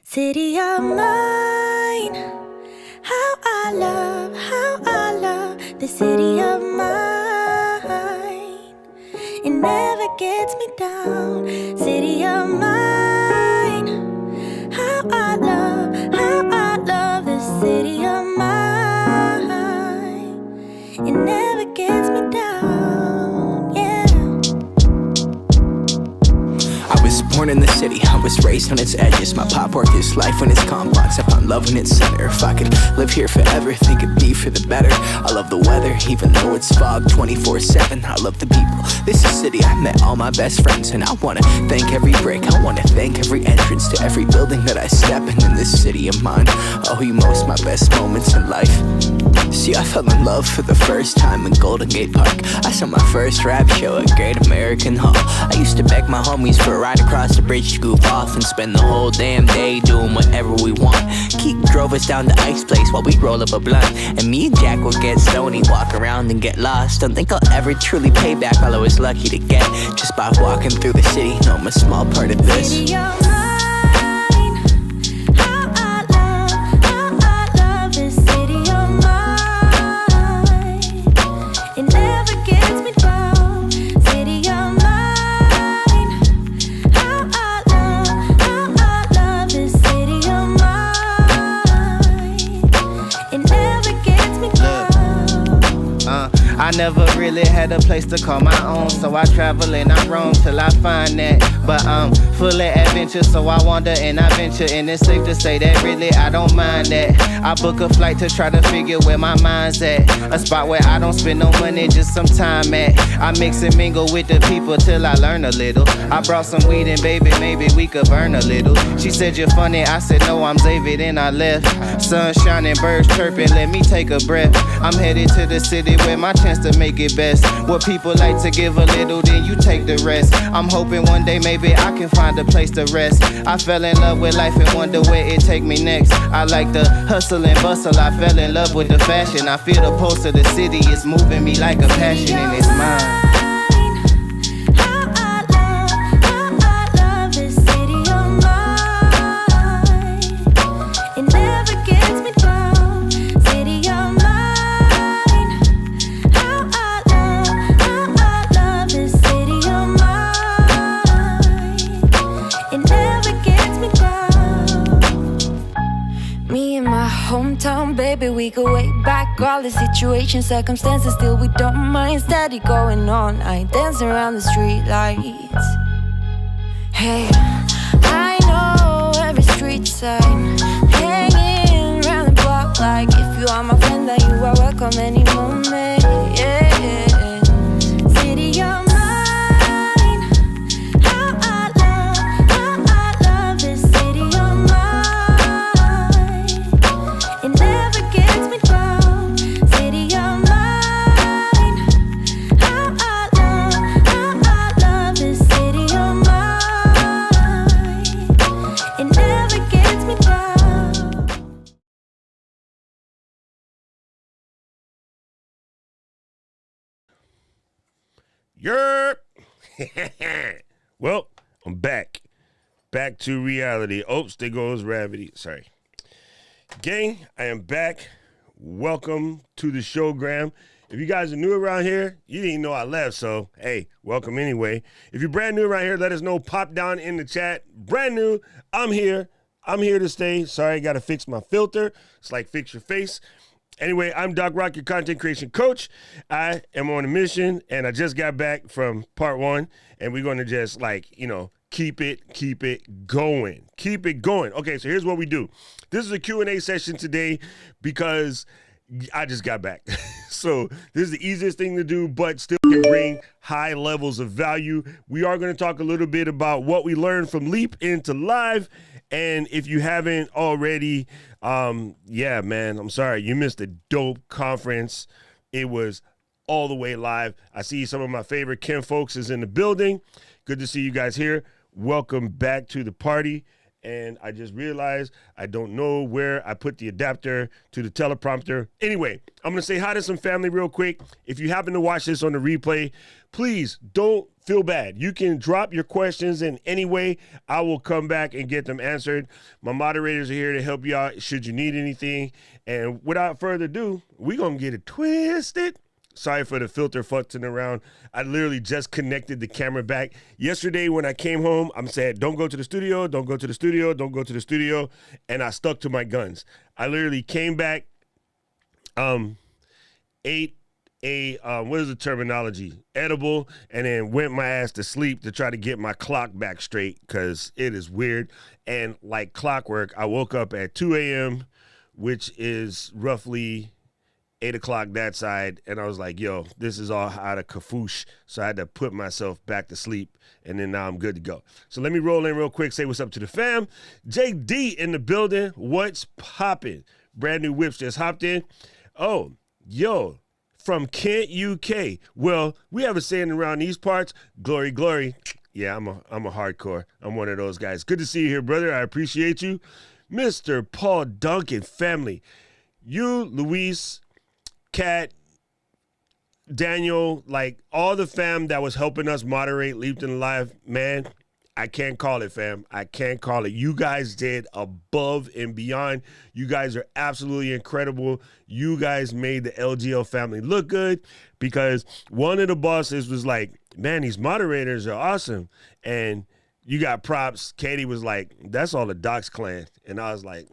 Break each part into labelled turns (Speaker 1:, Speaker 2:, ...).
Speaker 1: City of mine, how I love the city of mine. It never gets me down. City of mine, how I love the city of mine. It never gets me down, yeah.
Speaker 2: I was born in the city, I was raised on its edges. My pop worked his life when it's complex. I found love in its center. If I could live here forever, think it'd be for the better. I love the weather, even though it's fog 24/7. I love the people, this is city. I met all my best friends, and I wanna thank every break. I wanna thank every entrance to every building that I step in this city of mine. I owe you most my best moments in life. See, I fell in love for the first time in Golden Gate Park. I saw my first rap show at Great American Hall. I used to beg my homies for a ride across the bridge to goof off and spend the whole damn day doing whatever we want. Keith drove us down to Ice Place while we roll up a blunt, and me and Jack would get stoney, walk around and get lost. Don't think I'll ever truly pay back all I was lucky to get just by walking through the city. No, I'm a small part of this.
Speaker 1: City of mine, how I love this city of mine. It never gets me down. City of mine, how I love this city of mine. It never gets me down.
Speaker 3: I never really had a place to call my own, so I travel and I roam till I find that. But I'm full of adventure, so I wander and I venture, and it's safe to say that really I don't mind that. I book a flight to try to figure where my mind's at, a spot where I don't spend no money, just some time at. I mix and mingle with the people till I learn a little. I brought some weed and baby, maybe we could burn a little. She said you're funny, I said no, I'm David, and I left. Sun shining, birds chirping, let me take a breath. I'm headed to the city where my chance to make it best. What people like to give a little, then you take the rest. I'm hoping one day maybe I can find a place to rest. I fell in love with life and wonder where it take me next. I like the hustle and bustle, I fell in love with the fashion. I feel the pulse of the city, it's moving me like a passion, and it's mine.
Speaker 1: Hometown, baby, we go way back. All the situations, circumstances, still we don't mind. Steady going on, I ain't dancing around the street lights. Hey, I know every street sign, hanging around the block like if you are my friend, then you are welcome any moment. Yeah, city of mine, how I love this city of mine. It never gets me down. City of mine, how I love this city of mine. It never gets me down.
Speaker 4: Yerp. Well, I'm back to reality. Oops, there goes gravity. Sorry. Gang, I am back. Welcome to the show, Graham. If you guys are new around here, you didn't know I left, so hey, welcome anyway. If you're brand new around here, let us know. Pop down in the chat. Brand new, I'm here. I'm here to stay. Sorry, I got to fix my filter. It's like fix your face. Anyway, I'm Doc Rock, your content creation coach. I am on a mission, and I just got back from part one, and we're going to just keep it going. Keep it going. Okay, so here's what we do. This is a Q&A session today because I just got back. So this is the easiest thing to do, but still can bring high levels of value. We are going to talk a little bit about what we learned from Leap into Live. And if you haven't already, yeah, man, I'm sorry. You missed a dope conference. It was all the way live. I see some of my favorite Ken folks is in the building. Good to see you guys here. Welcome back to the party. and I just realized I don't know where I put the adapter to the teleprompter. Anyway, I'm going to say hi to some family real quick. If you happen to watch this on the replay, please don't feel bad. You can drop your questions in any way. I will come back and get them answered. My moderators are here to help you out should you need anything. And without further ado, we're going to get it twisted. Sorry for the filter futzing around. I literally just connected the camera back. Yesterday when I came home, I'm saying, don't go to the studio, don't go to the studio, don't go to the studio. And I stuck to my guns. I literally came back, ate a, what is the terminology? Edible, and then went my ass to sleep to try to get my clock back straight because it is weird. And like clockwork, I woke up at 2 a.m., which is roughly 8 o'clock that side, and I was like, yo, this is all out of kafoosh, so I had to put myself back to sleep, and then now I'm good to go. So let me roll in real quick, say what's up to the fam. JD in the building, what's popping? Brand new whips just hopped in. Oh, yo, from Kent, UK. Well, we have a saying around these parts, glory, glory. Yeah, I'm a hardcore. I'm one of those guys. Good to see you here, brother. I appreciate you. Mr. Paul Duncan family. You, Luis, Kat, Daniel, like all the fam that was helping us moderate Leapton Live, man, I can't call it, fam. I can't call it. You guys did above and beyond. You guys are absolutely incredible. You guys made the LGL family look good because one of the bosses was like, man, these moderators are awesome. And you got props. Katie was like, that's all the Docs clan. And I was like,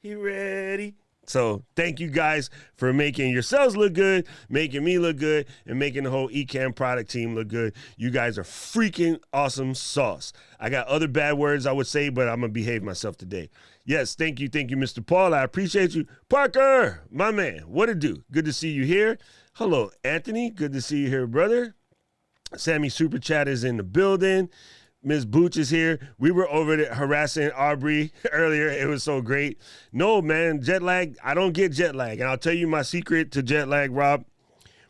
Speaker 4: he ready? So thank you guys for making yourselves look good, making me look good, and making the whole Ecamm product team look good. You guys are freaking awesome sauce. I got other bad words I would say, but I'm going to behave myself today. Yes, thank you, Mr. Paul. I appreciate you. Parker, my man, what it do? Good to see you here. Hello, Anthony. Good to see you here, brother. Sammy Super Chat is in the building. Ms. Booch is here. We were over there harassing Aubrey earlier. It was so great. No, man, jet lag. I don't get jet lag. And I'll tell you my secret to jet lag, Rob.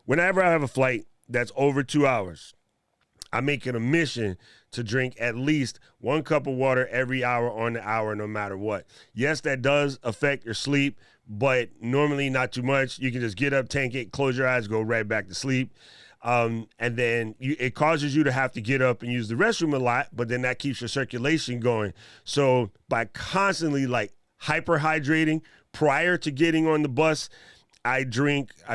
Speaker 4: Whenever I have a flight that's over 2 hours, I make it a mission to drink at least 1 cup of water every hour on the hour, no matter what. Yes, that does affect your sleep, but normally not too much. You can just get up, tank it, close your eyes, go right back to sleep. And then it causes you to have to get up and use the restroom a lot, but then that keeps your circulation going. So by constantly like hyperhydrating prior to getting on the bus, I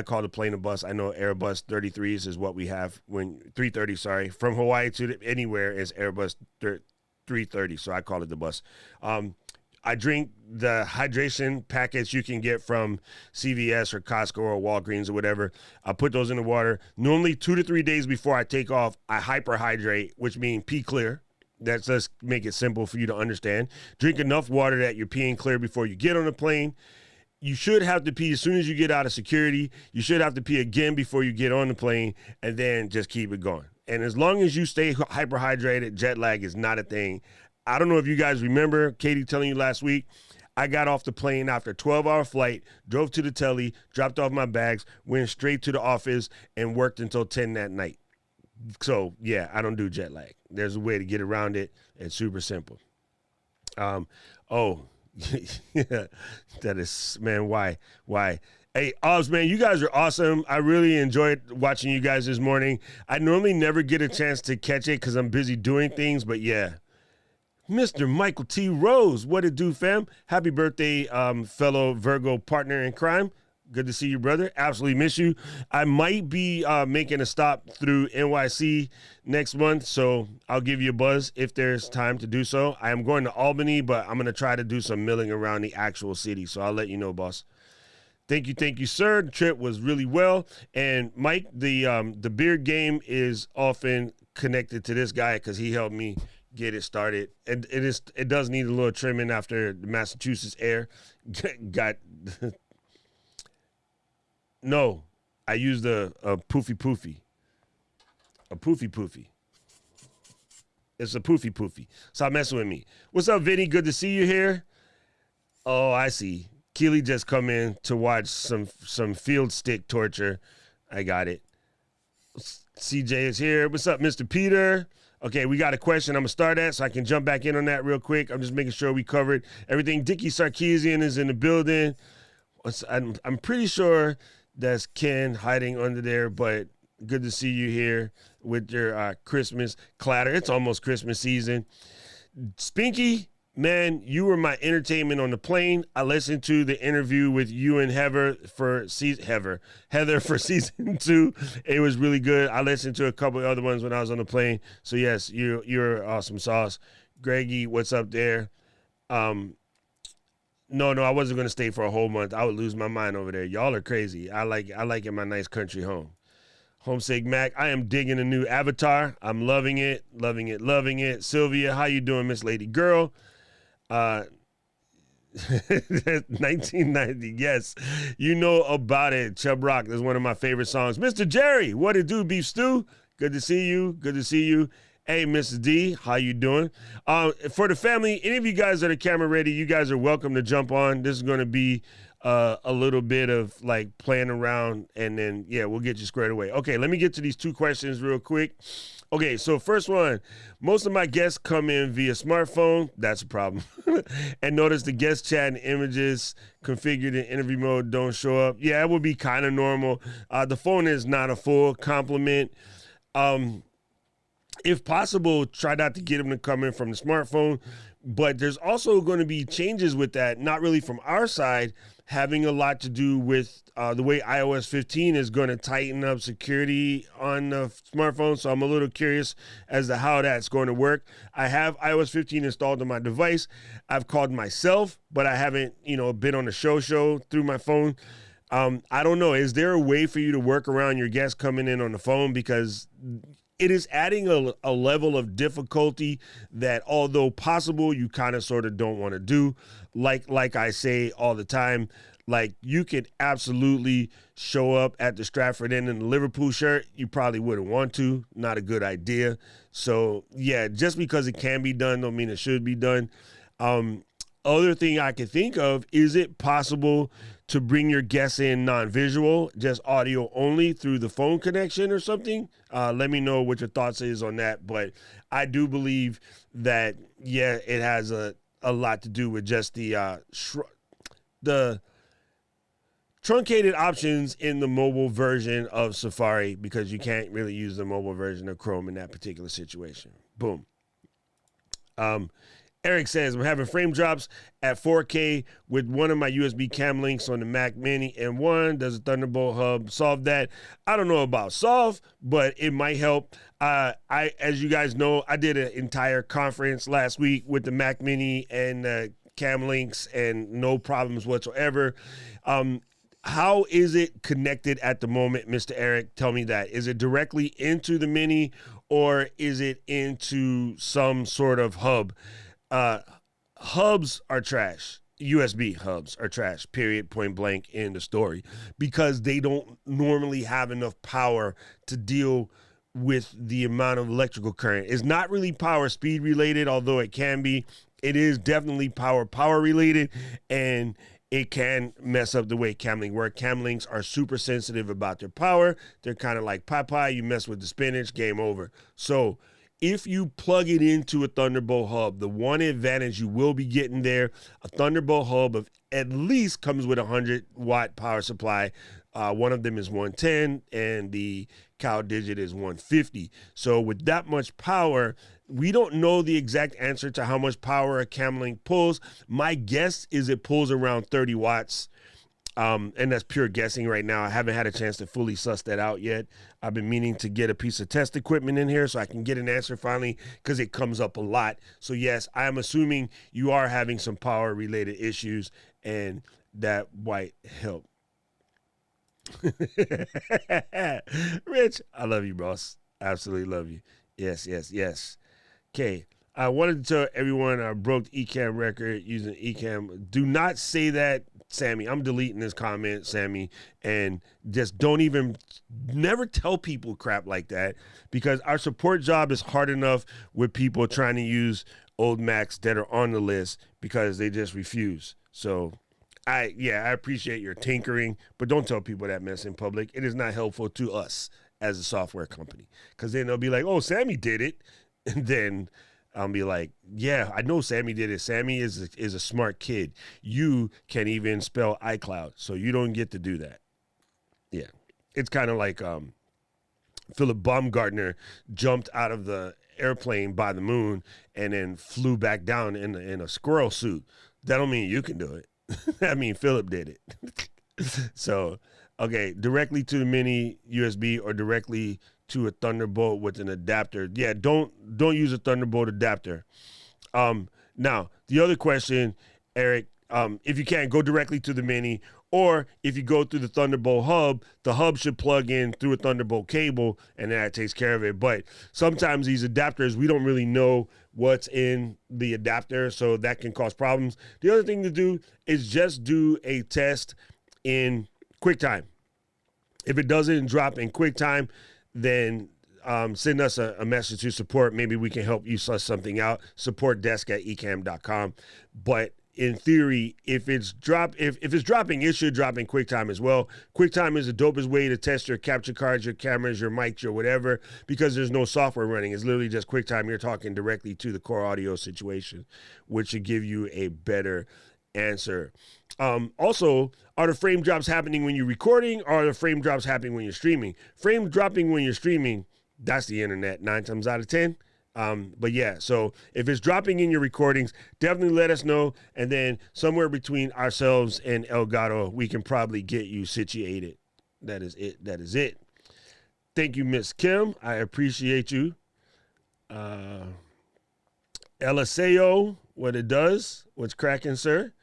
Speaker 4: call the plane a bus. I know Airbus 33s is what we have 330, sorry. From Hawaii to anywhere is Airbus 330, so I call it the bus. I drink the hydration packets you can get from CVS or Costco or Walgreens or whatever. I put those in the water. Normally 2 to 3 days before I take off, I hyperhydrate, which means pee clear. That's just make it simple for you to understand. Drink enough water that you're peeing clear before you get on the plane. You should have to pee as soon as you get out of security. You should have to pee again before you get on the plane, and then just keep it going. And as long as you stay hyperhydrated, jet lag is not a thing. I don't know if you guys remember Katie telling you last week, I got off the plane after a 12-hour flight, drove to the telly, dropped off my bags, went straight to the office, and worked until 10 that night. So, yeah, I don't do jet lag. There's a way to get around it. It's super simple. Yeah, that is, man, why? Hey, Oz, man, you guys are awesome. I really enjoyed watching you guys this morning. I normally never get a chance to catch it because I'm busy doing things, but yeah. Mr. Michael T. Rose, what it do, fam? Happy birthday, fellow Virgo partner in crime. Good to see you, brother. Absolutely miss you. I might be making a stop through NYC next month, so I'll give you a buzz if there's time to do so. I am going to Albany, but I'm going to try to do some milling around the actual city, so I'll let you know, boss. Thank you, sir. The trip was really well. And Mike, the beard game is often connected to this guy because he helped me get it started. And it does need a little trimming after the Massachusetts air got. No, I used a poofy. A poofy. It's a poofy. Stop messing with me. What's up, Vinny? Good to see you here. Oh, I see. Keely just come in to watch some field stick torture. I got it. CJ is here. What's up, Mr. Peter? Okay, we got a question I'm going to start at, so I can jump back in on that real quick. I'm just making sure we covered everything. Dickie Sarkeesian is in the building. I'm pretty sure that's Ken hiding under there, but good to see you here with your Christmas clatter. It's almost Christmas season. Spinky, man, you were my entertainment on the plane. I listened to the interview with you and Heather for season 2. It was really good. I listened to a couple of other ones when I was on the plane. So yes, you're awesome sauce. Greggy, what's up there? No, I wasn't gonna stay for a whole month. I would lose my mind over there. Y'all are crazy. I like it my nice country home. Homesick Mac, I am digging a new avatar. I'm loving it. Sylvia, how you doing, Miss Lady Girl? 1990, yes. You know about it. Chub Rock is one of my favorite songs. Mr. Jerry, what it do, Beef Stew? Good to see you. Hey, Mrs. D, how you doing? For the family, any of you guys that are camera ready, you guys are welcome to jump on. This is going to be a little bit of like playing around, and then, yeah, we'll get you squared away. Okay, let me get to these 2 questions real quick. Okay, so first one, most of my guests come in via smartphone. That's a problem. And notice the guest chat and images configured in interview mode don't show up. Yeah, it would be kind of normal. The phone is not a full complement. If possible, try not to get them to come in from the smartphone. But there's also going to be changes with that, not really from our side, having a lot to do with the way iOS 15 is going to tighten up security on the smartphone. So I'm a little curious as to how that's going to work. I have iOS 15 installed on my device. I've called myself, but I haven't, been on the show through my phone. I don't know. Is there a way for you to work around your guests coming in on the phone? Because it is adding a level of difficulty that, although possible, you kind of sort of don't want to do. Like I say all the time, like you could absolutely show up at the Stratford Inn in the Liverpool shirt. You probably wouldn't want to. Not a good idea. So yeah, just because it can be done don't mean it should be done. Other thing I could think of, is it possible to bring your guests in non-visual, just audio only through the phone connection or something? Let me know what your thoughts is on that. But I do believe that, yeah, it has a lot to do with just the truncated options in the mobile version of Safari, because you can't really use the mobile version of Chrome in that particular situation. Boom. Eric says, I'm having frame drops at 4K with one of my USB cam links on the Mac Mini M1. Does a Thunderbolt hub solve that? I don't know about solve, but it might help. As you guys know, I did an entire conference last week with the Mac Mini and cam links, and no problems whatsoever. How is it connected at the moment, Mr. Eric? Tell me that. Is it directly into the Mini, or is it into some sort of hub? Hubs are trash. USB hubs are trash, period, point blank, in the story, because they don't normally have enough power to deal with the amount of electrical current. It's not really power speed related, although it can be. It is definitely power related, and it can mess up the way cam link work. Cam links are super sensitive about their power. They're kind of like Popeye. You mess with the spinach, game over. So if you plug it into a Thunderbolt hub, the one advantage you will be getting there, a Thunderbolt hub of at least comes with a 100-watt power supply. One of them is 110, and the cow digit is 150. So with that much power, we don't know the exact answer to how much power a cam link pulls. My guess is it pulls around 30 watts. And that's pure guessing right now. I haven't had a chance to fully suss that out yet. I've been meaning to get a piece of test equipment in here so I can get an answer finally, because it comes up a lot. So yes, I'm assuming you are having some power related issues, and that might help. Rich, I love you, boss. Absolutely love you. Yes. Okay. I wanted to tell everyone I broke the Ecamm record using Ecamm. Do not say that, Sammy. I'm deleting this comment, Sammy, and just never tell people crap like that, because our support job is hard enough with people trying to use old Macs that are on the list because they just refuse. So I appreciate your tinkering, but don't tell people that mess in public. It is not helpful to us as a software company, because then they'll be like, oh, Sammy did it. And then I'll be like, yeah, I know Sammy did it. Sammy is a smart kid. You can't even spell iCloud, so you don't get to do that. Yeah. It's kind of like Philip Baumgartner jumped out of the airplane by the moon and then flew back down in a squirrel suit. That don't mean you can do it. I mean, Philip did it. So, okay, directly to the mini USB or directly to a Thunderbolt with an adapter. Yeah, don't use a Thunderbolt adapter. Now, the other question, Eric, if you can't go directly to the mini, or if you go through the Thunderbolt hub, the hub should plug in through a Thunderbolt cable, and that takes care of it. But sometimes these adapters, we don't really know what's in the adapter, so that can cause problems. The other thing to do is just do a test in QuickTime. If it doesn't drop in QuickTime, then send us a message to support. Maybe we can help you suss something out. Supportdesk@ecam.com. But in theory, if it's dropping, it should drop in QuickTime as well. QuickTime is the dopest way to test your capture cards, your cameras, your mics, your whatever, because there's no software running. It's literally just QuickTime. You're talking directly to the core audio situation, which should give you a better answer. Also, are the frame drops happening when you're recording, or are the frame drops happening when you're streaming? Frame dropping when you're streaming, that's the internet 9 times out of 10. But yeah, so if it's dropping in your recordings, definitely let us know. And then somewhere between ourselves and Elgato, we can probably get you situated. That is it. That is it. Thank you, Miss Kim. I appreciate you. LSAO, what it does, what's cracking, sir?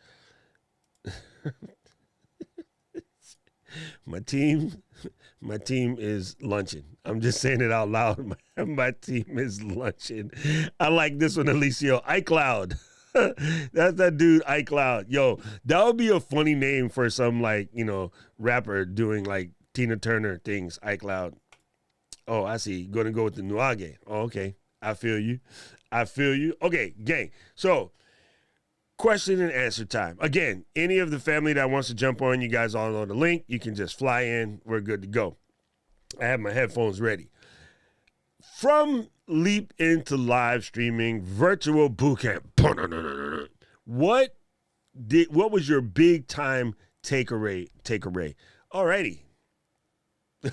Speaker 4: My team is lunching. I'm just saying it out loud. My team is lunching. I like this one, Alicio. iCloud. That's that dude, iCloud. Yo, that would be a funny name for some, like, rapper doing like Tina Turner things. iCloud. Oh, I see. Gonna go with the Nuage. Oh, okay. I feel you. Okay, gang. So, question and answer time. Again, any of the family that wants to jump on, you guys all know the link. You can just fly in. We're good to go. I have my headphones ready. From leap into live streaming, virtual bootcamp. What was your big time takeaway? Alrighty.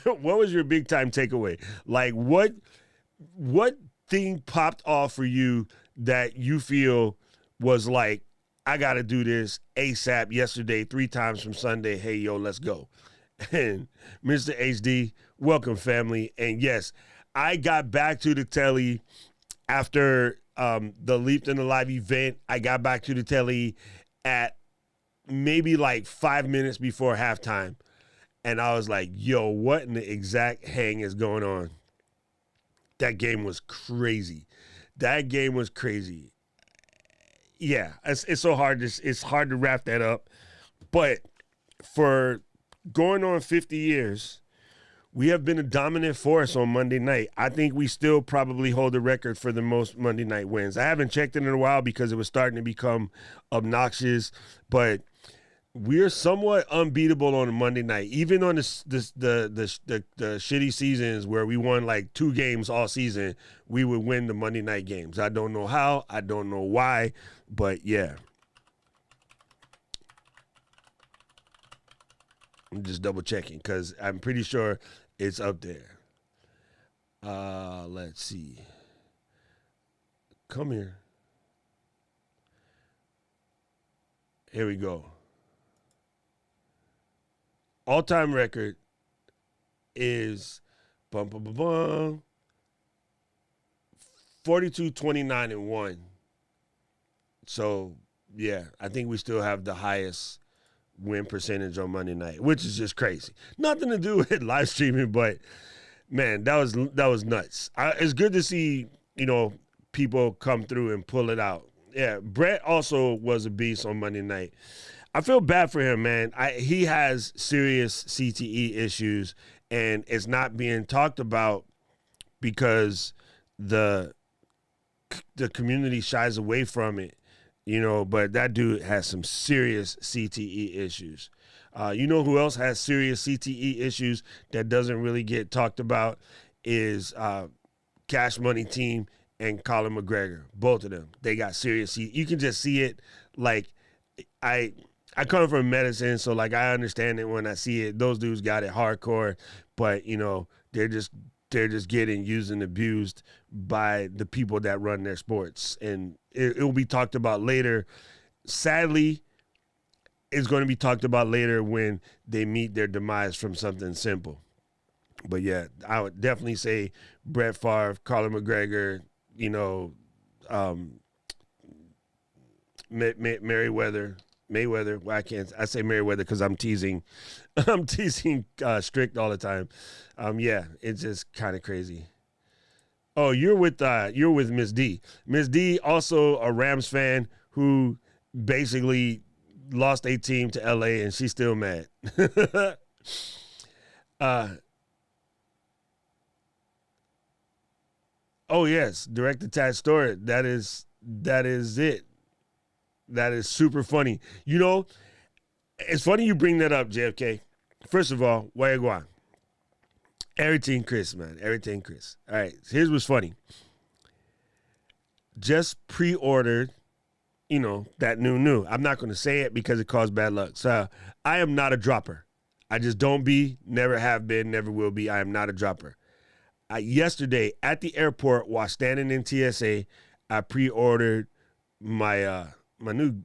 Speaker 4: What was your big time takeaway? Like what thing popped off for you that you feel was like, I got to do this ASAP yesterday, 3 times from Sunday. Hey, yo, let's go. And Mr. HD, welcome, family. And yes, I got back to the telly after the Leaped in the Live event. I got back to the telly at maybe like 5 minutes before halftime. And I was like, yo, what in the exact hang is going on? That game was crazy. Yeah, it's so hard. It's hard to wrap that up. But for going on 50 years, we have been a dominant force on Monday night. I think we still probably hold the record for the most Monday night wins. I haven't checked it in a while because it was starting to become obnoxious, but we are somewhat unbeatable on a Monday night. Even on the shitty seasons where we won like 2 games all season, we would win the Monday night games. I don't know how, I don't know why, but yeah. I'm just double checking because I'm pretty sure it's up there. Let's see. Come here. Here we go. All-time record is 42, 29, and 1. So, yeah, I think we still have the highest win percentage on Monday night, which is just crazy. Nothing to do with live streaming, but, man, that was nuts. It's good to see, people come through and pull it out. Yeah, Brett also was a beast on Monday night. I feel bad for him, man. He has serious CTE issues, and it's not being talked about because the community shies away from it, but that dude has some serious CTE issues. You know who else has serious CTE issues that doesn't really get talked about is Cash Money Team and Colin McGregor, both of them, they got serious. You can just see it. Like, I come from medicine, so like I understand it when I see it. Those dudes got it hardcore, but you know they're just getting used and abused by the people that run their sports, and it will be talked about later. Sadly, it's going to be talked about later when they meet their demise from something simple. But yeah, I would definitely say Brett Favre, Colin McGregor, you know, Mayweather. Well, I say Merriweather because I'm teasing Strict all the time. Yeah, it's just kind of crazy. Oh, you're with Miss D. Miss D, also a Rams fan who basically lost a team to LA and she's still mad. Oh yes, direct attached story. That is it. That is super funny. You know, it's funny you bring that up, JFK. First of all, where you going? Everything Chris, man. Everything Chris. All right, here's what's funny. Just pre-ordered, you know, that new. I'm not going to say it because it caused bad luck. So I am not a dropper. I just don't be, never have been, never will be. I am not a dropper. Yesterday at the airport while standing in TSA, I pre-ordered my my new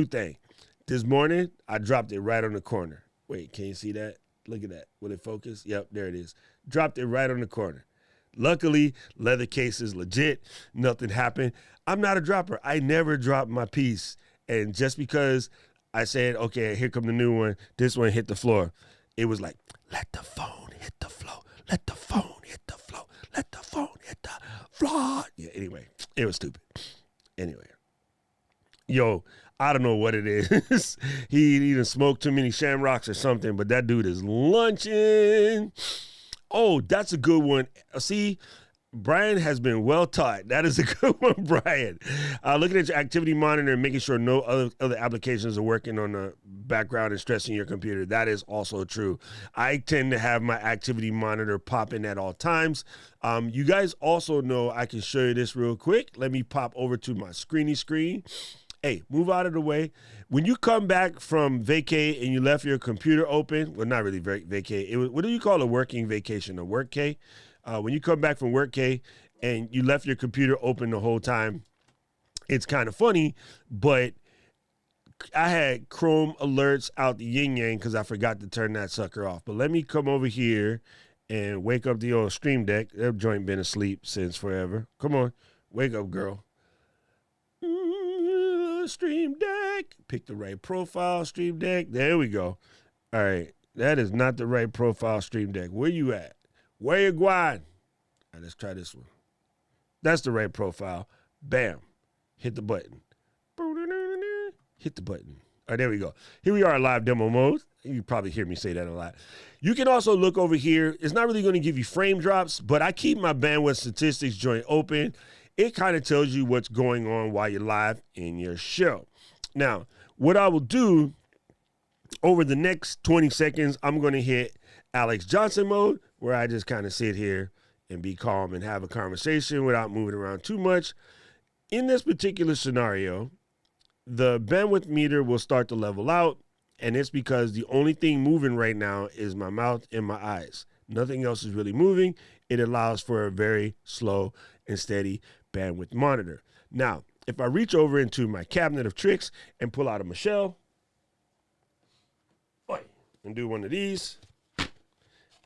Speaker 4: thing. This morning, I dropped it right on the corner. Wait, can you see that? Look at that. Will it focus? Yep, there it is. Dropped it right on the corner. Luckily, leather case is legit. Nothing happened. I'm not a dropper. I never drop my piece. And just because I said, okay, here come the new one, this one hit the floor, it was like, let the phone hit the floor. Let the phone hit the floor. Let the phone hit the floor. Yeah, anyway, it was stupid. Anyway, yo, I don't know what it is. He either smoked too many shamrocks or something, but that dude is lunching. Oh, that's a good one. See, Brian has been well taught. That is a good one, Brian. Looking at your activity monitor and making sure no other applications are working on the background and stressing your computer. That is also true. I tend to have my activity monitor popping at all times. You guys also know I can show you this real quick. Let me pop over to my screeny screen. Hey, move out of the way. When you come back from vacay and you left your computer open, well, not really vacay. What do you call a working vacation? A work K? When you come back from work K and you left your computer open the whole time, it's kind of funny, but I had Chrome alerts out the yin yang because I forgot to turn that sucker off. But let me come over here and wake up the old Stream Deck. That joint been asleep since forever. Come on, wake up, girl. Stream Deck. Pick the right profile, Stream Deck. There we go. All right, that is not the right profile, Stream Deck. Where you at? Where you going? All right, let's try this one. That's the right profile. Bam. Hit the button. Hit the button. All right, there we go. Here we are in live demo mode. You probably hear me say that a lot. You can also look over here. It's not really going to give you frame drops, but I keep my bandwidth statistics joint open. It kind of tells you what's going on while you're live in your show. Now, what I will do over the next 20 seconds, I'm going to hit Alex Johnson mode, where I just kind of sit here and be calm and have a conversation without moving around too much. In this particular scenario, the bandwidth meter will start to level out, and it's because the only thing moving right now is my mouth and my eyes. Nothing else is really moving. It allows for a very slow and steady bandwidth monitor. Now, if I reach over into my cabinet of tricks and pull out a Michelle, and do one of these,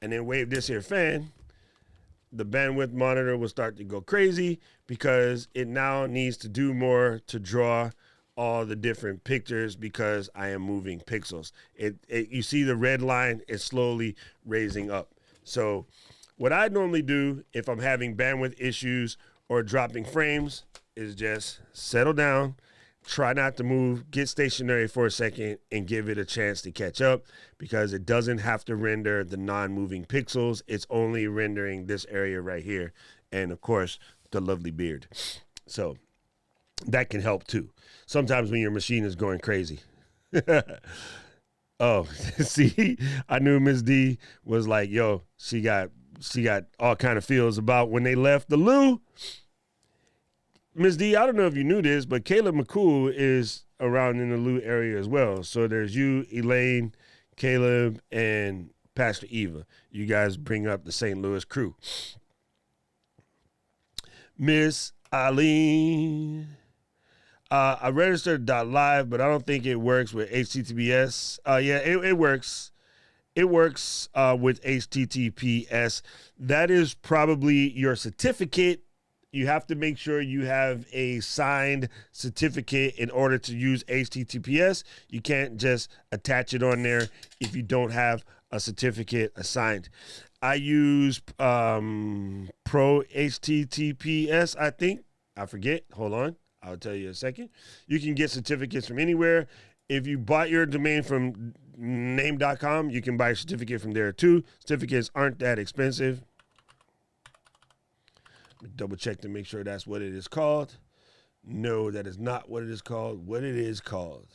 Speaker 4: and then wave this here fan, the bandwidth monitor will start to go crazy because it now needs to do more to draw all the different pictures because I am moving pixels. You see the red line is slowly raising up. So what I normally do if I'm having bandwidth issues or dropping frames is just settle down, try not to move, get stationary for a second, and give it a chance to catch up because it doesn't have to render the non-moving pixels. It's only rendering this area right here and, of course, the lovely beard. So that can help, too. Sometimes when your machine is going crazy. Oh, see, I knew Miss D was like, yo, she got she got all kind of feels about when they left the Lou. Ms. D, I don't know if you knew this, but Caleb McCool is around in the Lou area as well. So there's you, Elaine, Caleb, and Pastor Eva. You guys bring up the St. Louis crew. Miss Eileen. I registered .live, but I don't think it works with HTTPS. Yeah, it works. It works with HTTPS. That is probably your certificate. You have to make sure you have a signed certificate in order to use HTTPS. You can't just attach it on there if you don't have a certificate assigned. I use Pro HTTPS, I think. I forget. Hold on. I'll tell you in a second. You can get certificates from anywhere. If you bought your domain from name.com, you can buy a certificate from there too. Certificates aren't that expensive. Double check to make sure that's what it is called. No, that is not what it is called. What it is called.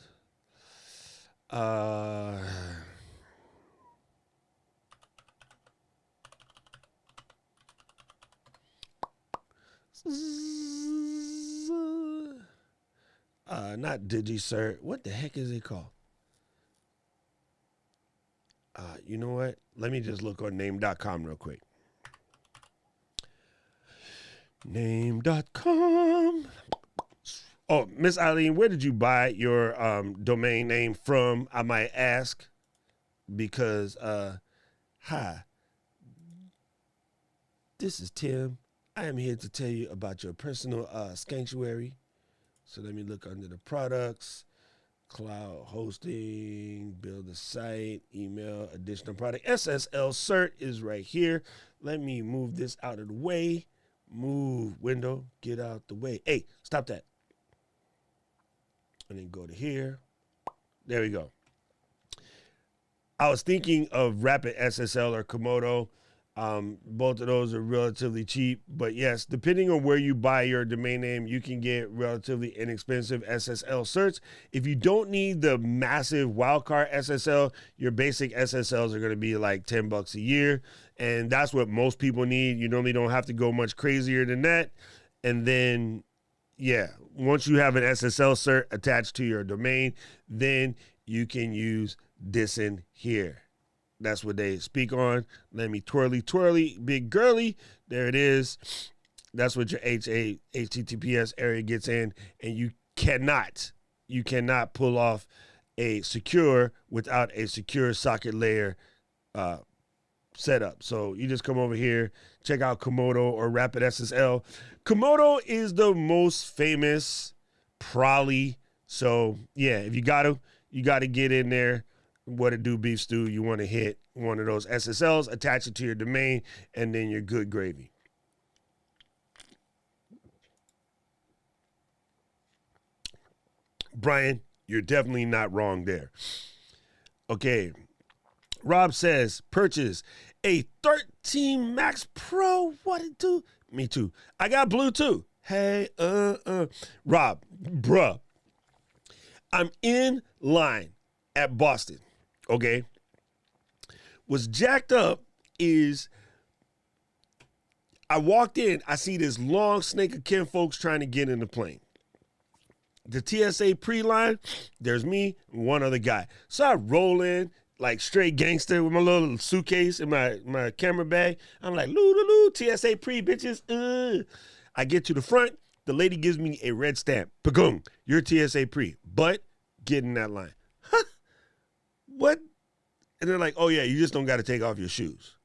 Speaker 4: Not DigiCert. What the heck is it called? You know what? Let me just look on name.com real quick. Name.com. Oh, Miss Eileen, where did you buy your domain name from? I might ask because, hi, this is Tim. I am here to tell you about your personal sanctuary. So let me look under the products, cloud hosting, build a site, email, additional product. SSL cert is right here. Let me move this out of the way. Move window, get out the way. Hey, stop that. And then go to here. There we go. I was thinking of Rapid SSL or Komodo. Both of those are relatively cheap, but yes, depending on where you buy your domain name, you can get relatively inexpensive SSL certs. If you don't need the massive wildcard SSL, your basic SSLs are going to be like $10 a year. And that's what most people need. You normally don't have to go much crazier than that. And then, yeah, once you have an SSL cert attached to your domain, then you can use this in here. That's what they speak on. Let me twirly, big girly. There it is. That's what your HTTPS area gets in. And you cannot pull off a secure without a secure socket layer setup. So you just come over here, check out Komodo or Rapid SSL. Komodo is the most famous, probably. So yeah, if you got to get in there. What it do, beef stew, you want to hit one of those SSLs, attach it to your domain, and then you're good gravy. Brian, you're definitely not wrong there. Okay. Rob says, purchase a 13 Max Pro. What it do? Me too. I got blue too. Hey, Rob, bruh, I'm in line at Boston. Okay. What's jacked up is I walked in, I see this long snake of kin folks trying to get in the plane. The TSA pre-line, there's me and one other guy. So I roll in like straight gangster with my little suitcase and my camera bag. I'm like, loo, TSA pre, bitches. I get to the front. The lady gives me a red stamp. Pagoom, you're TSA pre, but get in that line. What? And they're like, oh, yeah, you just don't got to take off your shoes.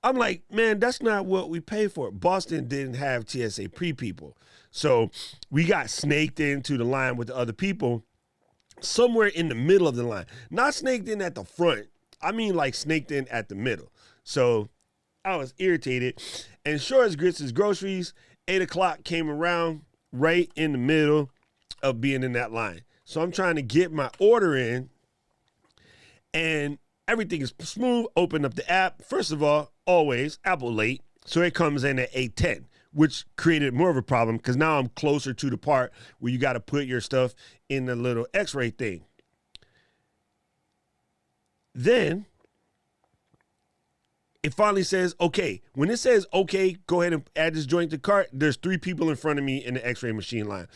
Speaker 4: I'm like, man, that's not what we pay for. Boston didn't have TSA pre-people. So we got snaked into the line with the other people somewhere in the middle of the line. Not snaked in at the front. I mean like snaked in at the middle. So I was irritated. And sure as grits as groceries, 8 o'clock came around right in the middle of being in that line. So I'm trying to get my order in. And everything is smooth. Open up the app. First of all, always Apple late. So it comes in at 8:10, which created more of a problem because now I'm closer to the part where you got to put your stuff in the little X-ray thing. Then it finally says, okay. When it says, okay, go ahead and add this joint to cart, there's 3 people in front of me in the x-ray machine line.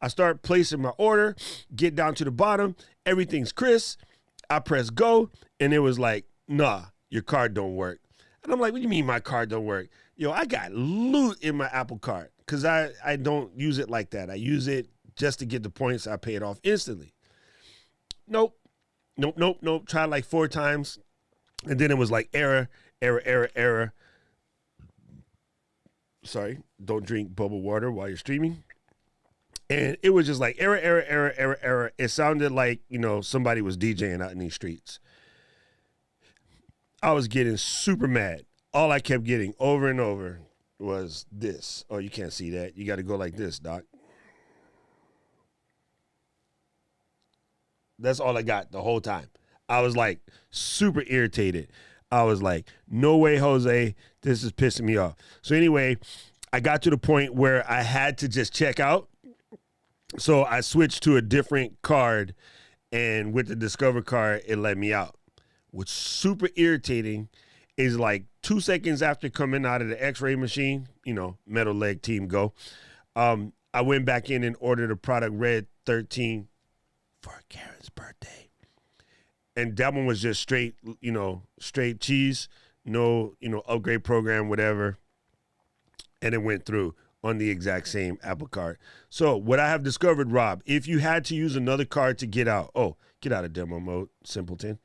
Speaker 4: I start placing my order, get down to the bottom, everything's crisp. I press go, and it was like, nah, your card don't work. And I'm like, what do you mean my card don't work? Yo, I got loot in my Apple Card because I don't use it like that. I use it just to get the points. I pay it off instantly. Nope. Tried like 4 times, and then it was like error. Sorry, don't drink bubble water while you're streaming. And it was just like error. It sounded like, somebody was DJing out in these streets. I was getting super mad. All I kept getting over and over was this. Oh, you can't see that. You got to go like this, Doc. That's all I got the whole time. I was like super irritated. I was like, no way, Jose. This is pissing me off. So anyway, I got to the point where I had to just check out. So I switched to a different card, and with the Discover card, it let me out. What's super irritating is like 2 seconds after coming out of the x-ray machine, metal leg team go, I went back in and ordered a product Red 13 for Karen's birthday. And that one was just straight cheese, no, upgrade program, whatever. And it went through on the exact same Apple Card. So what I have discovered, Rob, if you had to use another card to get out, get out of demo mode, simpleton.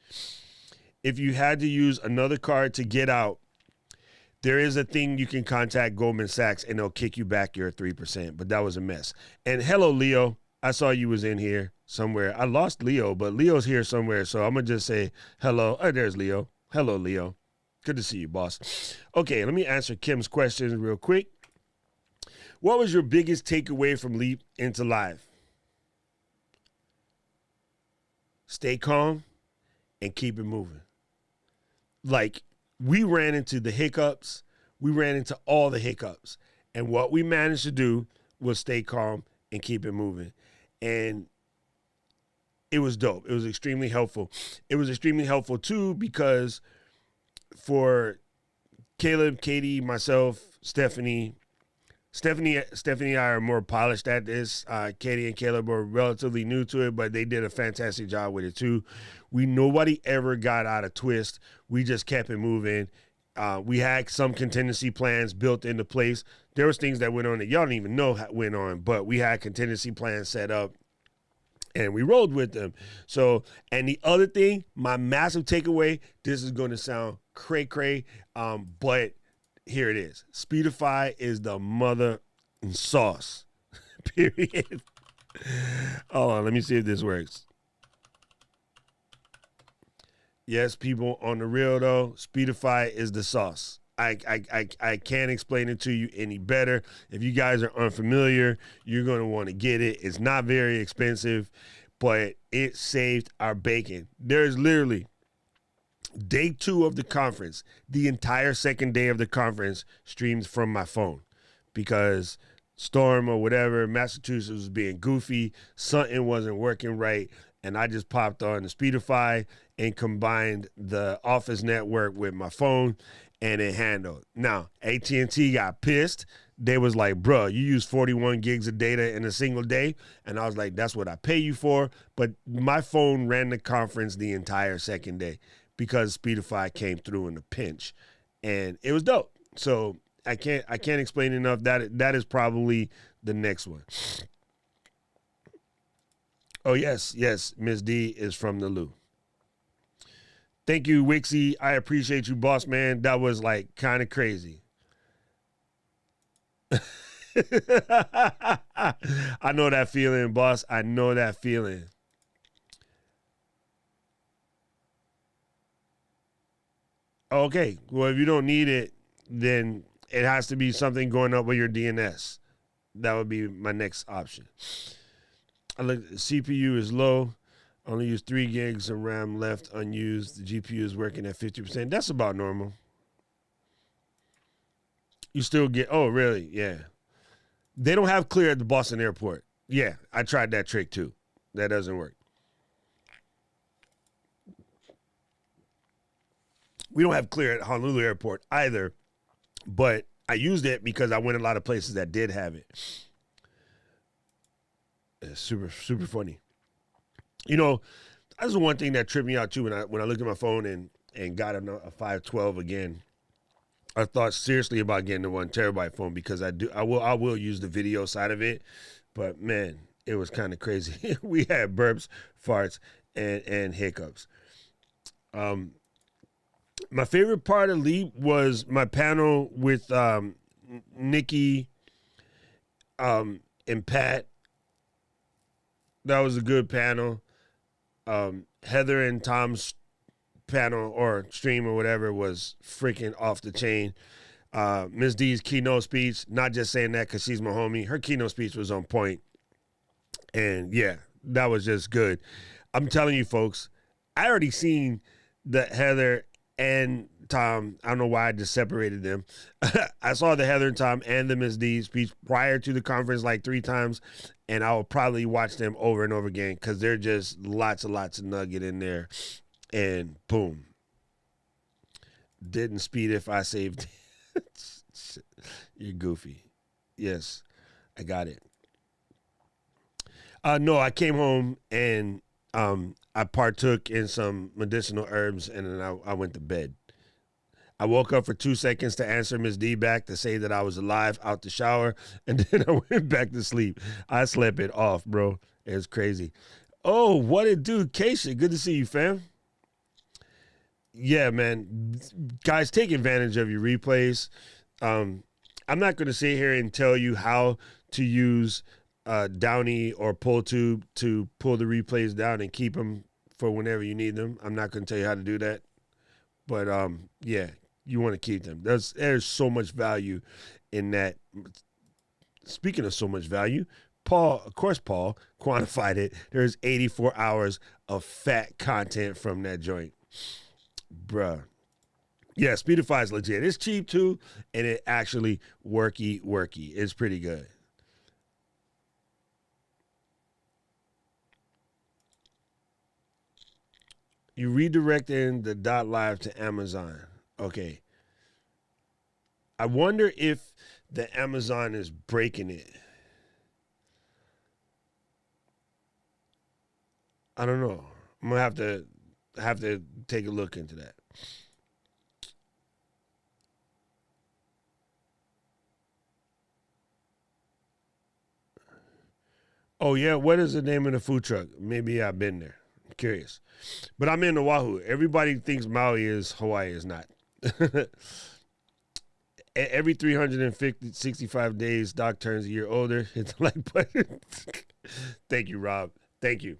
Speaker 4: If you had to use another card to get out, there is a thing you can contact Goldman Sachs and they'll kick you back your 3%, but that was a mess. And hello, Leo. I saw you was in here somewhere. I lost Leo, but Leo's here somewhere, so I'm going to just say hello. Oh, there's Leo. Hello, Leo. Good to see you, boss. Okay, let me answer Kim's questions real quick. What was your biggest takeaway from Leap into Live? Stay calm and keep it moving. Like, we ran into the hiccups. We ran into all the hiccups. And what we managed to do was stay calm and keep it moving. And it was dope. It was extremely helpful. It was extremely helpful, too, because for Caleb, Katie, myself, Stephanie and I are more polished at this. Katie and Caleb were relatively new to it, but they did a fantastic job with it too. Nobody ever got out of twist. We just kept it moving. We had some contingency plans built into place. There was things that went on that y'all don't even know went on, but we had contingency plans set up and we rolled with them. So, and the other thing, my massive takeaway, this is going to sound cray-cray, but here it is. Speedify is the mother sauce. Period. Hold on, let me see if this works. Yes, people, on the real though, Speedify is the sauce. I can't explain it to you any better. If you guys are unfamiliar, you're going to want to get it. It's not very expensive, but it saved our bacon. There's literally day 2 of the conference, the entire second day of the conference streams from my phone because storm or whatever, Massachusetts was being goofy, something wasn't working right, and I just popped on the Speedify and combined the Office network with my phone, and it handled. Now, AT&T got pissed. They was like, bro, you use 41 gigs of data in a single day. And I was like, that's what I pay you for. But my phone ran the conference the entire second day because Speedify came through in a pinch. And it was dope. So I can't explain enough. That is probably the next one. Oh, yes, Miss D is from the Lou. Thank you, Wixie. I appreciate you, boss man. That was like kind of crazy. I know that feeling, boss. I know that feeling. Okay, well, if you don't need it, then it has to be something going up with your DNS. That would be my next option. CPU is low. Only use 3 gigs of RAM left unused. The GPU is working at 50%. That's about normal. You still get, oh, really? Yeah. They don't have clear at the Boston airport. Yeah, I tried that trick too. That doesn't work. We don't have Clear at Honolulu Airport either, but I used it because I went a lot of places that did have it. It's super, super funny. You know, that's the one thing that tripped me out too when I looked at my phone and got a 512 again. I thought seriously about getting the 1 terabyte phone because I will use the video side of it, but man, it was kind of crazy. We had burps, farts, and hiccups. My favorite part of Leap was my panel with Nikki and Pat. That was a good panel. Heather and Tom's panel or stream or whatever was freaking off the chain. Ms. D's keynote speech, not just saying that because she's my homie. Her keynote speech was on point. And yeah, that was just good. I'm telling you folks, I already seen the Heather and Tom. I don't know why I just separated them. I saw the Heather and Tom and the Ms. D speech prior to the conference like 3 times, and I will probably watch them over and over again because they're just lots of nugget in there. And boom. Didn't speed if I saved. You're goofy. Yes, I got it. No, I came home and I partook in some medicinal herbs and then I went to bed. I woke up for 2 seconds to answer Ms. D back to say that I was alive out the shower, and then I went back to sleep. I slept it off, bro. It's crazy. Oh, what it do, Keisha? Good to see you, fam. Yeah, man. Guys, take advantage of your replays. I'm not going to sit here and tell you how to use Downy or PullTube to pull the replays down and keep them for whenever you need them. I'm not going to tell you how to do that. But, yeah, you want to keep them. There's so much value in that. Speaking of so much value, Paul quantified it. There's 84 hours of fat content from that joint. Bruh. Yeah, Speedify is legit. It's cheap too, and it actually worky. It's pretty good. You redirecting the .live to Amazon. Okay. I wonder if the Amazon is breaking it. I don't know. I'm gonna have to take a look into that. Oh yeah, what is the name of the food truck? Maybe I've been there. I'm curious. But I'm in Oahu. Everybody thinks Maui is Hawaii. Is not. Every 365 days, Doc turns a year older. Hit the like button. Thank you, Rob. Thank you.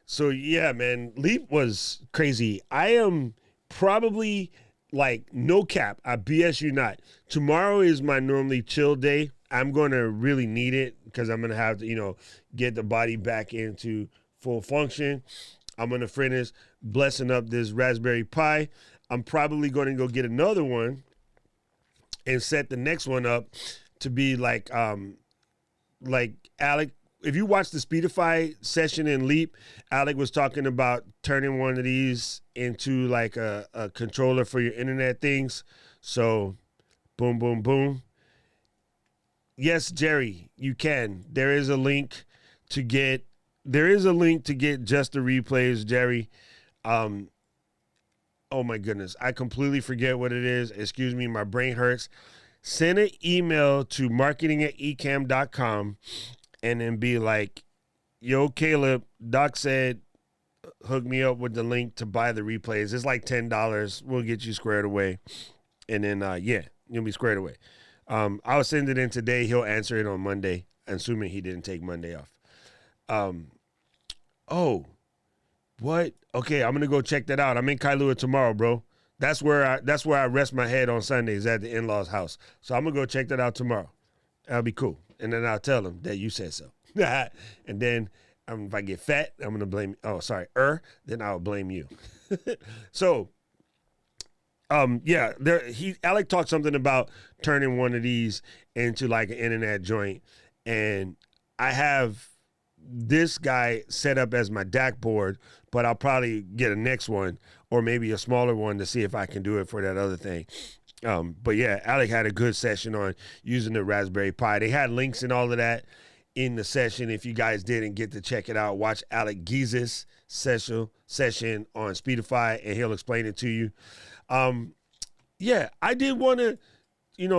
Speaker 4: So, yeah, man, Leap was crazy. I am probably, like, no cap. I BS you not. Tomorrow is my normally chill day. I'm going to really need it because I'm going to have to, get the body back into full function. I'm going to finish blessing up this Raspberry Pi. I'm probably going to go get another one and set the next one up to be like Alec. If you watch the Speedify session in Leap, Alec was talking about turning one of these into like a controller for your internet things. So, boom, boom, boom. Yes, Jerry, you can. There is a link to get just the replays, Jerry. Oh my goodness, I completely forget what it is. Excuse me, my brain hurts. Send an email to marketing@ecam.com and then be like, yo, Caleb, Doc said, hook me up with the link to buy the replays. It's like $10. We'll get you squared away. And then, you'll be squared away. I'll send it in today. He'll answer it on Monday, assuming he didn't take Monday off. Oh, what? Okay, I'm gonna go check that out. I'm in Kailua tomorrow, bro. That's where I rest my head on Sundays at the in-laws' house. So I'm gonna go check that out tomorrow. That'll be cool. And then I'll tell them that you said so. And then if I get fat, I'm gonna blame. Oh, sorry, then I'll blame you. So, Alec talked something about turning one of these into like an internet joint, and I have this guy set up as my DAC board, but I'll probably get a next one or maybe a smaller one to see if I can do it for that other thing. But yeah, Alec had a good session on using the Raspberry Pi. They had links and all of that in the session. If you guys didn't get to check it out, watch Alec Giza's session on Speedify, and he'll explain it to you. Yeah, I did want to,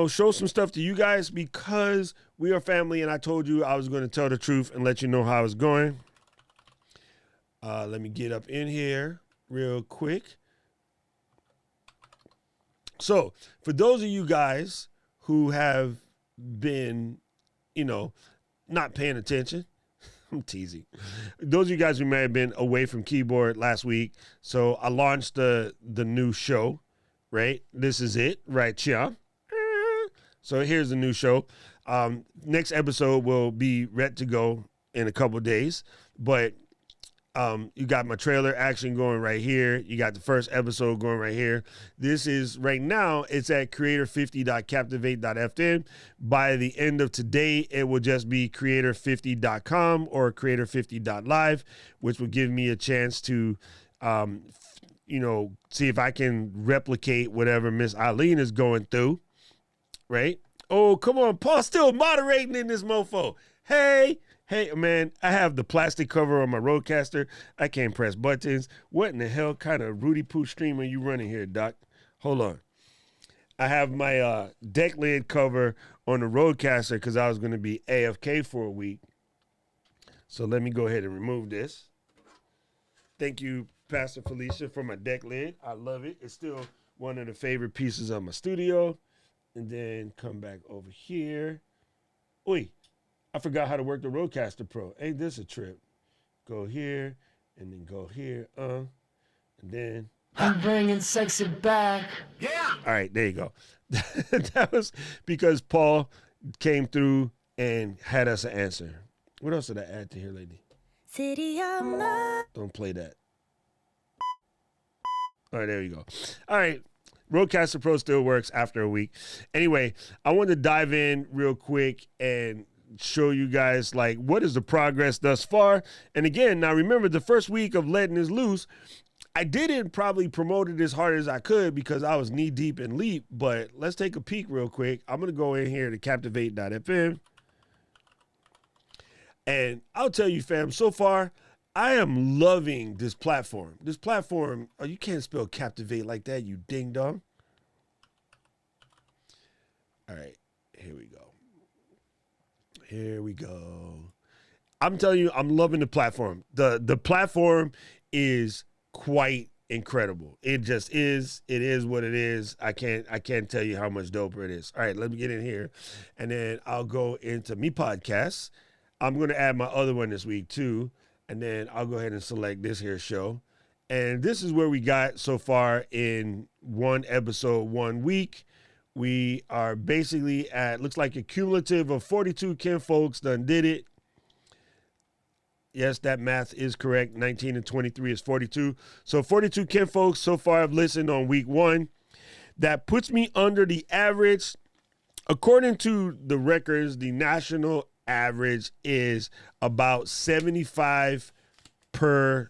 Speaker 4: show some stuff to you guys because we are family, and I told you I was going to tell the truth and let you know how it's going. Let me get up in here real quick. So, for those of you guys who have been, not paying attention, I'm teasing. Those of you guys who may have been away from keyboard last week, so I launched the new show, right? This is it right here. So here's the new show. Next episode will be ready to go in a couple days, but you got my trailer action going right here. You got the first episode going right here. This is right now, it's at creator50.captivate.fm. By the end of today, it will just be creator50.com or creator50.live, which will give me a chance to, see if I can replicate whatever Miss Eileen is going through, right? Oh, come on. Paul's still moderating in this mofo. Hey, man, I have the plastic cover on my Rodecaster. I can't press buttons. What in the hell kind of Rudy Poo stream are you running here, Doc? Hold on. I have my deck lid cover on the Rodecaster because I was going to be AFK for a week. So let me go ahead and remove this. Thank you, Pastor Felicia, for my deck lid. I love it. It's still one of the favorite pieces of my studio. And then come back over here. Oi. I forgot how to work the Rodecaster Pro. Ain't this a trip? Go here, and then go here, and then...
Speaker 5: I'm bringing sexy back.
Speaker 4: Yeah! All right, there you go. That was because Paul came through and had us an answer. What else did I add to here, lady?
Speaker 1: City of Love.
Speaker 4: Don't play that. All right, there you go. All right. Rodecaster Pro still works after a week. Anyway, I wanted to dive in real quick and show you guys what is the progress thus far. And again, now remember the first week of letting this loose, I didn't probably promote it as hard as I could because I was knee deep in Leap, but let's take a peek real quick. I'm going to go in here to captivate.fm. And I'll tell you, fam, so far, I am loving this platform. This platform, oh, you can't spell captivate like that, you ding dong. All right, here we go. Here we go. I'm telling you, I'm loving the platform. The platform is quite incredible. It just is. It is what it is. I can't tell you how much doper it is. All right, let me get in here, and then I'll go into me podcasts. I'm going to add my other one this week too, and then I'll go ahead and select this here show. And this is where we got so far in one episode, 1 week. We are basically at, looks like a cumulative of 42 kinfolks done did it. Yes, that math is correct. 19 and 23 is 42. So 42 kinfolks so far have listened on week 1. That puts me under the average. According to the records, the national average is about 75 per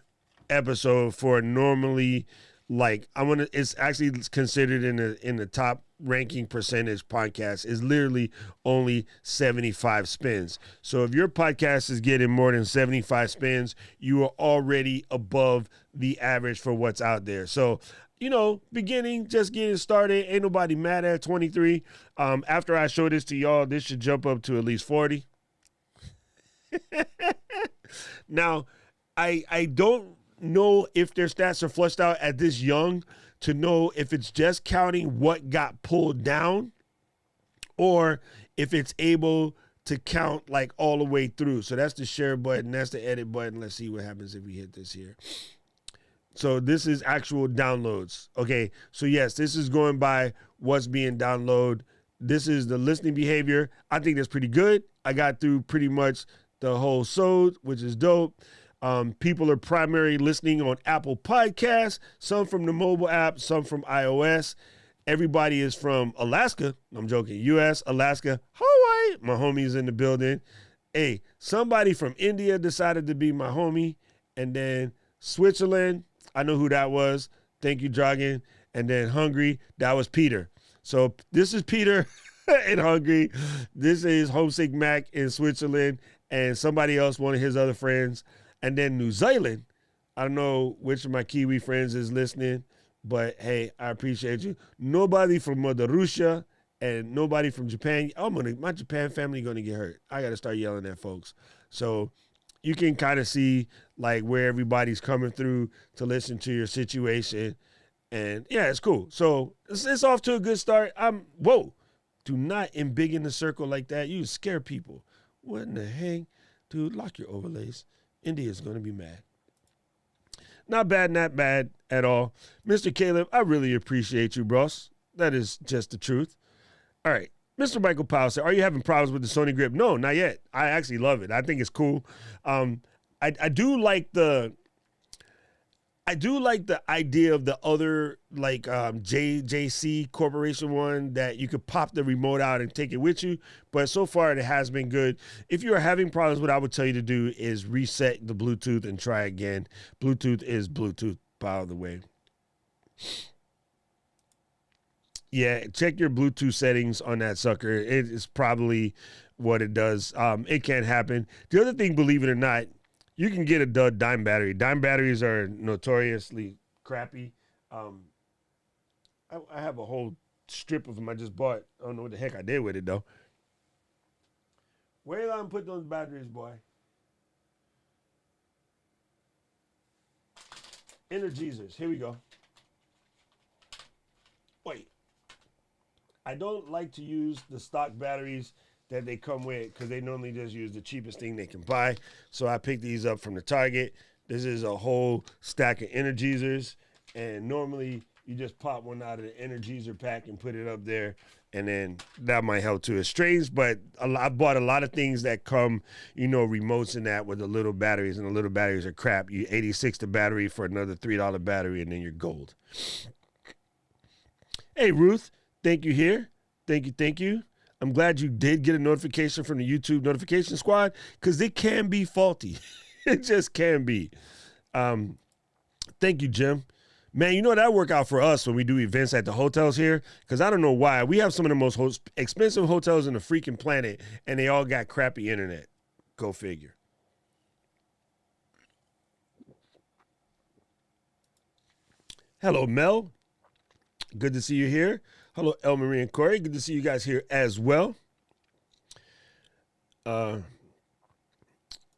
Speaker 4: episode for normally, it's actually considered in the top ranking percentage podcast is literally only 75 spins. So if your podcast is getting more than 75 spins, you are already above the average for what's out there. So, just getting started. Ain't nobody mad at 23. After I show this to y'all, this should jump up to at least 40. Now, I don't know if their stats are flushed out at this young to know if it's just counting what got pulled down or if it's able to count all the way through. So that's the share button. That's the edit button. Let's see what happens if we hit this here. So this is actual downloads. Okay. So yes, this is going by what's being downloaded. This is the listening behavior. I think that's pretty good. I got through pretty much the whole sode, which is dope. People are primarily listening on Apple Podcasts, some from the mobile app, some from iOS. Everybody is from Alaska. I'm joking. U.S., Alaska, Hawaii. My homie's in the building. Hey, somebody from India decided to be my homie, and then Switzerland, I know who that was. Thank you, Dragon. And then Hungary, that was Peter. So this is Peter in Hungary. This is Homesick Mac in Switzerland, and somebody else, one of his other friends. And then New Zealand, I don't know which of my Kiwi friends is listening, but hey, I appreciate you. Nobody from Mother Russia and nobody from Japan. My Japan family gonna get hurt. I gotta start yelling at folks. So you can kind of see like where everybody's coming through to listen to your situation. And yeah, it's cool. So it's off to a good start. Do not embiggen the circle like that. You scare people. What in the heck? Dude, lock your overlays. India's gonna be mad. Not bad at all. Mr. Caleb, I really appreciate you, bros. That is just the truth. All right. Mr. Michael Powell said, are you having problems with the Sony grip? No, not yet. I actually love it. I think it's cool. I do like the idea of the other like JC Corporation one that you could pop the remote out and take it with you. But so far it has been good. If you are having problems, what I would tell you to do is reset the Bluetooth and try again. Bluetooth is Bluetooth, by the way. Yeah, check your Bluetooth settings on that sucker. It is probably what it does. It can happen. The other thing, believe it or not, you can get a dud dime battery. Dime batteries are notoriously crappy. I have a whole strip of them I just bought. I don't know what the heck I did with it, though. Where did I put those batteries, boy? Energizers. Here we go. Wait. I don't like to use the stock batteries that they come with because they normally just use the cheapest thing they can buy. So I picked these up from the Target. This is a whole stack of Energizers, and normally you just pop one out of the Energizer pack and put it up there, and then that might help too. It's strange, but I bought a lot of things that come, remotes and that with the little batteries, and the little batteries are crap. You 86 the battery for another $3 battery, and then you're gold. Hey, Ruth, thank you here. Thank you. I'm glad you did get a notification from the YouTube notification squad because it can be faulty. It just can be. Thank you, Jim. Man, that work out for us when we do events at the hotels here because I don't know why. We have some of the most expensive hotels in the freaking planet, and they all got crappy internet. Go figure. Hello, Mel. Good to see you here. Hello, El Marie and Corey. Good to see you guys here as well.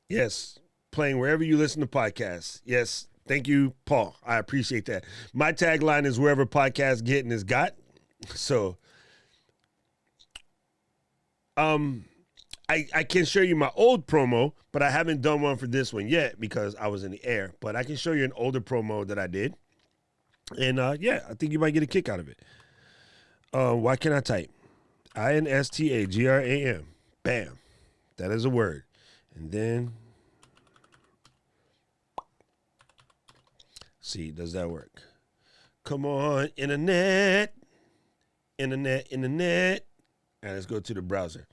Speaker 4: Yes, playing wherever you listen to podcasts. Yes, thank you, Paul. I appreciate that. My tagline is wherever podcasts getting is got. So, I can show you my old promo, but I haven't done one for this one yet because I was in the air. But I can show you an older promo that I did. And, yeah, I think you might get a kick out of it. Why can't I type? INSTAGRAM. Bam. That is a word. And then, see, does that work? Come on, internet. Internet. All right, let's go to the browser.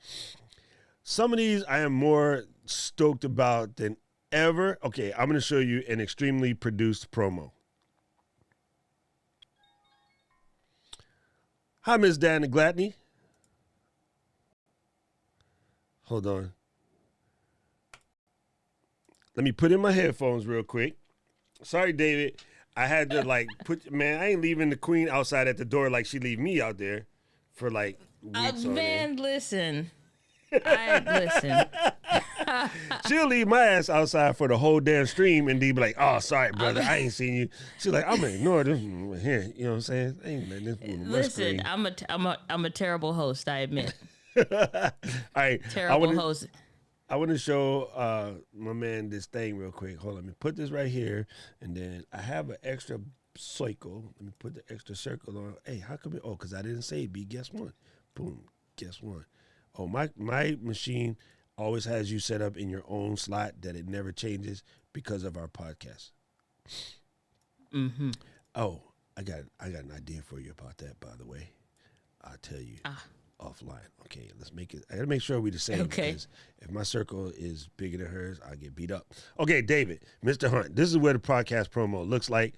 Speaker 4: Some of these I am more stoked about than ever. Okay, I'm going to show you an extremely produced promo. Hi, Miss Diana Gladney. Hold on. Let me put in my headphones real quick. Sorry, David. I had to I ain't leaving the queen outside at the door like she leave me out there for weeks on end.
Speaker 6: Listen. Listen.
Speaker 4: She'll leave my ass outside for the whole damn stream and be like, oh, sorry, brother, I ain't seen you. She's like, I'm gonna ignore this here. You know what I'm saying? I ain't letting this
Speaker 6: Listen, I'm a terrible host, I admit.
Speaker 4: All right.
Speaker 6: Terrible host.
Speaker 4: I want to show my man this thing real quick. Hold on, let me put this right here, and then I have an extra circle. Let me put the extra circle on. Hey, how come it? Oh, because I didn't say B. Guess what? Boom. Guess what? Oh, my machine always has you set up in your own slot that it never changes because of our podcast.
Speaker 6: Mm-hmm.
Speaker 4: Oh, I got an idea for you about that, by the way. I'll tell you. offline. Okay, let's make it. I gotta make sure we're the same.
Speaker 6: Okay.
Speaker 4: Because if my circle is bigger than hers, I'll get beat up. Okay, David, Mr. Hunt, this is where the podcast promo looks like.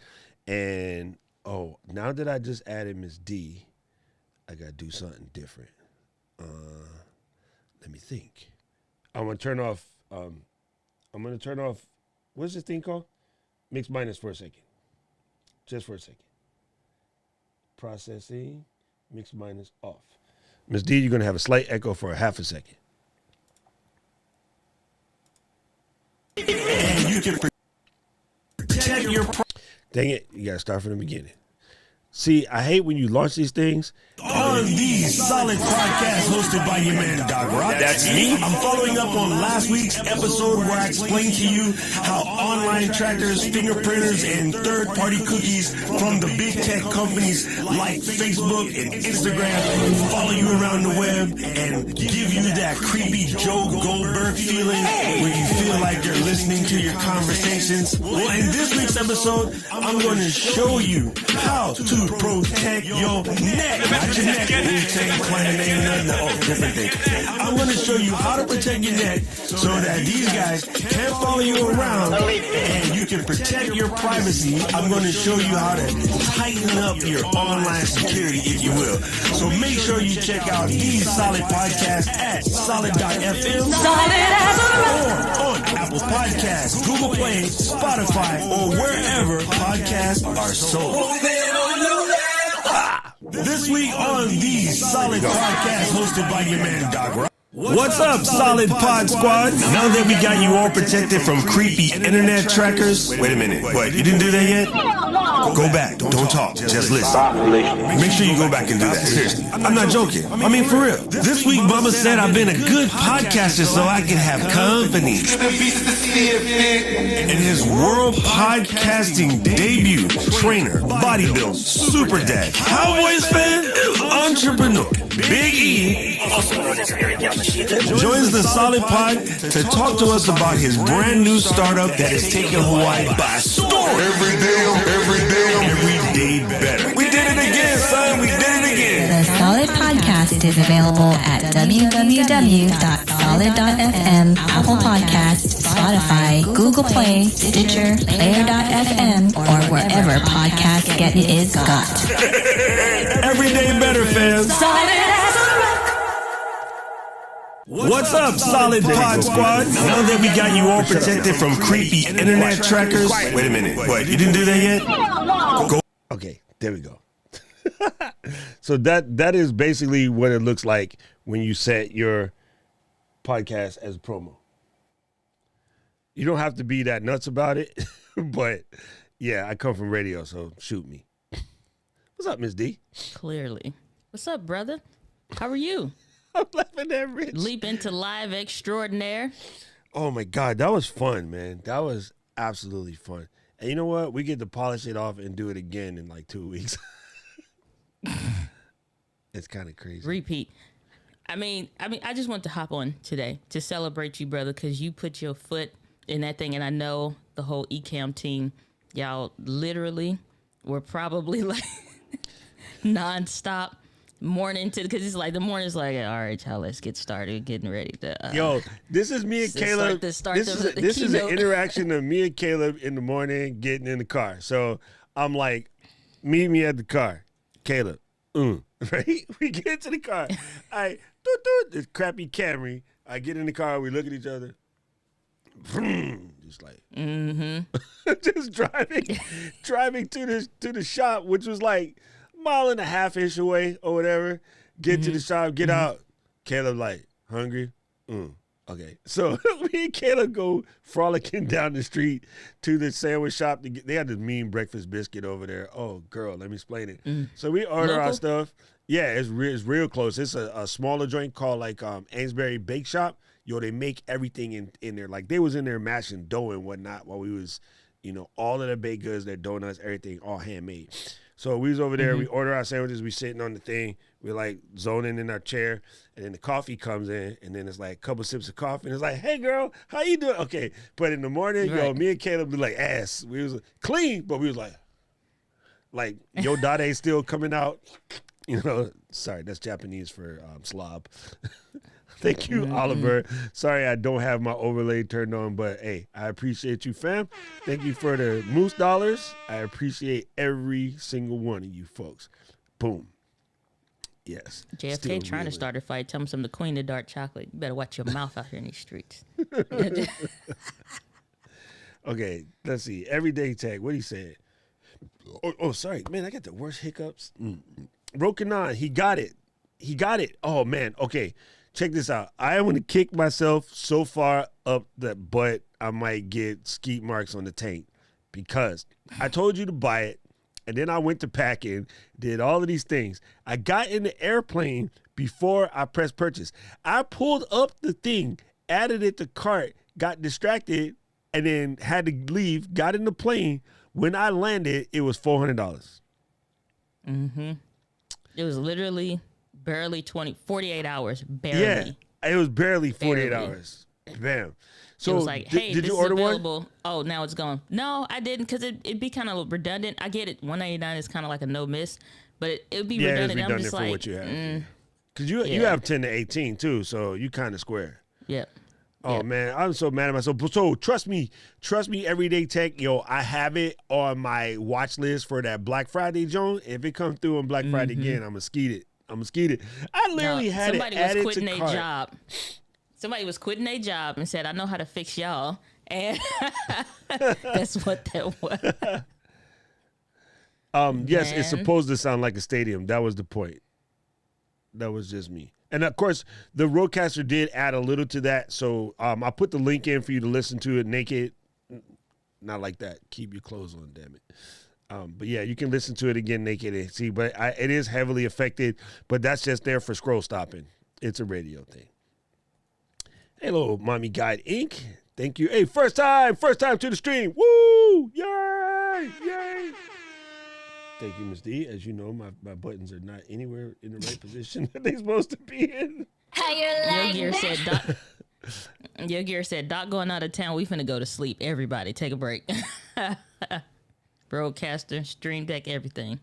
Speaker 4: And, now that I just added Miss D, I gotta do something different. Let me think. I'm gonna turn off, what's this thing called? Mix minus for a second. Just for a second. Processing, mix minus off. Ms. D, you're going to have a slight echo for a half a second.
Speaker 7: And you can protect your
Speaker 4: Dang it, you got to start from the beginning. See, I hate when you launch these things.
Speaker 7: on the Solid Podcast hosted by your man Doc Rock. That's me. I'm following up on last week's episode where I explained to you how online trackers, fingerprinters, and third-party cookies from the big tech companies like Facebook and Instagram follow you around the web and give you that creepy Joe Goldberg feeling where you feel like you're listening to your conversations. Well, in this week's episode, I'm going to show you how to protect your neck. Not your neck. Wu-Tang Clan ain't nothing. Different thing. I'm going to show you how to protect your neck so that these guys can't follow you around and you can protect your privacy. I'm going to show you how to tighten up your online security, if you will. So make sure you check out the Solid Podcast at solid.fm or on Apple Podcasts, Google Play, Spotify, or wherever podcasts are sold. This week on the Solid Podcast hosted by your man Doc Rock. What's up, Solid Pod Squad? Now that we got you all protected from creepy internet trackers. Wait a minute. What, you didn't do that yet? Go back. Don't talk. Just listen. Make sure you go back and do that. Seriously. I'm not joking. I mean, for real. This week, Mama said I've been a good podcaster so I can have company. In his world podcasting debut, trainer, bodybuilder, super dad, Cowboys fan, entrepreneur, Big E, joins the Solid Pod to talk to us about his brand new startup that is taking Hawaii by storm. Every day better. We did it again, son. We did it again.
Speaker 8: The Solid Podcast is available at www.solid.fm, Apple Podcasts, Spotify, Google Play, Stitcher, Player.fm, or wherever podcasts get his got.
Speaker 7: Every day better, fans. What's up, Solid Pod Squad? Now that we got you all protected from creepy internet trackers. Wait a minute. What, you didn't do that yet? Go.
Speaker 4: Okay, there we go. So that is basically what it looks like when you set your podcast as a promo. You don't have to be that nuts about it, but yeah, I come from radio, so shoot me. What's up, Miss D?
Speaker 6: Clearly. What's up, brother? How are you?
Speaker 4: I'm laughing at Rich.
Speaker 6: Leap into live extraordinaire.
Speaker 4: Oh my God, that was fun, man. That was absolutely fun. And you know what? We get to polish it off and do it again in like 2 weeks. It's kind of crazy.
Speaker 6: Repeat. I mean, I just want to hop on today to celebrate you, brother, because you put your foot in that thing, and I know the whole Ecamm team, y'all literally were probably like nonstop morning to, because it's like the morning's like, all right, y'all, let's get started, getting ready to.
Speaker 4: Yo, this is me and Caleb.
Speaker 6: This
Speaker 4: is an interaction of me and Caleb in the morning getting in the car. So I'm like, meet me at the car, Caleb. Right? We get into the car. I this crappy Camry. I get in the car. We look at each other. Just like, just driving to the shop, which was like a mile and a half-ish away or whatever. Get to the shop, get out. Caleb like, hungry? Okay. So me and Caleb go frolicking down the street to the sandwich shop. They had this mean breakfast biscuit over there. Oh, girl, let me explain it. So we order our stuff. Yeah, it's real close. It's a smaller joint called like Amesbury Bake Shop. Yo, they make everything in there. Like they was in there mashing dough and whatnot while we was, all of their baked goods, their donuts, everything, all handmade. So we was over there. We order our sandwiches. We sitting on the thing. We're like zoning in our chair, and then the coffee comes in, and then it's like a couple sips of coffee, and it's like, hey girl, how you doing? Okay, but in the morning, yo, me and Caleb be like ass. We was clean, but we was like your Dade still coming out. You know, sorry, that's Japanese for slob. Thank you, Oliver. Sorry I don't have my overlay turned on, but hey, I appreciate you, fam. Thank you for the moose dollars. I appreciate every single one of you folks. Boom. Yes.
Speaker 6: JFK
Speaker 4: Still
Speaker 6: trying to
Speaker 4: reeling.
Speaker 6: start a fight. Tell him some of the queen of dark chocolate. You better watch your mouth out here in these streets.
Speaker 4: Okay, let's see. Everyday tag. What he said? Oh, sorry, man. I got the worst hiccups. Rokanon, he got it. He got it. Oh man. Okay, check this out. I want to kick myself so far up the butt I might get skeet marks on the tank because I told you to buy it, and then I went to packing, did all of these things. I got in the airplane before I pressed purchase. I pulled up the thing, added it to cart, got distracted, and then had to leave. Got in the plane. When I landed, it was $400.
Speaker 6: It was literally barely 48 hours. Barely.
Speaker 4: Yeah, it was barely 48
Speaker 6: Barely.
Speaker 4: hours. Bam. So
Speaker 6: It was like, hey,
Speaker 4: did
Speaker 6: this
Speaker 4: you
Speaker 6: is
Speaker 4: order one?
Speaker 6: available. Oh, now it's gone. No, I didn't because it'd be kind of redundant. I get it. $199 is kind of like a no miss, but it would be
Speaker 4: Yeah, it's
Speaker 6: redundant. I'm
Speaker 4: redundant
Speaker 6: just
Speaker 4: for
Speaker 6: like,
Speaker 4: what you have. Because you
Speaker 6: Yeah.
Speaker 4: have 10 to 18 too, so you kind of square.
Speaker 6: yeah.
Speaker 4: Oh
Speaker 6: Yeah.
Speaker 4: man, I'm so mad at myself. So trust me, Everyday Tech, yo, I have it on my watch list for that Black Friday, Joan. If it comes through on Black Friday again, I'm gonna skeet it. I literally
Speaker 6: No,
Speaker 4: had it
Speaker 6: somebody
Speaker 4: added
Speaker 6: was quitting
Speaker 4: to
Speaker 6: a
Speaker 4: cart.
Speaker 6: job. Somebody was quitting a job and said, I know how to fix y'all. And that's what that was.
Speaker 4: Yes, it's
Speaker 6: Man.
Speaker 4: supposed to sound like a stadium. That was the point. That was just me. And of course, the Roadcaster did add a little to that. So I put the link in for you to listen to it naked. Not like that. Keep your clothes on, damn it. But yeah, you can listen to it again naked and see. But it is heavily affected. But that's just there for scroll stopping. It's a radio thing. Hello, Mommy Guide Inc. Thank you. Hey, first time to the stream. Woo! Yay! Yay! Thank you, Ms. D. As you know, my buttons are not anywhere in the right position that they're supposed to be in.
Speaker 6: Your gear said, Doc going out of town. We finna go to sleep. Everybody, take a break. Broadcaster, stream deck, everything.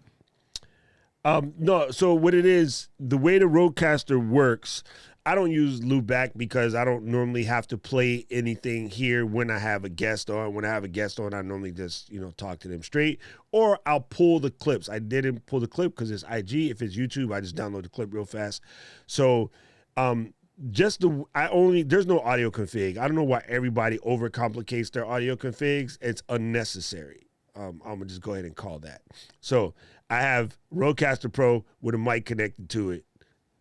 Speaker 4: No, so what it is, the way the Roadcaster works, I don't use loop back because I don't normally have to play anything here when I have a guest on. When I have a guest on, I normally just, talk to them straight, or I'll pull the clips. I didn't pull the clip because it's IG. If it's YouTube, I just download the clip real fast. So, there's no audio config. I don't know why everybody overcomplicates their audio configs. It's unnecessary. I'm gonna just go ahead and call that. So I have Rodecaster Pro with a mic connected to it.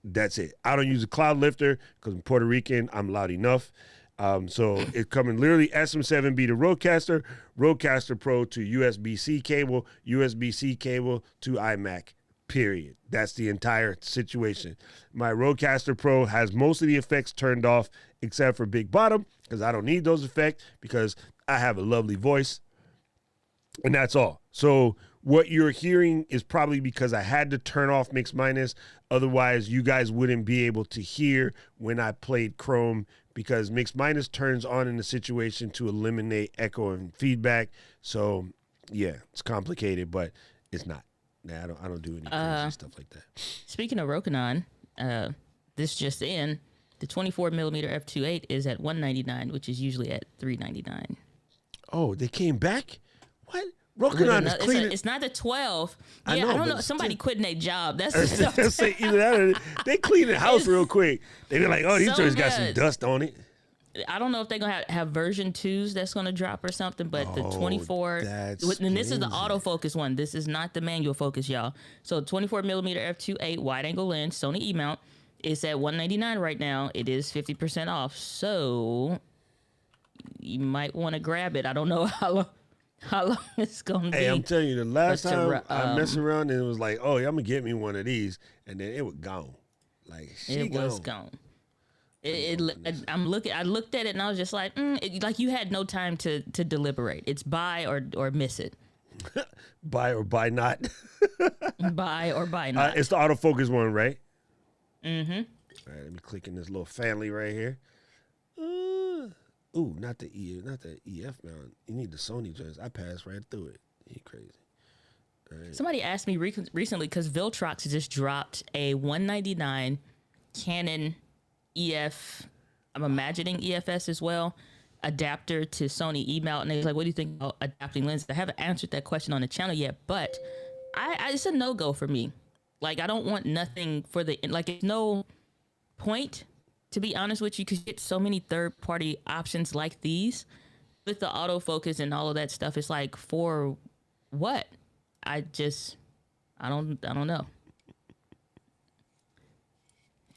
Speaker 4: That's it. I don't use a cloud lifter because I'm Puerto Rican. I'm loud enough. So it's coming literally SM7B to Rodecaster Pro to USB-C cable to iMac. Period. That's the entire situation. My Rodecaster Pro has most of the effects turned off except for Big Bottom because I don't need those effects because I have a lovely voice. And that's all. So what you're hearing is probably because I had to turn off Mix Minus. Otherwise, you guys wouldn't be able to hear when I played Chrome because Mix Minus turns on in the situation to eliminate echo and feedback. So, yeah, it's complicated, but it's not. Nah, I don't do any crazy stuff like that.
Speaker 6: Speaking of Rokinon, this just in, the 24mm f2.8 is at $199, which is usually at $399.
Speaker 4: Oh, they came back? What? Rokinon is cleaning.
Speaker 6: It's not the 12.
Speaker 4: I
Speaker 6: Yeah,
Speaker 4: know,
Speaker 6: I don't
Speaker 4: but
Speaker 6: know. Somebody
Speaker 4: still-
Speaker 6: quitting their job. That's
Speaker 4: Say either that or they clean the house real quick. They be like, oh, these
Speaker 6: So
Speaker 4: joints got some
Speaker 6: good.
Speaker 4: dust on it.
Speaker 6: I don't know if they're gonna have version 2s that's gonna drop or something, but the 24.
Speaker 4: that's
Speaker 6: And this is the
Speaker 4: crazy.
Speaker 6: autofocus one. This is not the manual focus, y'all. So 24mm f2.8 wide angle lens, Sony E mount. It's at $199 right now. It is 50% off. So you might want to grab it. I don't know how long it's gonna be.
Speaker 4: Hey, I'm telling you, the last
Speaker 6: But to
Speaker 4: time
Speaker 6: ru-
Speaker 4: I messed around and it was like, oh, yeah, I'm gonna get me one of these, and then it was gone. Like
Speaker 6: It was gone. I looked at it and I was just like, like you had no time to deliberate. It's buy or miss it.
Speaker 4: Buy or buy not.
Speaker 6: Buy or buy not.
Speaker 4: It's the autofocus one, right? Mm-hmm. All right, let me click in this little family right here. Ooh, not the EF mount. You need the Sony joints. I passed right through it. You crazy.
Speaker 6: Somebody asked me recently because Viltrox just dropped a $199 Canon EF. I'm imagining EFS as well. Adapter to Sony E-mount, and they was like, "What do you think about adapting lenses?" I haven't answered that question on the channel yet, but it's a no-go for me. Like, I don't want nothing for the like. It's no point, to be honest with you, because you get so many third-party options like these with the autofocus and all of that stuff. It's like, for what? I don't know.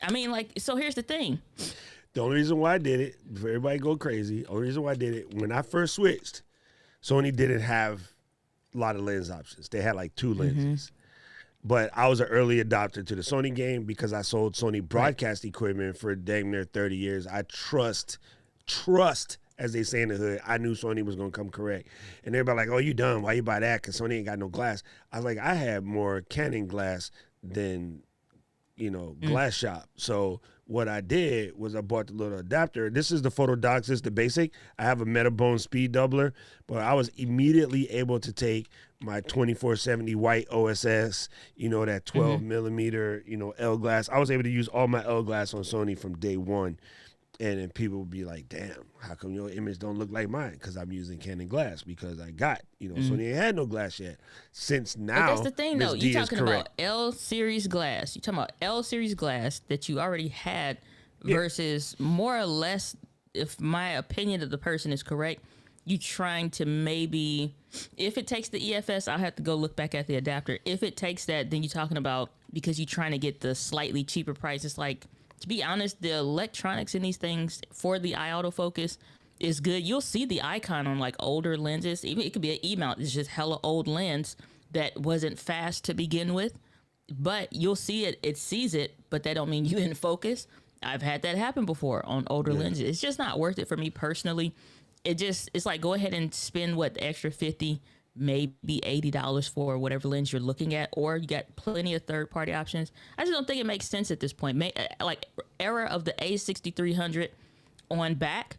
Speaker 6: I mean, like, so here's the thing.
Speaker 4: The only reason why I did it, before everybody go crazy, the only reason why I did it, when I first switched, Sony didn't have a lot of lens options. They had like 2 lenses. But I was an early adopter to the Sony game because I sold Sony broadcast equipment for dang near 30 years. I trust, as they say in the hood, I knew Sony was going to come correct. And everybody like, "Oh, you dumb. Why you buy that? Because Sony ain't got no glass." I was like, I had more Canon glass than, glass shop. So what I did was I bought the little adapter. This is the Photodox, this is the basic. I have a Metabone speed doubler, but I was immediately able to take my 2470 white OSS, that 12 millimeter, L glass. I was able to use all my L glass on Sony from day one. And then people would be like, "Damn, how come your image don't look like mine?" Because I'm using Canon glass because I got, Sony ain't had no glass yet. Since now,
Speaker 6: but that's the thing, though. You're talking
Speaker 4: correct.
Speaker 6: about L series glass. You're talking about L series glass that you already had versus more or less, if my opinion of the person is correct, you trying to maybe, if it takes the EFS, I'll have to go look back at the adapter. If it takes that, then you're talking about because you're trying to get the slightly cheaper price. It's like, to be honest, the electronics in these things for the eye autofocus is good. You'll see the icon on like older lenses. Even it could be an E-mount. It's just hella old lens that wasn't fast to begin with, but you'll see it. It sees it, but that don't mean you in focus. I've had that happen before on older lenses. It's just not worth it for me personally. It's like, go ahead and spend the extra $50, maybe $80 for whatever lens you're looking at, or you got plenty of third-party options. I just don't think it makes sense at this point. Like, era of the A6300 on back,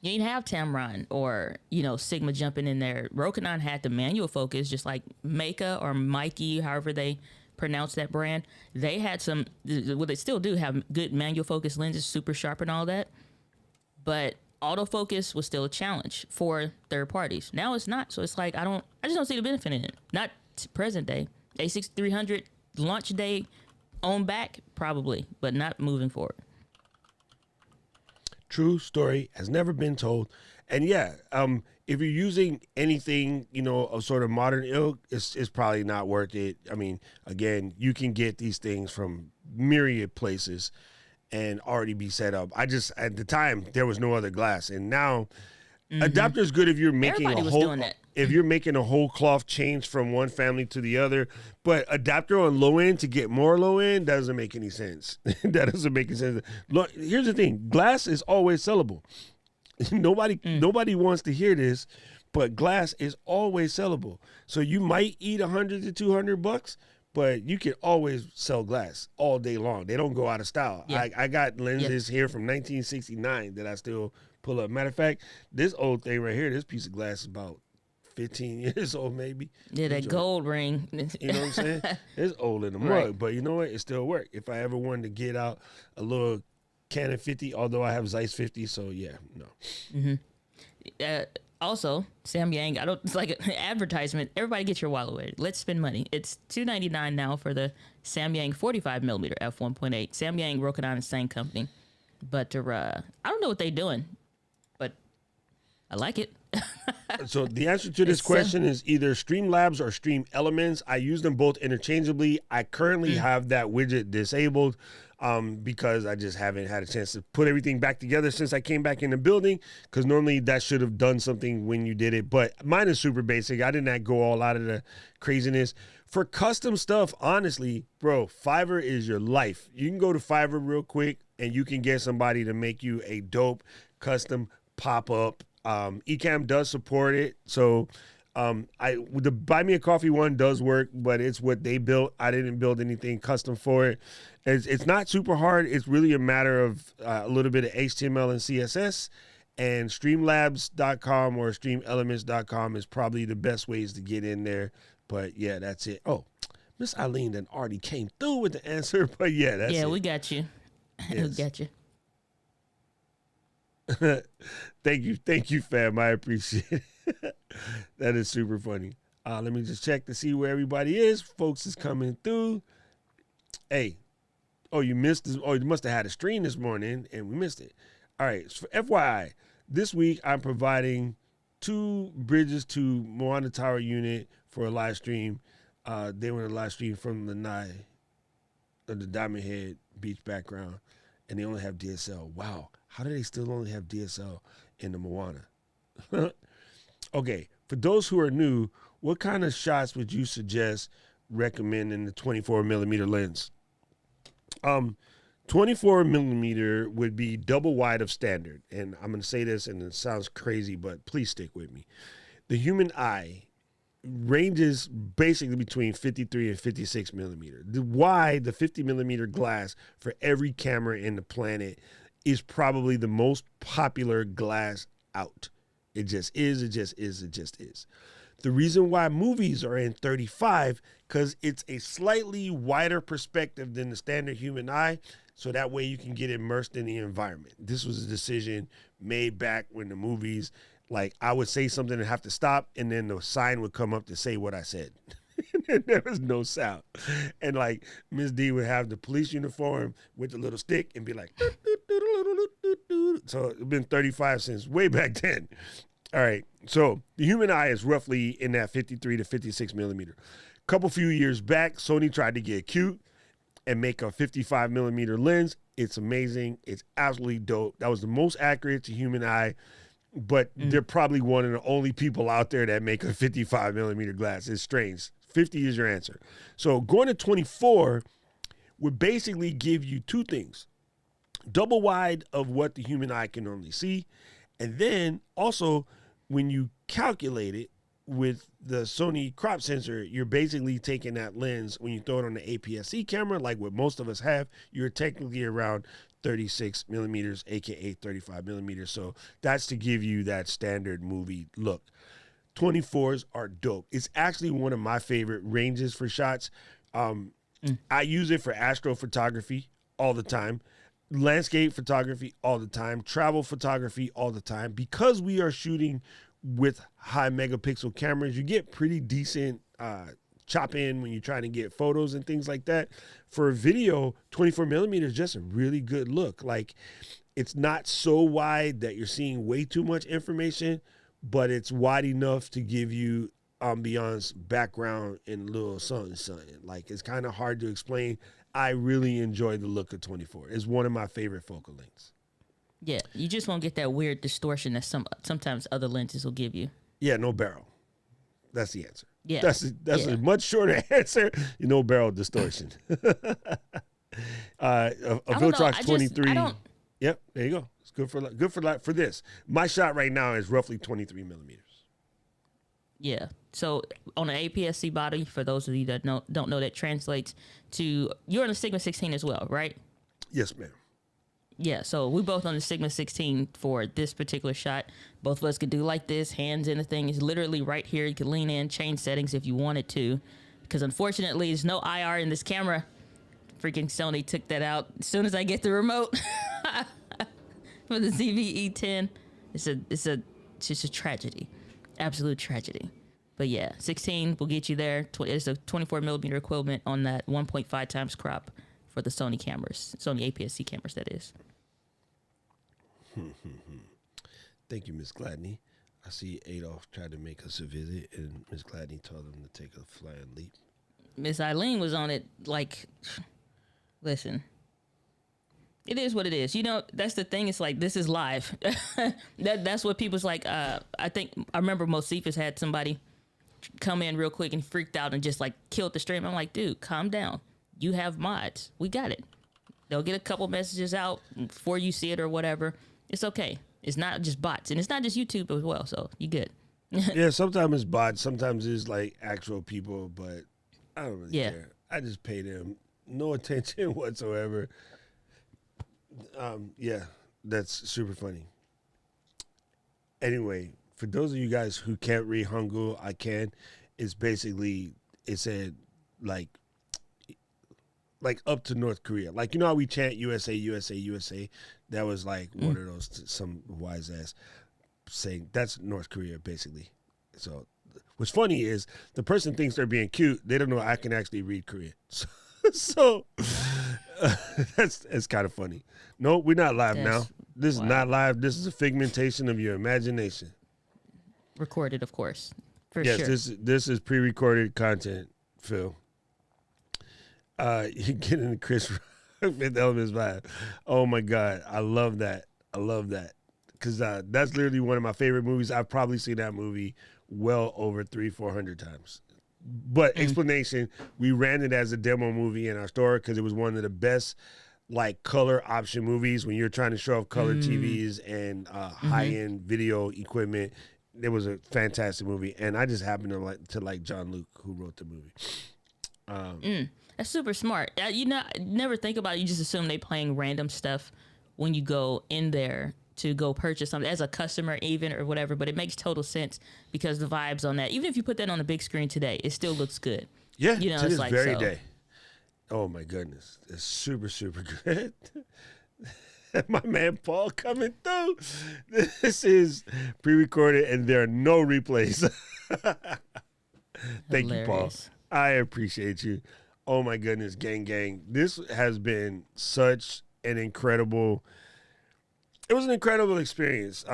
Speaker 6: you didn't have Tamron or, Sigma jumping in there. Rokinon had the manual focus, just like Meika or Mikey, however they pronounce that brand. They had some, well, they still do have good manual focus lenses, super sharp and all that. But autofocus was still a challenge for third parties. Now it's not. So it's like, I just don't see the benefit in it. Not present day. A6300 launch day on back, probably, but not moving forward.
Speaker 4: True story has never been told. And if you're using anything, of sort of modern ilk, it's probably not worth it. I mean, again, you can get these things from myriad places and already be set up. At the time, there was no other glass. And now, adapter is good if you're making a whole cloth change from one family to the other. But adapter on low end to get more low end doesn't make any sense. That doesn't make any sense. Look, here's the thing. Glass is always sellable. Nobody wants to hear this, but glass is always sellable. So you might eat $100 to $200, but you can always sell glass all day long. They don't go out of style. Yeah. I got lenses here from 1969 that I still pull up. Matter of fact, this old thing right here, this piece of glass is about 15 years old maybe.
Speaker 6: Yeah, that gold ring.
Speaker 4: You know what I'm saying? It's old in the mug, but you know what? It still works. If I ever wanted to get out a little Canon 50, although I have Zeiss 50, so yeah, no.
Speaker 6: Also, Samyang, it's like an advertisement. Everybody get your wallet away. Let's spend money. It's $299 now for the Samyang 45mm f1.8. Samyang, Rokinon, same company. But I don't know what they're doing, but I like it.
Speaker 4: So the answer to this question is either Streamlabs or Stream Elements. I use them both interchangeably. I currently have that widget disabled because I just haven't had a chance to put everything back together since I came back in the building, because normally that should have done something when you did it. But mine is super basic. I did not go all out of the craziness. For custom stuff, honestly, bro, Fiverr is your life. You can go to Fiverr real quick and you can get somebody to make you a dope custom pop-up. Ecamm does support it, so the Buy Me a Coffee one does work, but it's what they built. I didn't build anything custom for it. It's not super hard. It's really a matter of a little bit of HTML and CSS And streamlabs.com or streamelements.com is probably the best ways to get in there. But yeah, that's it. Oh, Miss Eileen then already came through with the answer. But yeah, that's it.
Speaker 6: Yeah, we got you.
Speaker 4: Yes.
Speaker 6: We got you.
Speaker 4: Thank you, fam. I appreciate it. That is super funny. Let me just check to see where everybody is. Folks is coming through. Hey, oh, you missed this. Oh, you must have had a stream this morning and we missed it. All right, so for FYI, this week I'm providing 2 bridges to Moana Tower unit for a live stream. They were in a live stream from the Diamond Head Beach background, and they only have DSL. Wow, how do they still only have DSL in the Moana? Okay, for those who are new, what kind of shots would you suggest recommending the 24 millimeter lens? 24 millimeter would be double wide of standard. And I'm going to say this, and it sounds crazy, but please stick with me. The human eye ranges basically between 53 and 56 millimeter. The 50 millimeter glass for every camera in the planet is probably the most popular glass out. It just is. The reason why movies are in 35, because it's a slightly wider perspective than the standard human eye, so that way you can get immersed in the environment. This was a decision made back when the movies, like I would say something and have to stop, and then the sign would come up to say what I said. There was no sound. And like Miss D would have the police uniform with the little stick and be like, so it's been 35 since way back then. All right, so the human eye is roughly in that 53 to 56 millimeter. Couple few years back, Sony tried to get cute and make a 55 millimeter lens. It's amazing. It's absolutely dope. That was the most accurate to human eye, but they're probably one of the only people out there that make a 55 millimeter glass. It's strange. 50 is your answer. So going to 24 would basically give you 2 things. Double wide of what the human eye can normally see. And then also when you calculate it with the Sony crop sensor, you're basically taking that lens, when you throw it on the APS-C camera, like what most of us have, you're technically around 36 millimeters, AKA 35 millimeters. So that's to give you that standard movie look. 24s are dope. It's actually one of my favorite ranges for shots. I use it for astrophotography all the time, landscape photography all the time, travel photography all the time. Because we are shooting with high megapixel cameras, you get pretty decent chop in when you're trying to get photos and things like that. For video, 24 millimeters is just a really good look. Like, it's not so wide that you're seeing way too much information, but it's wide enough to give you ambiance, background, and a little something. Like, it's kind of hard to explain. I really enjoy the look of 24. It's one of my favorite focal lengths.
Speaker 6: Yeah, you just won't get that weird distortion that sometimes other lenses will give you.
Speaker 4: Yeah, no barrel. That's the answer.
Speaker 6: Yeah,
Speaker 4: that's a much shorter answer. No barrel distortion. Viltrox 23. Yep, there you go. It's good for this. My shot right now is roughly 23 millimeters.
Speaker 6: Yeah. So on an APS-C body, for those of you that don't know, that translates to, you're on a Sigma 16 as well, right?
Speaker 4: Yes, ma'am.
Speaker 6: Yeah, so we both on the Sigma 16 for this particular shot. Both of us could do like this, hands in the thing. It's literally right here. You could lean in, change settings if you wanted to. Because unfortunately, there's no IR in this camera. Freaking Sony took that out as soon as I get the remote for the ZV-E10. It's just a tragedy. Absolute tragedy. But yeah, 16 will get you there. It's a 24 millimeter equivalent on that 1.5 times crop for the Sony cameras. Sony APS-C cameras, that is.
Speaker 4: Thank you, Miss Gladney. I see Adolph tried to make us a visit, and Miss Gladney told him to take a flying leap.
Speaker 6: Miss Eileen was on it like, listen, it is what it is. You know, that's the thing. It's like, this is live. That's what people's like. I remember Mosifus had somebody come in real quick and freaked out and just like killed the stream. I'm like, dude, calm down. You have mods. We got it. They'll get a couple messages out before you see it or whatever. It's okay. It's not just bots. And it's not just YouTube as well, so you good.
Speaker 4: Yeah, sometimes it's bots. Sometimes it's like actual people, but I don't really care. I just pay them no attention whatsoever. Yeah, that's super funny. Anyway, for those of you guys who can't read Hangul, I can. It's basically, it said like up to North Korea. Like, you know how we chant USA, USA, USA? That was like one of those, some wise ass saying, that's North Korea, basically. So what's funny is the person thinks they're being cute. They don't know I can actually read Korean. So that's kind of funny. No, we're not live now. This is not live. This is a figmentation of your imagination.
Speaker 6: Recorded, of course. For
Speaker 4: yes,
Speaker 6: sure.
Speaker 4: this is pre-recorded content, Phil. You get into Chris Fifth Element's vibe. Oh my God, I love that. I love that because that's literally one of my favorite movies. I've probably seen that movie well over 300-400 times. But explanation: we ran it as a demo movie in our store because it was one of the best like color option movies when you're trying to show off color TVs and high-end video equipment. It was a fantastic movie, and I just happened to like John Luke, who wrote the movie.
Speaker 6: That's super smart. You know, never think about it. You just assume they playing random stuff when you go in there to go purchase something as a customer, even or whatever. But it makes total sense because the vibes on that. Even if you put that on the big screen today, it still looks good.
Speaker 4: Yeah,
Speaker 6: you know,
Speaker 4: to
Speaker 6: it's
Speaker 4: this
Speaker 6: like
Speaker 4: very
Speaker 6: so.
Speaker 4: day. Oh my goodness, it's super good. My man Paul coming through. This is pre-recorded and there are no replays. Thank you, Paul. I appreciate you. Oh my goodness, gang. This has been such an incredible, it was an incredible experience.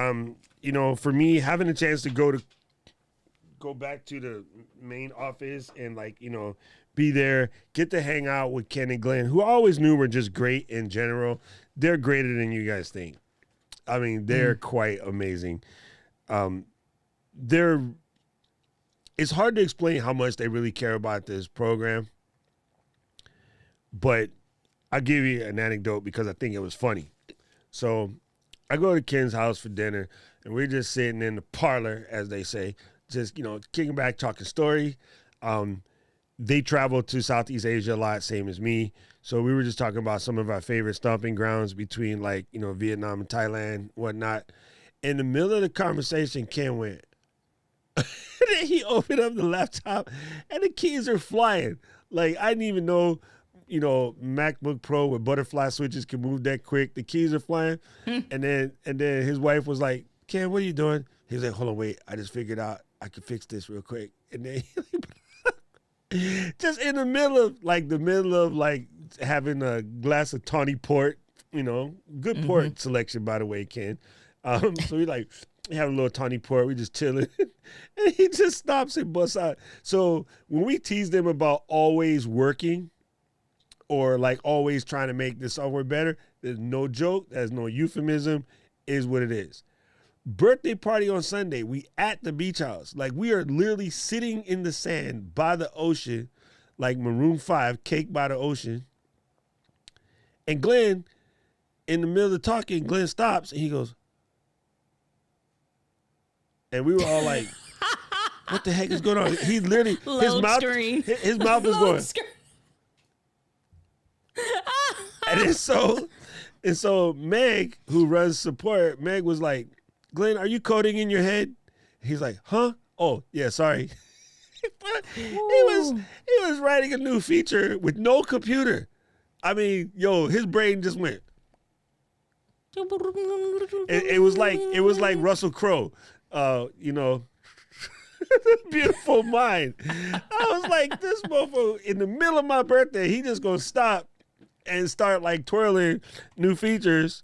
Speaker 4: You know, for me, having a chance to go back to the main office and like, you know, be there, get to hang out with Ken and Glenn, who I always knew were just great in general. They're greater than you guys think. I mean, they're quite amazing. It's hard to explain how much they really care about this program, but I'll give you an anecdote because I think it was funny. So I go to Ken's house for dinner, and we're just sitting in the parlor, as they say, just, you know, kicking back, talking story. They travel to Southeast Asia a lot, same as me. So we were just talking about some of our favorite stomping grounds between, like, you know, Vietnam and Thailand, whatnot. In the middle of the conversation, Ken went, and then he opened up the laptop, and the keys are flying. Like, I didn't even know, you know, MacBook Pro with butterfly switches can move that quick. The keys are flying. And then his wife was like, Ken, what are you doing? He was like, hold on, wait. I just figured out I could fix this real quick. And then just in the middle of having a glass of tawny port, you know, good port selection, by the way, Ken. So we have a little tawny port. We just chilling. And he just stops and busts out. So when we tease them about always working or like always trying to make the software better, there's no joke. There's no euphemism. Is what it is. Birthday party on Sunday, we at the beach house. Like, we are literally sitting in the sand by the ocean, like Maroon 5, Cake by the Ocean. And Glenn, in the middle of talking, Glenn stops and he goes, and we were all like, what the heck is going on? He literally, his mouth is going. And so Meg, who runs support, Meg was like, Glenn, are you coding in your head? He's like, huh? Oh, yeah, sorry. He was writing a new feature with no computer. I mean, his brain just went. It was like Russell Crowe, you know, Beautiful Mind. I was like, this motherfucker in the middle of my birthday, he just gonna stop and start like twirling new features.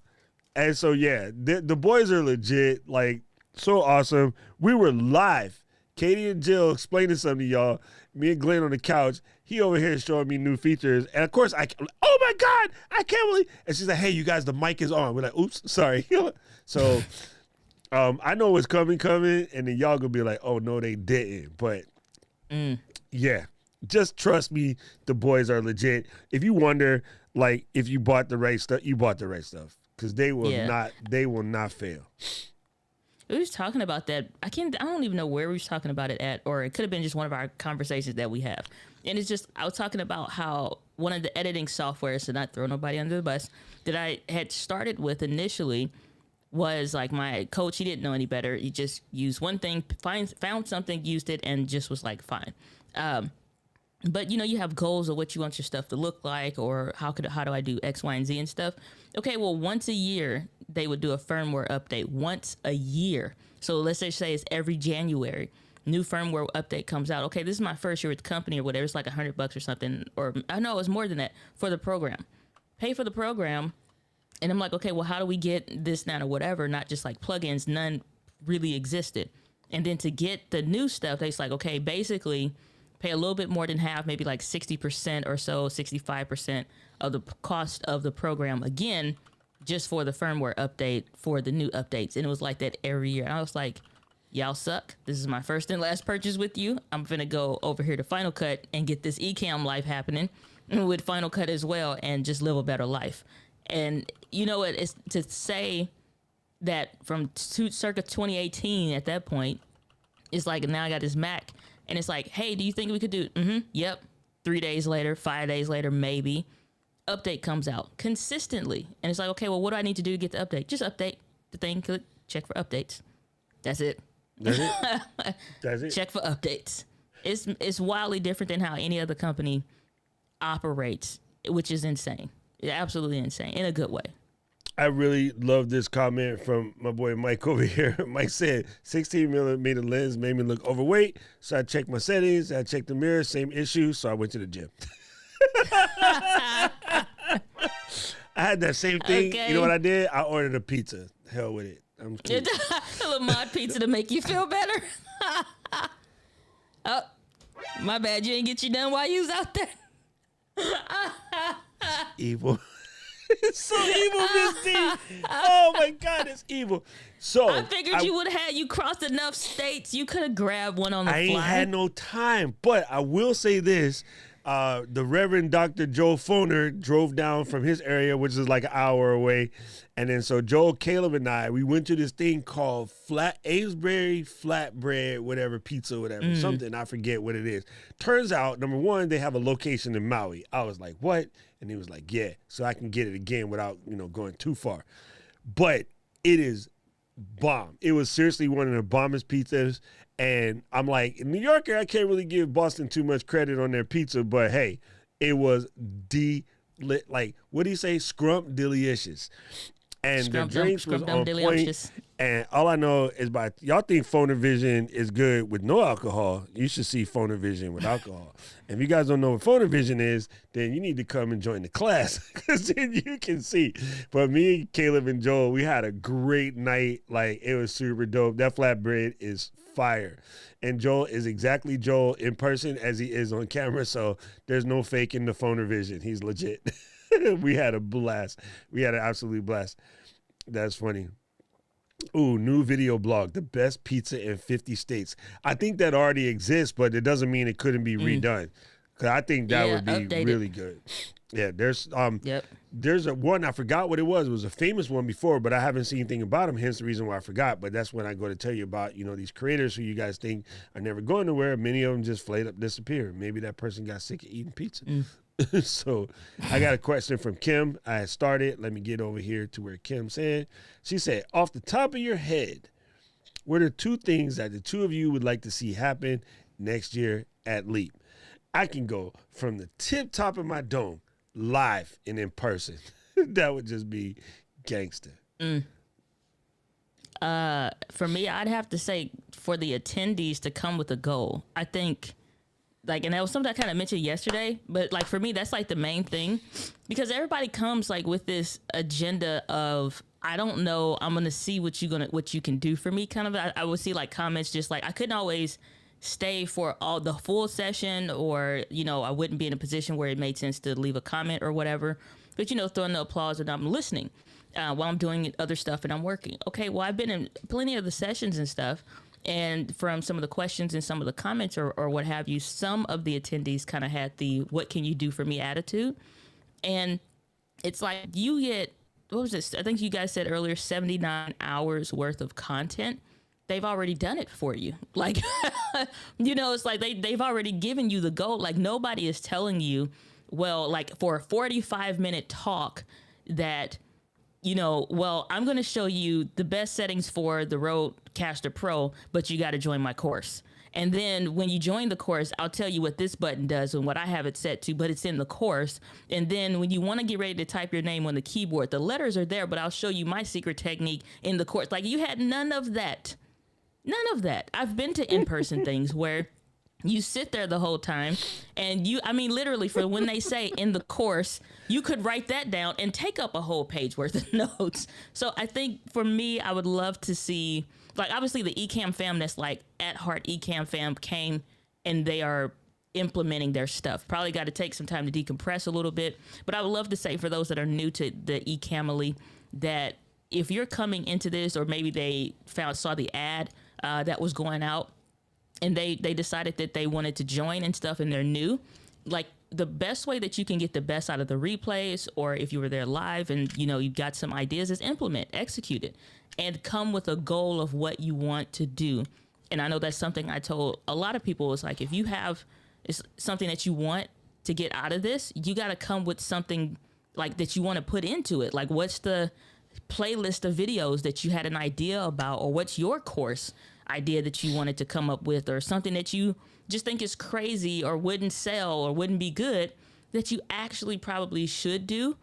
Speaker 4: And so, yeah, the boys are legit, like, so awesome. We were live. Katie and Jill explaining something to y'all. Me and Glenn on the couch. He over here showing me new features. And, of course, oh, my God, I can't believe. And she's like, hey, you guys, the mic is on. We're like, oops, sorry. So I know what's coming. And then y'all going to be like, oh, no, they didn't. But, yeah, just trust me. The boys are legit. If you wonder, like, if you bought the right stuff, you bought the right stuff. Because they will not fail.
Speaker 6: We was talking about that. I don't even know where we was talking about it at, or it could have been just one of our conversations that we have. And it's just, I was talking about how one of the editing softwares, to not throw nobody under the bus, that I had started with initially, was like my coach. He didn't know any better. He just used one thing, found something, used it, and just was like, fine. But you have goals of what you want your stuff to look like, or how do I do X, Y, and Z and stuff. Okay, well, once a year they would do a firmware update. Once a year. So let's just say it's every January. New firmware update comes out. Okay, this is my first year with the company or whatever. It's like $100 or something, or I know it's more than that for the program. Pay for the program, and I'm like, okay, well, how do we get this now or whatever? Not just like plugins. None really existed. And then to get the new stuff, they's like, okay, basically pay a little bit more than half, maybe like 60% or so, 65% of the cost of the program again, just for the firmware update for the new updates. And it was like that every year. And I was like, y'all suck. This is my first and last purchase with you. I'm finna go over here to Final Cut and get this Ecamm life happening with Final Cut as well, and just live a better life. And you know what? It's to say that from circa 2018 at that point, it's like now I got this Mac. And it's like, hey, do you think we could do it? Yep. 3 days later, 5 days later, maybe. Update comes out consistently. And it's like, okay, well, what do I need to do to get the update? Just update the thing, click, check for updates. That's it.
Speaker 4: That's it? That's it?
Speaker 6: Check for updates. It's wildly different than how any other company operates, which is insane. Absolutely insane, in a good way.
Speaker 4: I really love this comment from my boy Mike over here. Mike said, 16mm lens made me look overweight, so I checked my settings, I checked the mirror, same issue, so I went to the gym. I had that same thing.
Speaker 6: Okay.
Speaker 4: You know what I did? I ordered a pizza. Hell with it. I'm kidding.
Speaker 6: A little mod pizza to make you feel better. Oh, my bad. You ain't get you done while you was out there.
Speaker 4: Evil. It's so evil, Miss D. Oh my God, it's evil. So
Speaker 6: I figured you would have had you crossed enough states. You could have grabbed one on the fly.
Speaker 4: I ain't had no time, but I will say this. The Reverend Dr. Joe Foner drove down from his area, which is like an hour away. And then so Joel, Caleb, and I, we went to this thing called Amesbury Flatbread, whatever, pizza, whatever, something. I forget what it is. Turns out, number one, they have a location in Maui. I was like, what? And he was like, yeah, so I can get it again without, going too far. But it is bomb. It was seriously one of the bombest pizzas. And I'm like, in New Yorker, I can't really give Boston too much credit on their pizza, but hey, it was like, what do you say? Scrump-delicious. And the drinks was on point. And all I know is y'all think Phonovision is good with no alcohol. You should see Phonovision with alcohol. And if you guys don't know what Phonovision is, then you need to come and join the class, because then you can see. But me, Caleb, and Joel, we had a great night. Like, it was super dope. That flatbread is fire. And Joel is exactly Joel in person as he is on camera. So there's no faking the Phonovision. He's legit. We had a blast. We had an absolute blast. That's funny. Ooh, new video blog, the best pizza in 50 states. I think that already exists, but it doesn't mean it couldn't be redone. Because I think that would be updated. Really good. Yeah, there's one, I forgot what it was. It was a famous one before, but I haven't seen anything about him, hence the reason why I forgot. But that's when I go to tell you about, these creators who you guys think are never going nowhere. Many of them just flat up disappear. Maybe that person got sick of eating pizza. So I got a question from Kim. I started. Let me get over here to where Kim said. She said, off the top of your head, what are 2 things that the 2 of you would like to see happen next year at Leap? I can go from the tip top of my dome, live and in person. That would just be gangster.
Speaker 6: For me, I'd have to say for the attendees to come with a goal. I think, and that was something I kind of mentioned yesterday, but for me, that's the main thing, because everybody comes with this agenda of, I don't know, I'm going to see what you can do for me. Kind of, I would see comments just I couldn't always stay for all the full session, or, I wouldn't be in a position where it made sense to leave a comment or whatever, but, throwing the applause and I'm listening while I'm doing other stuff and I'm working. Okay, well, I've been in plenty of the sessions and stuff. And from some of the questions and some of the comments or what have you, some of the attendees kind of had the what can you do for me attitude. And it's you get, what was this? I think you guys said earlier, 79 hours worth of content. They've already done it for you. It's they've already given you the goal. Nobody is telling you, well, for a 45-minute talk that well, I'm going to show you the best settings for the Rodecaster Pro, but you got to join my course. And then when you join the course, I'll tell you what this button does and what I have it set to, but it's in the course. And then when you want to get ready to type your name on the keyboard, the letters are there, but I'll show you my secret technique in the course. Like, you had none of that. None of that. I've been to in-person things where you sit there the whole time and literally for when they say in the course, you could write that down and take up a whole page worth of notes. So I think for me, I would love to see, like, obviously the Ecamm fam that's like at heart Ecamm fam came and they are implementing their stuff. Probably got to take some time to decompress a little bit. But I would love to say for those that are new to the Ecammily that if you're coming into this, or maybe they saw the ad that was going out, and they decided that they wanted to join and stuff and they're new, like the best way that you can get the best out of the replays, or if you were there live and you've got some ideas, is implement, execute it, and come with a goal of what you want to do. And I know that's something I told a lot of people, is like, if you have something that you want to get out of this, you got to come with something like that you want to put into it. Like, what's the playlist of videos that you had an idea about, or what's your course idea that you wanted to come up with, or something that you just think is crazy or wouldn't sell or wouldn't be good that you actually probably should do.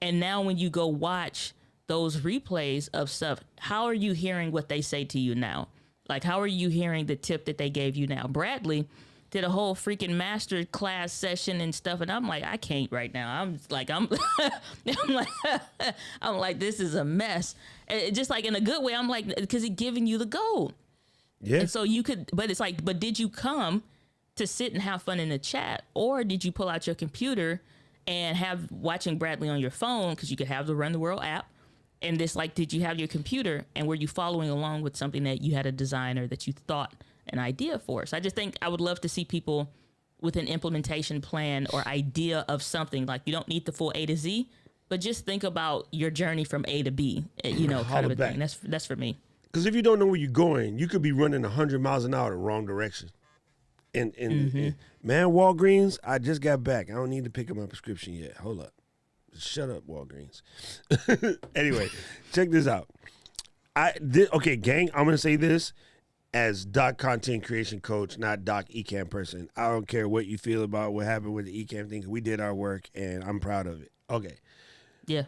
Speaker 6: And now when you go watch those replays of stuff, how are you hearing what they say to you now? Like, how are you hearing the tip that they gave you now? Bradley did a whole freaking master class session and stuff, and I'm like, I can't right now. I'm like, this is a mess. Just like in a good way. I'm like, because it's giving you the gold.
Speaker 4: Yeah.
Speaker 6: And so you could, but it's like, but did you come to sit and have fun in the chat, or did you pull out your computer and have watching Bradley on your phone, because you could have the Run the World app, and this, like, did you have your computer and were you following along with something that you had a designer that you thought an idea for? So I just think I would love to see people with an implementation plan or idea of something. Like, you don't need the full A to Z, but just think about your journey from A to B, kind of a thing. That's for me.
Speaker 4: Because if you don't know where you're going, you could be running 100 miles an hour the wrong direction. And man, Walgreens, I just got back. I don't need to pick up my prescription yet. Hold up. Shut up, Walgreens. Anyway, check this out. Okay, gang, I'm going to say this as Doc content creation coach, not Doc Ecamm person. I don't care what you feel about what happened with the Ecamm thing. We did our work, and I'm proud of it. Okay.
Speaker 6: Yeah.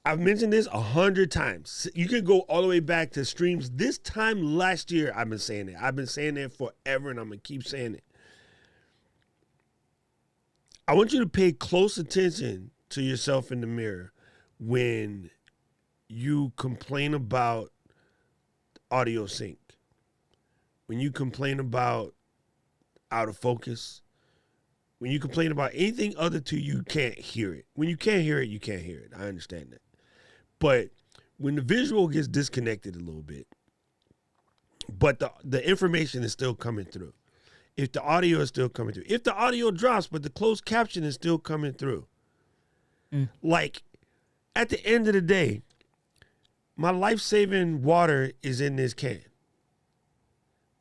Speaker 4: I've mentioned this 100 times. You can go all the way back to streams this time last year. I've been saying it. I've been saying it forever, and I'm going to keep saying it. I want you to pay close attention to yourself in the mirror when you complain about audio sync, when you complain about out of focus, when you complain about anything other to you can't hear it. When you can't hear it, you can't hear it. I understand that. But when the visual gets disconnected a little bit, but the information is still coming through, if the audio is still coming through, if the audio drops, but the closed caption is still coming through, like, at the end of the day, my life-saving water is in this can,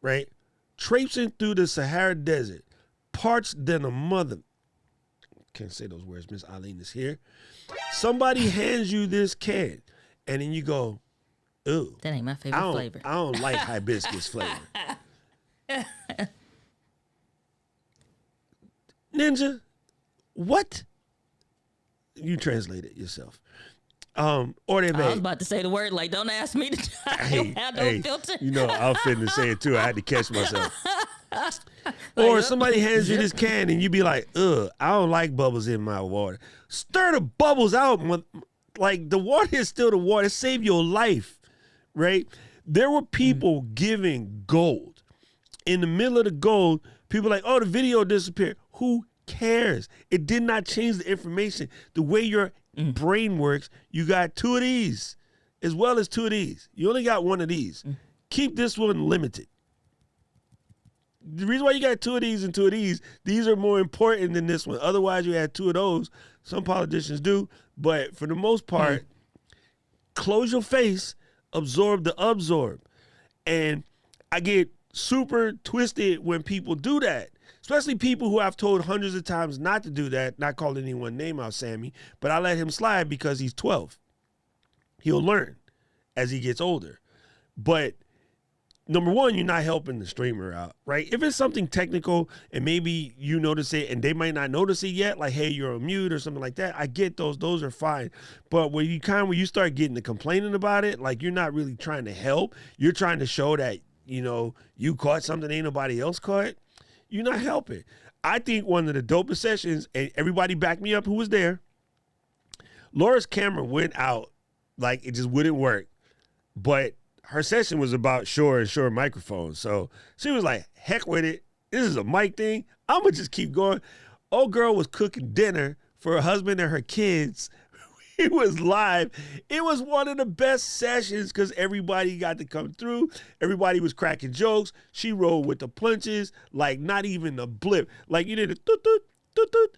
Speaker 4: right? Traipsing through the Sahara Desert, parched than a mother. Can't say those words, Miss Eileen is here. Somebody hands you this can, and then you go, ooh.
Speaker 6: That ain't my favorite flavor.
Speaker 4: I don't like hibiscus flavor. Ninja, what? You translate it yourself. Or they may.
Speaker 6: I was about to say the word, like, don't ask me to. I don't have no filter.
Speaker 4: I was finna say it too. I had to catch myself. Or somebody hands you this can and you be like, ugh, I don't like bubbles in my water. Stir the bubbles out. Like, the water is still the water. Save your life, right? There were people giving gold. In the middle of the gold, people like, oh, the video disappeared. Who cares? It did not change the information. The way your brain works, you got two of these as well as two of these. You only got one of these. Keep this one limited. The reason why you got two of these and two of these are more important than this one. Otherwise, you had two of those. Some politicians do. But for the most part, close your face, absorb the absorb. And I get super twisted when people do that. Especially people who I've told hundreds of times not to do that, not calling anyone name out, Sammy, but I let him slide because he's 12. He'll learn as he gets older. But number one, you're not helping the streamer out, right? If it's something technical and maybe you notice it and they might not notice it yet, like, hey, you're on mute or something like that, I get those. Those are fine. But when you start getting to complaining about it, like you're not really trying to help. You're trying to show that, you caught something ain't nobody else caught. You're not helping. I think one of the dopest sessions, and everybody backed me up who was there, Laura's camera went out like it just wouldn't work. But her session was about Shure and Shure microphones. So she was like, heck with it. This is a mic thing. I'm going to just keep going. Old girl was cooking dinner for her husband and her kids. It was live. It was one of the best sessions because everybody got to come through. Everybody was cracking jokes. She rolled with the punches, like not even a blip. Like you did a toot, toot, toot, toot,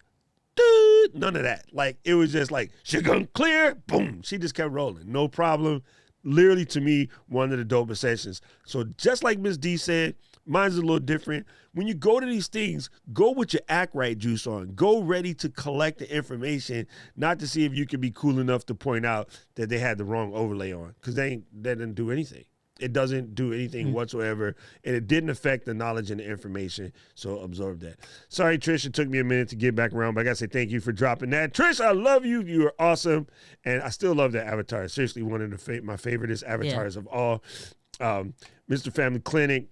Speaker 4: toot. None of that. Like it was just like, she gone clear, boom. She just kept rolling. No problem. Literally, to me, one of the dopest sessions. So just like Miss D said, mine's a little different. When you go to these things, go with your act right juice on. Go ready to collect the information, not to see if you can be cool enough to point out that they had the wrong overlay on, because that didn't do anything. It doesn't do anything whatsoever, and it didn't affect the knowledge and the information, so absorb that. Sorry, Trish, it took me a minute to get back around, but I got to say thank you for dropping that. Trish, I love you. You are awesome, and I still love that avatar. Seriously, one of my favoriteest avatars of all. Mr. Family Clinic,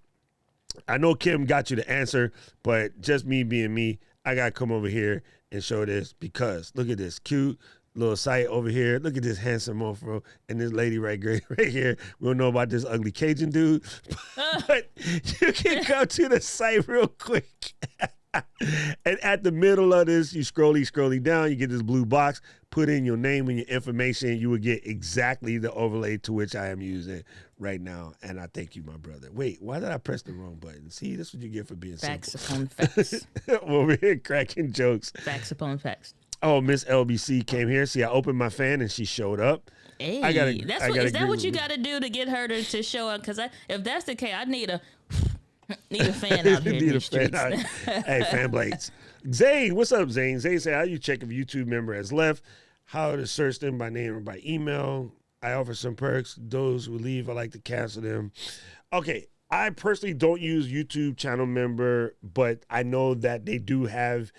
Speaker 4: I know Kim got you the answer, but just me being me, I got to come over here and show this because look at this cute little site over here. Look at this handsome mofo and this lady right here. We don't know about this ugly Cajun dude, but you can go to the site real quick. And at the middle of this, you scrolly down, you get this blue box, put in your name and your information. You will get exactly the overlay to which I am using right now. And I thank you, my brother. Wait, why did I press the wrong button? See, this is what you get for being
Speaker 6: Facts
Speaker 4: simple.
Speaker 6: upon facts.
Speaker 4: Over here cracking jokes.
Speaker 6: Facts upon facts.
Speaker 4: Oh, Miss LBC came here. See, I opened my fan and she showed up.
Speaker 6: Hey,
Speaker 4: is
Speaker 6: that what you got to do to get her to show up? Because if that's the case, I need a fan out here in these streets.
Speaker 4: Hey, fan blades. Zane, what's up, Zane? Zane said, how do you check if a YouTube member has left? How to search them by name or by email? I offer some perks. Those who leave, I like to cancel them. Okay, I personally don't use YouTube channel member, but I know that they do have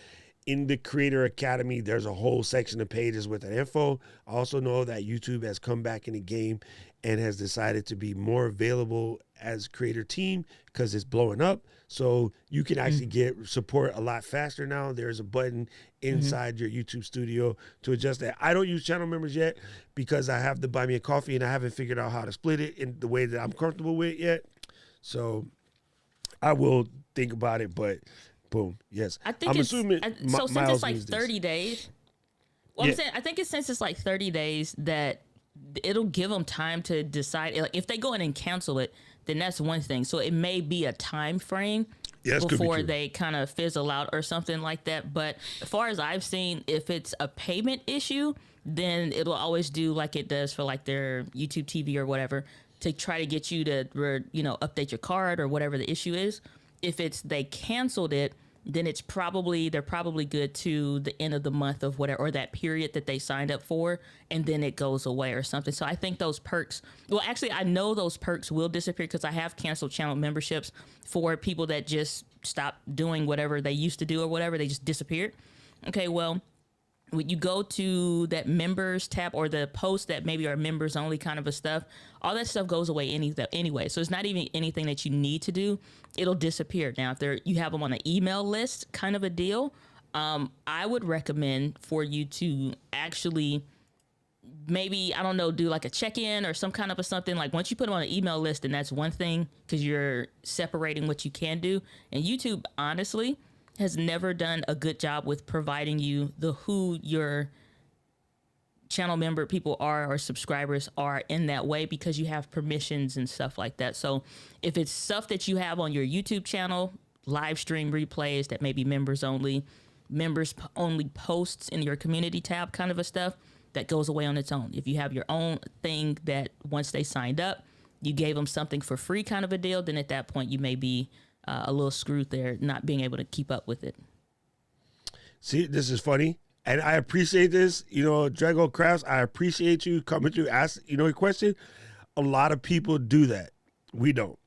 Speaker 4: in the Creator Academy, there's a whole section of pages with that info. I also know that YouTube has come back in the game and has decided to be more available as creator team because it's blowing up. So you can actually get support a lot faster now. There's a button inside your YouTube studio to adjust that. I don't use channel members yet because I have to buy me a coffee and I haven't figured out how to split it in the way that I'm comfortable with yet. So I will think about it, but boom, yes.
Speaker 6: I think
Speaker 4: since
Speaker 6: it's like 30 days. Well, I'm saying I think since it's like 30 days that it'll give them time to decide. Like if they go in and cancel it, then that's one thing. So it may be a time frame before they kind of fizzle out or something like that. But as far as I've seen, if it's a payment issue, then it'll always do like it does for like their YouTube TV or whatever to try to get you to update your card or whatever the issue is. If they canceled it, then they're probably good to the end of the month of whatever, or that period that they signed up for, and then it goes away or something. So I think those perks, well, actually, I know those perks will disappear because I have canceled channel memberships for people that just stopped doing whatever they used to do or whatever. They just disappeared. Okay, well, when you go to that members tab or the posts that maybe are members only kind of a stuff, all that stuff goes away anyway. So it's not even anything that you need to do. It'll disappear. Now, if you have them on an email list kind of a deal, I would recommend for you to actually maybe, I don't know, do like a check-in or some kind of something. Like once you put them on an email list, then that's one thing because you're separating what you can do. And YouTube, honestly, has never done a good job with providing you who your channel member people are or subscribers are in that way because you have permissions and stuff like that. So if it's stuff that you have on your YouTube channel, live stream replays that may be members only posts in your community tab kind of a stuff, that goes away on its own. If you have your own thing that once they signed up, you gave them something for free kind of a deal, then at that point you may be a little screwed there, not being able to keep up with it.
Speaker 4: See, this is funny. And I appreciate this, Drago Crafts. I appreciate you coming to ask, a question. A lot of people do that. We don't.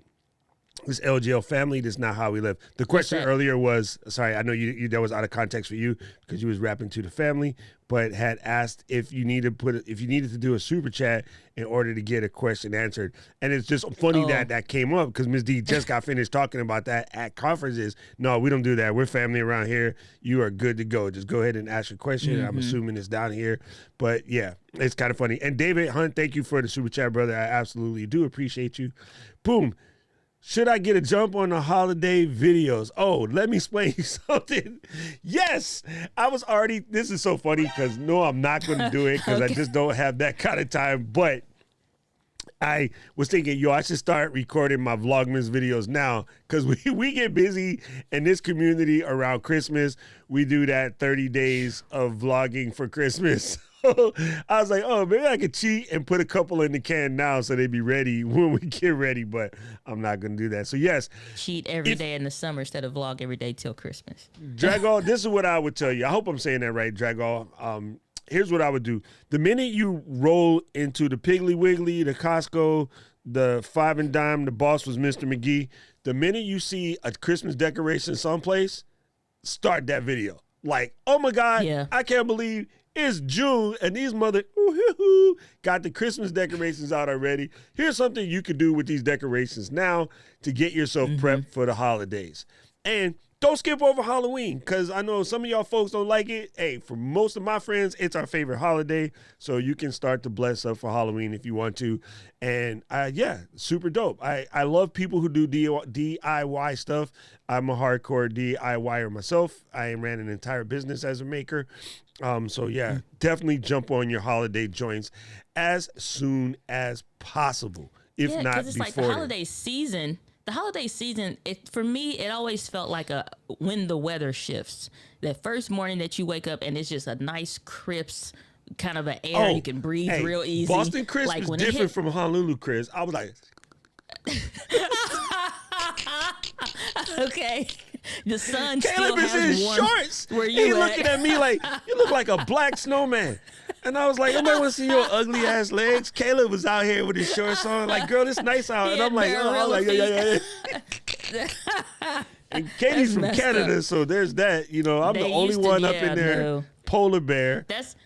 Speaker 4: This LGL family, this is not how we live. The question earlier was, sorry, I know you that was out of context for you because you was rapping to the family, but had asked if you needed to do a super chat in order to get a question answered. And it's just funny that came up because Ms. D just got finished talking about that at conferences. No, we don't do that. We're family around here. You are good to go. Just go ahead and ask your question. Mm-hmm. I'm assuming it's down here. But yeah, it's kind of funny. And David Hunt, thank you for the super chat, brother. I absolutely do appreciate you. Boom. Should I get a jump on the holiday videos? Oh, let me explain you something. Yes, this is so funny because no, I'm not going to do it because I just don't have that kind of time. But I was thinking, I should start recording my Vlogmas videos now because we get busy in this community around Christmas. We do that 30 days of vlogging for Christmas. I was like, maybe I could cheat and put a couple in the can now so they be ready when we get ready, but I'm not going to do that. So, yes.
Speaker 6: Cheat every day in the summer instead of vlog every day till Christmas.
Speaker 4: Drago, this is what I would tell you. I hope I'm saying that right, Drago. Here's what I would do. The minute you roll into the Piggly Wiggly, the Costco, the Five and Dime, the boss was Mr. McGee, the minute you see a Christmas decoration someplace, start that video. Like, oh my God, I can't believe it's June and these got the Christmas decorations out already. Here's something you could do with these decorations now to get yourself prepped for the holidays. And don't skip over Halloween because I know some of y'all folks don't like it. Hey, for most of my friends, it's our favorite holiday. So you can start to bless up for Halloween if you want to. And super dope. I love people who do DIY stuff. I'm a hardcore DIYer myself. I ran an entire business as a maker. Definitely jump on your holiday joints as soon as possible, if not before. It's like
Speaker 6: the holiday season. The holiday season, for me, it always felt like when the weather shifts. That first morning that you wake up and it's just a nice, crisp kind of an air you can breathe real easy.
Speaker 4: Boston crisp is different from Honolulu crisp. I was like,
Speaker 6: okay. The sun
Speaker 4: Caleb
Speaker 6: still
Speaker 4: is in
Speaker 6: has warmth.
Speaker 4: Shorts.
Speaker 6: Where you
Speaker 4: He looking at me like, you look like a black snowman. And I was like, nobody want to see your ugly ass legs. Caleb was out here with his shorts on, like, girl, it's nice out. And I'm like, yeah. And Katie's from Canada, so there's that. I'm the only one up in there. No. Polar bear.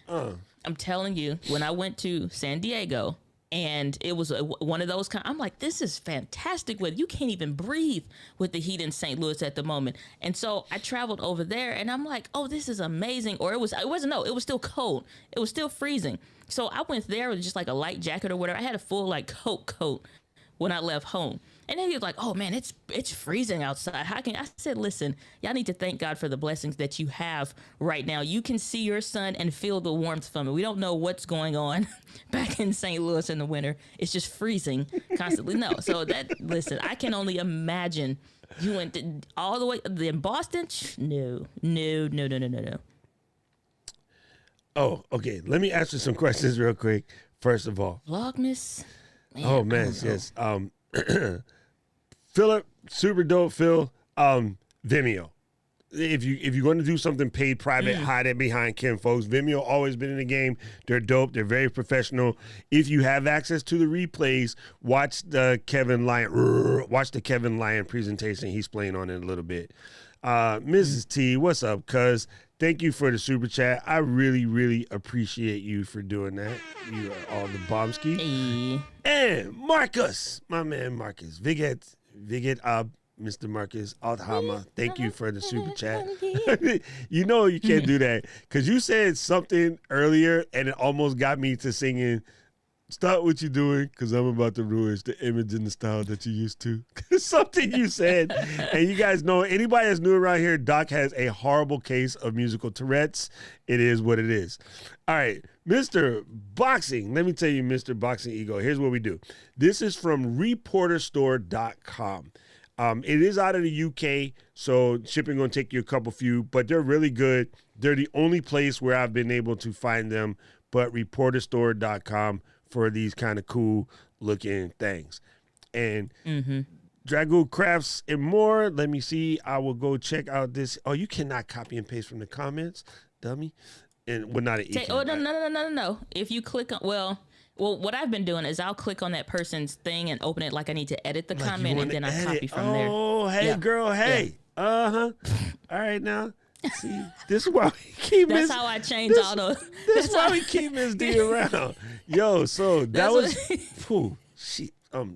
Speaker 6: I'm telling you, when I went to San Diego, and it was one of those I'm like, this is fantastic weather. You can't even breathe with the heat in St. Louis at the moment. And so I traveled over there and I'm like, oh, this is amazing. Or it was still cold. It was still freezing. So I went there with just like a light jacket or whatever. I had a full like coat when I left home. And then he was like, oh man, it's freezing outside. How can I said, listen, y'all need to thank God for the blessings that you have right now. You can see your sun and feel the warmth from it. We don't know what's going on back in St. Louis in the winter. It's just freezing constantly. No. So listen, I can only imagine you went all the way in Boston. No.
Speaker 4: Oh, okay. Let me ask you some questions real quick. First of all,
Speaker 6: Vlogmas.
Speaker 4: Yes. Philip, super dope. Phil, Vimeo. If you're going to do something paid, private, hide it behind Kim, folks. Vimeo always been in the game. They're dope. They're very professional. If you have access to the replays, watch the Kevin Lyon presentation. He's playing on it a little bit. Mrs. T, what's up, cuz? Thank you for the super chat. I really, really appreciate you for doing that. You are all the bombski.
Speaker 6: Hey.
Speaker 4: And Marcus, my man Marcus. Viget, Mr. Marcus Althama, thank you for the super chat. You know you can't do that because you said something earlier and it almost got me to singing, stop what you're doing because I'm about to ruin the image and the style that you used to. Something you said. And you guys know, anybody that's new around here, Doc has a horrible case of musical Tourette's. It is what it is. All right, Mr. Boxing. Let me tell you, Mr. Boxing Ego. Here's what we do. This is from reporterstore.com. It is out of the UK, so shipping going to take you a couple few, but they're really good. They're the only place where I've been able to find them, but reporterstore.com for these kind of cool looking things. And Dragul Crafts and more. Let me see. I will go check out this. Oh, you cannot copy and paste from the comments, dummy. And well, not an
Speaker 6: No. If you click on, well, what I've been doing is I'll click on that person's thing and open it like I need to edit the comment, and then I copy from there.
Speaker 4: Oh, hey, girl, hey. Yeah. All right, now. See, this is why we keep
Speaker 6: That's how I change all the.
Speaker 4: This is why we keep Miss D around. Yo, so that was.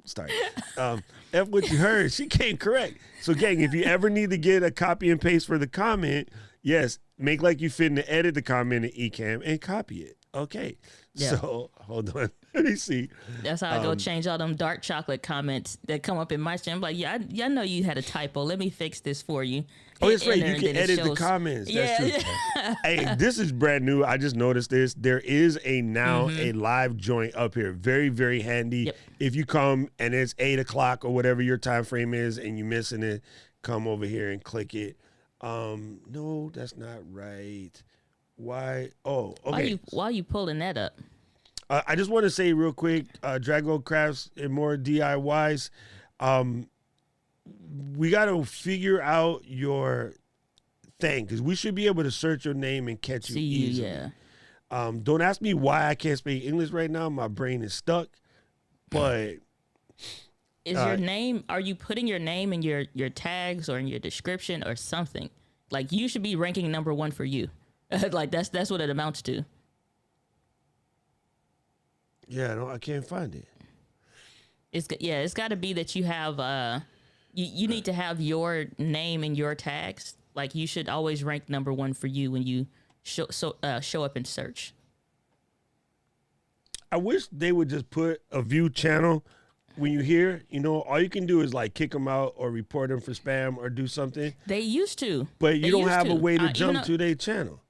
Speaker 4: Sorry. F what you heard. She came correct. So, gang, if you ever need to get a copy and paste for the comment, yes, make like you fit in to edit the comment in Ecamm and copy it. Okay. Yeah. So, hold on. Let me see.
Speaker 6: That's how I go change all them dark chocolate comments that come up in my stream. I'm like, yeah, I know you had a typo. Let me fix this for you.
Speaker 4: Oh, that's right. You can edit the comments. That's true. Hey, this is brand new. I just noticed this. There is a live joint up here. Very, very handy. Yep. If you come and it's 8 o'clock or whatever your time frame is and you're missing it, come over here and click it. No, that's not right. Why? Oh, okay.
Speaker 6: Why are you pulling that up?
Speaker 4: I just want to say real quick, Dragul Crafts and more DIYs. We got to figure out your thing because we should be able to search your name and catch you easily. Yeah. Don't ask me why I can't speak English right now. My brain is stuck. But
Speaker 6: is your name? Are you putting your name in your tags or in your description or something? Like you should be ranking number 1 for you. Like that's what it amounts to.
Speaker 4: Yeah, no, I can't find it.
Speaker 6: It's got to be that you have you need to have your name in your tags. Like you should always rank number 1 for you when you show up in search.
Speaker 4: I wish they would just put a view channel when you hear, all you can do is like kick them out or report them for spam or do something.
Speaker 6: They used to.
Speaker 4: But you don't have a way to jump to their channel.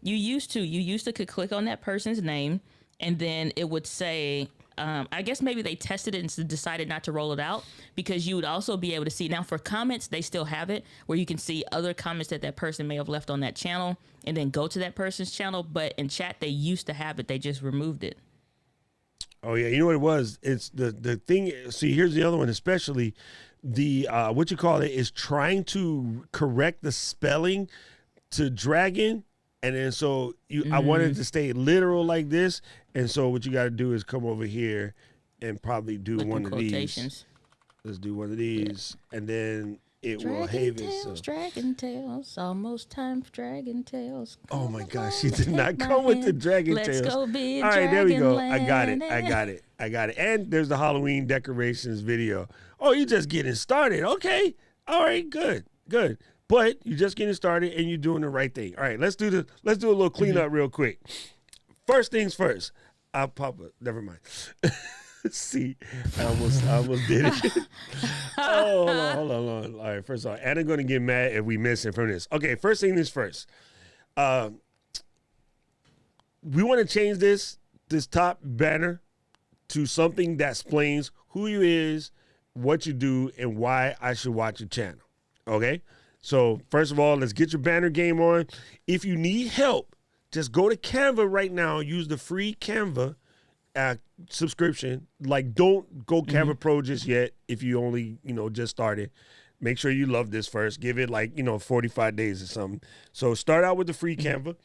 Speaker 6: You used to could click on that person's name and then it would say, I guess maybe they tested it and decided not to roll it out because you would also be able to see. Now for comments, they still have it where you can see other comments that person may have left on that channel and then go to that person's channel. But in chat, they used to have it. They just removed it.
Speaker 4: Oh, yeah. You know what it was? It's the thing. See, here's the other one, especially the is trying to correct the spelling to dragon. And then so I wanted to stay literal like this. And so what you got to do is come over here and probably do one of these. Let's do one of these. Yeah. And then it will have it. So.
Speaker 6: Dragon tails, almost time for dragon tails.
Speaker 4: Oh my gosh, she did not come with the dragon tails.
Speaker 6: Let's go be
Speaker 4: all right, there we go. I got it. And there's the Halloween decorations video. Oh, you're just getting started. Okay. All right, good. But you're just getting started and you're doing the right thing. All right, let's do a little cleanup real quick. First things first. I'll pop it. Never mind. See, I almost did it. Oh, hold on. All right, first of all, Anna's going to get mad if we miss it from this. Okay, first thing is first. We want to change this top banner to something that explains who you is, what you do, and why I should watch your channel. Okay? So, first of all, let's get your banner game on. If you need help, just go to Canva right now. Use the free Canva subscription. Like, don't go Canva Pro just yet if you only, just started. Make sure you love this first. Give it 45 days or something. So, start out with the free Canva.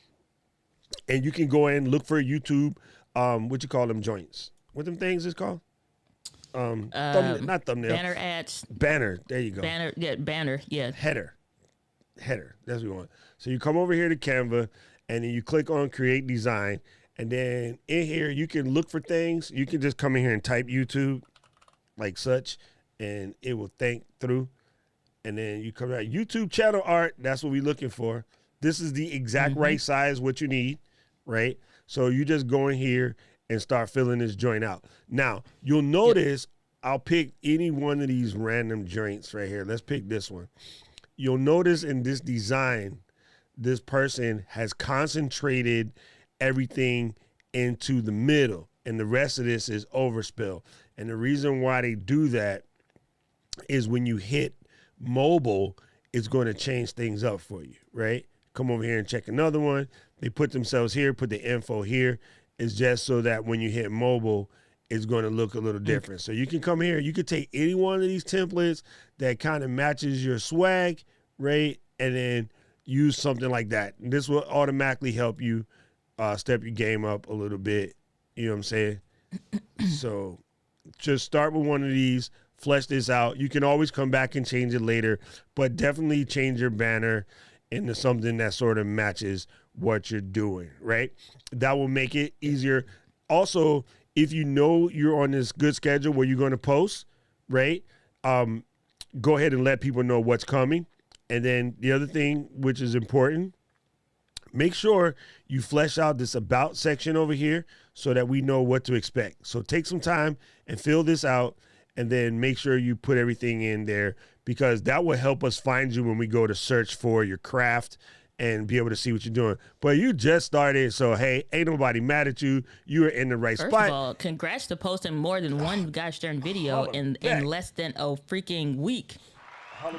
Speaker 4: And you can go in and look for YouTube, what you call them joints. What them things is called? Not thumbnail.
Speaker 6: Banner ads.
Speaker 4: Banner. There you go.
Speaker 6: Banner. Yeah.
Speaker 4: Header. That's what we want. So you come over here to Canva, and then you click on Create Design, and then in here you can look for things. You can just come in here and type YouTube, like such, and it will think through. And then you come out YouTube channel art. That's what we're looking for. This is the exact right size what you need, right? So you just go in here and start filling this joint out. Now, you'll notice I'll pick any one of these random joints right here. Let's pick this one. You'll notice in this design, this person has concentrated everything into the middle, and the rest of this is overspill. And the reason why they do that is when you hit mobile, it's going to change things up for you, right? Come over here and check another one. They put themselves here, put the info here. It's just so that when you hit mobile, is going to look a little different. So you can come here, you could take any one of these templates that kind of matches your swag, right? And then use something like that. And this will automatically help you step your game up a little bit. You know what I'm saying? So just start with one of these, flesh this out. You can always come back and change it later, but definitely change your banner into something that sort of matches what you're doing, right? That will make it easier. Also, if you know you're on this good schedule where you're going to post, right? Go ahead and let people know what's coming. And then the other thing, which is important, make sure you flesh out this about section over here so that we know what to expect. So take some time and fill this out, and then make sure you put everything in there, because that will help us find you when we go to search for your craft and be able to see what you're doing. But you just started, so hey, ain't nobody mad at you. You are in the right spot.
Speaker 6: First of all, congrats to posting more than one gosh darn video in less than a freaking week.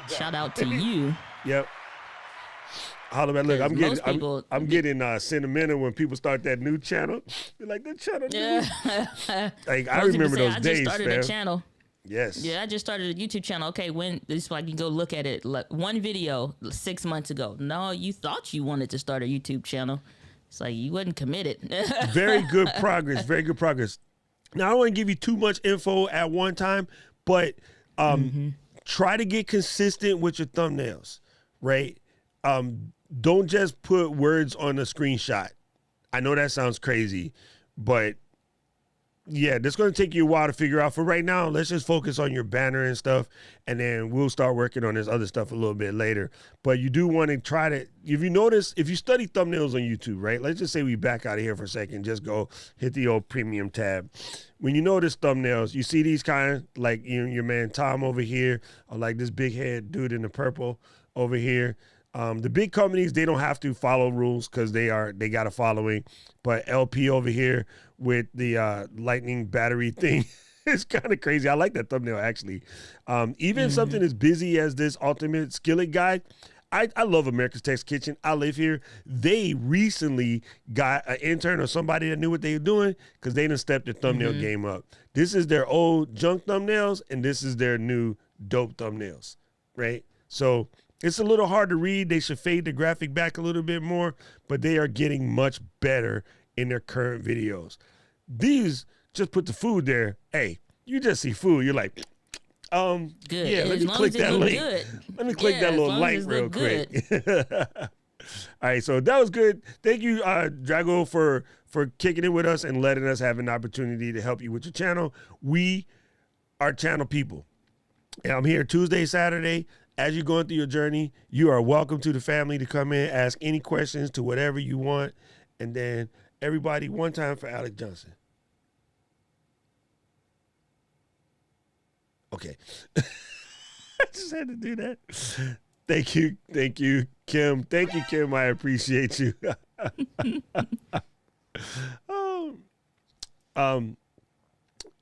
Speaker 6: Shout out to you.
Speaker 4: Yep. Holla back. Look, I'm getting sentimental when people start that new channel. They're like, that channel.
Speaker 6: Yeah.
Speaker 4: Like, I remember those days,
Speaker 6: I just started a channel.
Speaker 4: Yes.
Speaker 6: Yeah, I just started a YouTube channel. Okay, when this like you go look at it, like one video 6 months ago. No, you thought you wanted to start a YouTube channel. It's like you wasn't committed.
Speaker 4: Very good progress. Very good progress. Now I don't want to give you too much info at one time, but try to get consistent with your thumbnails, right? Don't just put words on a screenshot. I know that sounds crazy, but yeah, that's going to take you a while to figure out. For right now, let's just focus on your banner and stuff, and then we'll start working on this other stuff a little bit later. But you do want to try to, if you notice, if you study thumbnails on YouTube, right? Let's just say we back out of here for a second. Just go hit the old premium tab. When you notice thumbnails, you see these kind of like your man Tom over here, or like this big head dude in the purple over here. The big companies, they don't have to follow rules because they got a following. But LP over here with the lightning battery thing is kind of crazy. I like that thumbnail, actually. Even something as busy as this Ultimate Skillet Guide, I love America's Text Kitchen. I live here. They recently got an intern or somebody that knew what they were doing because they done stepped their thumbnail game up. This is their old junk thumbnails, and this is their new dope thumbnails, right? So it's a little hard to read. They should fade the graphic back a little bit more, but they are getting much better in their current videos. These, just put the food there. Hey, you just see food. You're like,
Speaker 6: good.
Speaker 4: Yeah, let me click that link.
Speaker 6: Good.
Speaker 4: Let me click that little link real quick. All right, so that was good. Thank you, Drago, for kicking it with us and letting us have an opportunity to help you with your channel. We are channel people. And I'm here Tuesday, Saturday. As you're going through your journey, you are welcome to the family to come in, ask any questions to whatever you want. And then everybody, one time for Alec Johnson. Okay. I just had to do that. Thank you, Kim. Thank you, Kim. I appreciate you.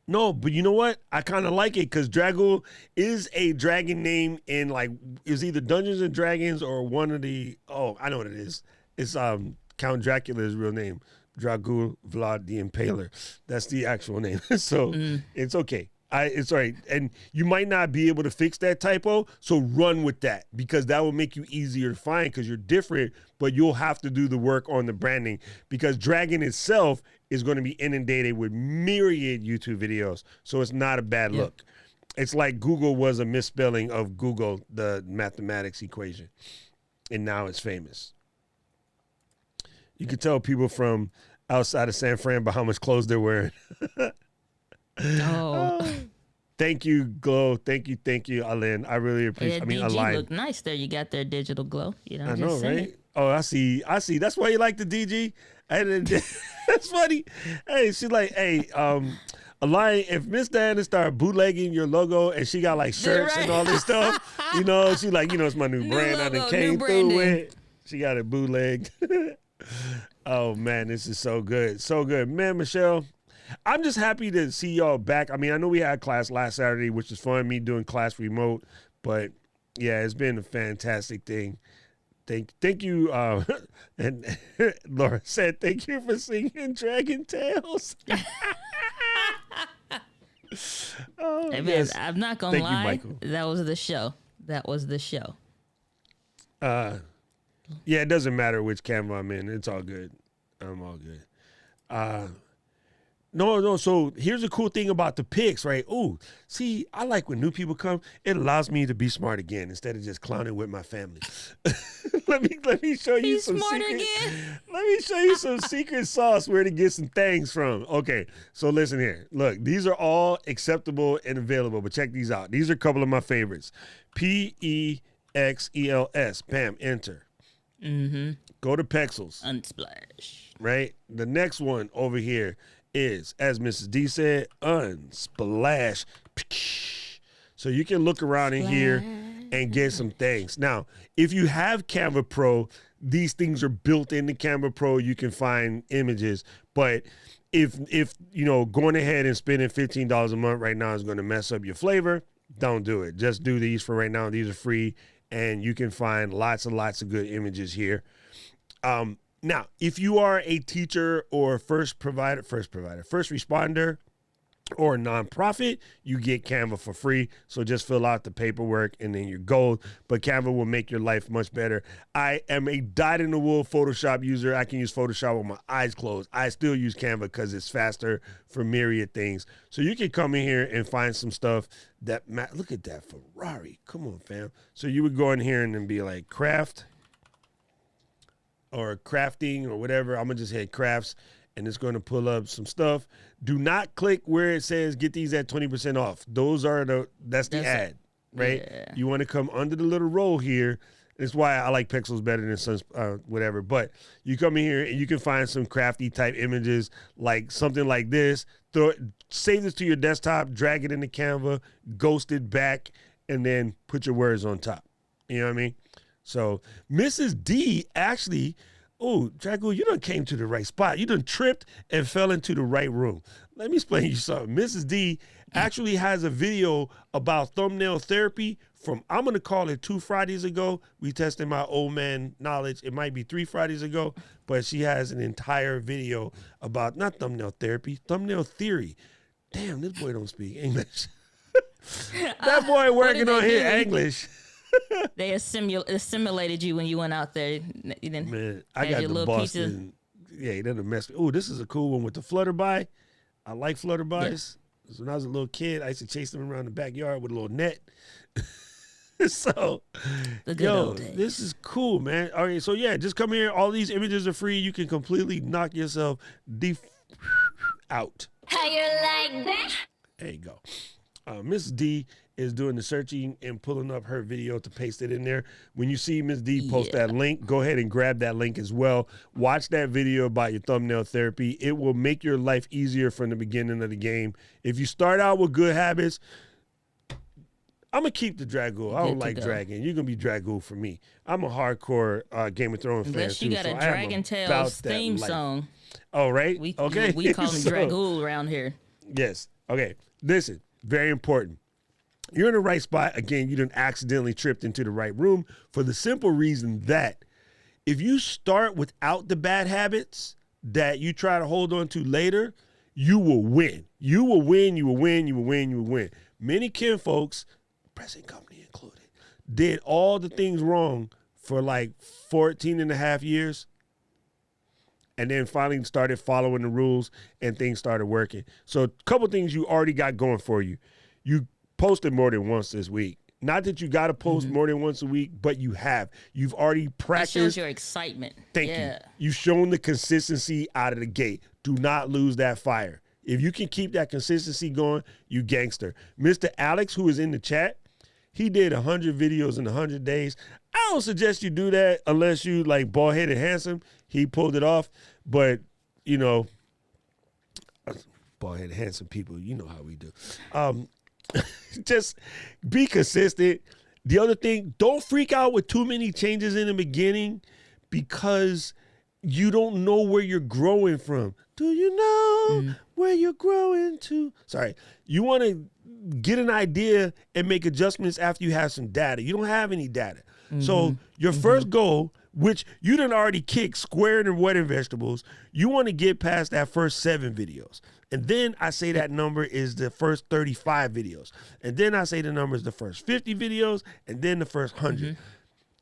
Speaker 4: No, but you know what? I kind of like it because Drago is a dragon name in is either Dungeons and Dragons or one of the, I know what it is. It's Count Dracula's real name, Dragul Vlad the Impaler. That's the actual name. So it's okay. It's all right. And you might not be able to fix that typo, so run with that because that will make you easier to find because you're different, but you'll have to do the work on the branding because Dragon itself is going to be inundated with myriad YouTube videos, so it's not a bad look. It's like Google was a misspelling of Google, the mathematics equation, and now it's famous. You can tell people from outside of San Fran by how much clothes they're wearing. Thank you, Glow. Thank you, Alain. I really appreciate it.
Speaker 6: DG look nice there. You got their digital glow.
Speaker 4: I know, right? Oh, I see. That's why you like the DG. That's funny. Hey, she's like, hey, Alain, if Miss Diana started bootlegging your logo and she got like shirts and all this stuff, she's like, it's my new brand. I done came through with. She got it bootlegged. Oh man, this is so good. So good. Man, Michelle, I'm just happy to see y'all back. I mean, I know we had class last Saturday, which was fun, me doing class remote, but yeah, it's been a fantastic thing. Thank you, and Laura said, thank you for singing Dragon Tales.
Speaker 6: Hey, man,
Speaker 4: yes.
Speaker 6: I'm not gonna
Speaker 4: Thank you,
Speaker 6: lie.
Speaker 4: Michael.
Speaker 6: That was the show. That was the show.
Speaker 4: Yeah, it doesn't matter which camera I'm in. It's all good. I'm all good. No. So here's the cool thing about the pics, right? Ooh, see, I like when new people come. It allows me to be smart again instead of just clowning with my family. let me show you some
Speaker 6: smart
Speaker 4: secret.
Speaker 6: again.
Speaker 4: Let me show you some secret sauce where to get some things from. Okay, so listen here. Look, these are all acceptable and available, but check these out. These are a couple of my favorites. PEXELS. Bam, enter.
Speaker 6: Mm-hmm.
Speaker 4: Go to Pexels.
Speaker 6: Unsplash.
Speaker 4: Right? The next one over here is, as Mrs. D said, Unsplash. So you can look around in here and get some things. Now, if you have Canva Pro, these things are built into Canva Pro. You can find images. But if you know, going ahead and spending $15 a month right now is going to mess up your flavor, don't do it. Just do these for right now. These are free, and you can find lots and lots of good images here. Now, if you are a teacher or first responder or a nonprofit, you get Canva for free. So just fill out the paperwork and then you're gold. But Canva will make your life much better. I am a dyed-in-the-wool Photoshop user. I can use Photoshop with my eyes closed. I still use Canva because it's faster for myriad things. So you can come in here and find some stuff that, look at that Ferrari. Come on, fam. So you would go in here and then be like craft or crafting or whatever. I'm going to just hit crafts and it's going to pull up some stuff. Do not click where it says get these at 20% off. That's the ad, right?
Speaker 6: Yeah.
Speaker 4: You want to come under the little roll here. That's why I like Pixels better than whatever. But you come in here and you can find some crafty type images, like something like this. Save this to your desktop, drag it into Canva, ghost it back, and then put your words on top. You know what I mean? So Mrs. D actually, Dragul, you done came to the right spot. You done tripped and fell into the right room. Let me explain you something. Mrs. D actually has a video about thumbnail therapy from, I'm going to call it 2 Fridays ago. We tested my old man knowledge. It might be 3 Fridays ago, but she has an entire video about not thumbnail therapy, thumbnail theory. Damn, this boy don't speak English. That boy working on his English.
Speaker 6: They assimilated you when you went out there. You didn't,
Speaker 4: man, I got the Boston. Yeah, he didn't mess with. Oh, this is a cool one with the flutterby. I like flutterbys. Yeah. So when I was a little kid, I used to chase them around the backyard with a little net. So, this is cool, man. All right, so yeah, just come here. All these images are free. You can completely knock yourself out.
Speaker 8: How you like that?
Speaker 4: There you go. Miss D is doing the searching and pulling up her video to paste it in there. When you see Miss D post that link, go ahead and grab that link as well. Watch that video about your thumbnail therapy. It will make your life easier from the beginning of the game. If you start out with good habits, I'm going to keep the Dragul. I don't like dragging. You're going to be Dragul for me. I'm a hardcore Game of Thrones fan,
Speaker 6: unless you got a Dragon Tales theme song.
Speaker 4: Oh, right?
Speaker 6: Okay. We call him Dragul around here.
Speaker 4: Yes. Okay. Listen, very important. You're in the right spot. Again, you done accidentally tripped into the right room for the simple reason that if you start without the bad habits that you try to hold on to later, you will win. You will win, you will win, you will win, you will win. Many kinfolks, present company included, did all the things wrong for like 14 and a half years and then finally started following the rules and things started working. So a couple things you already got going for you. You posted more than once this week. Not that you got to post more than once a week, but you have. You've already practiced. It shows
Speaker 6: your excitement.
Speaker 4: Thank you. You've shown the consistency out of the gate. Do not lose that fire. If you can keep that consistency going, you gangster. Mr. Alex, who is in the chat, he did 100 videos in 100 days. I don't suggest you do that unless you like bald-headed handsome. He pulled it off, but, you know, bald-headed handsome people, you know how we do. Just be consistent. The other thing, don't freak out with too many changes in the beginning because you don't know where you're growing from. Do you know where you're growing to? Sorry. You want to get an idea and make adjustments after you have some data. You don't have any data. So your first goal which you done already kicked square in the wedding vegetables. You want to get past that first 7 videos. And then I say that number is the first 35 videos. And then I say the number is the first 50 videos and then the first 100.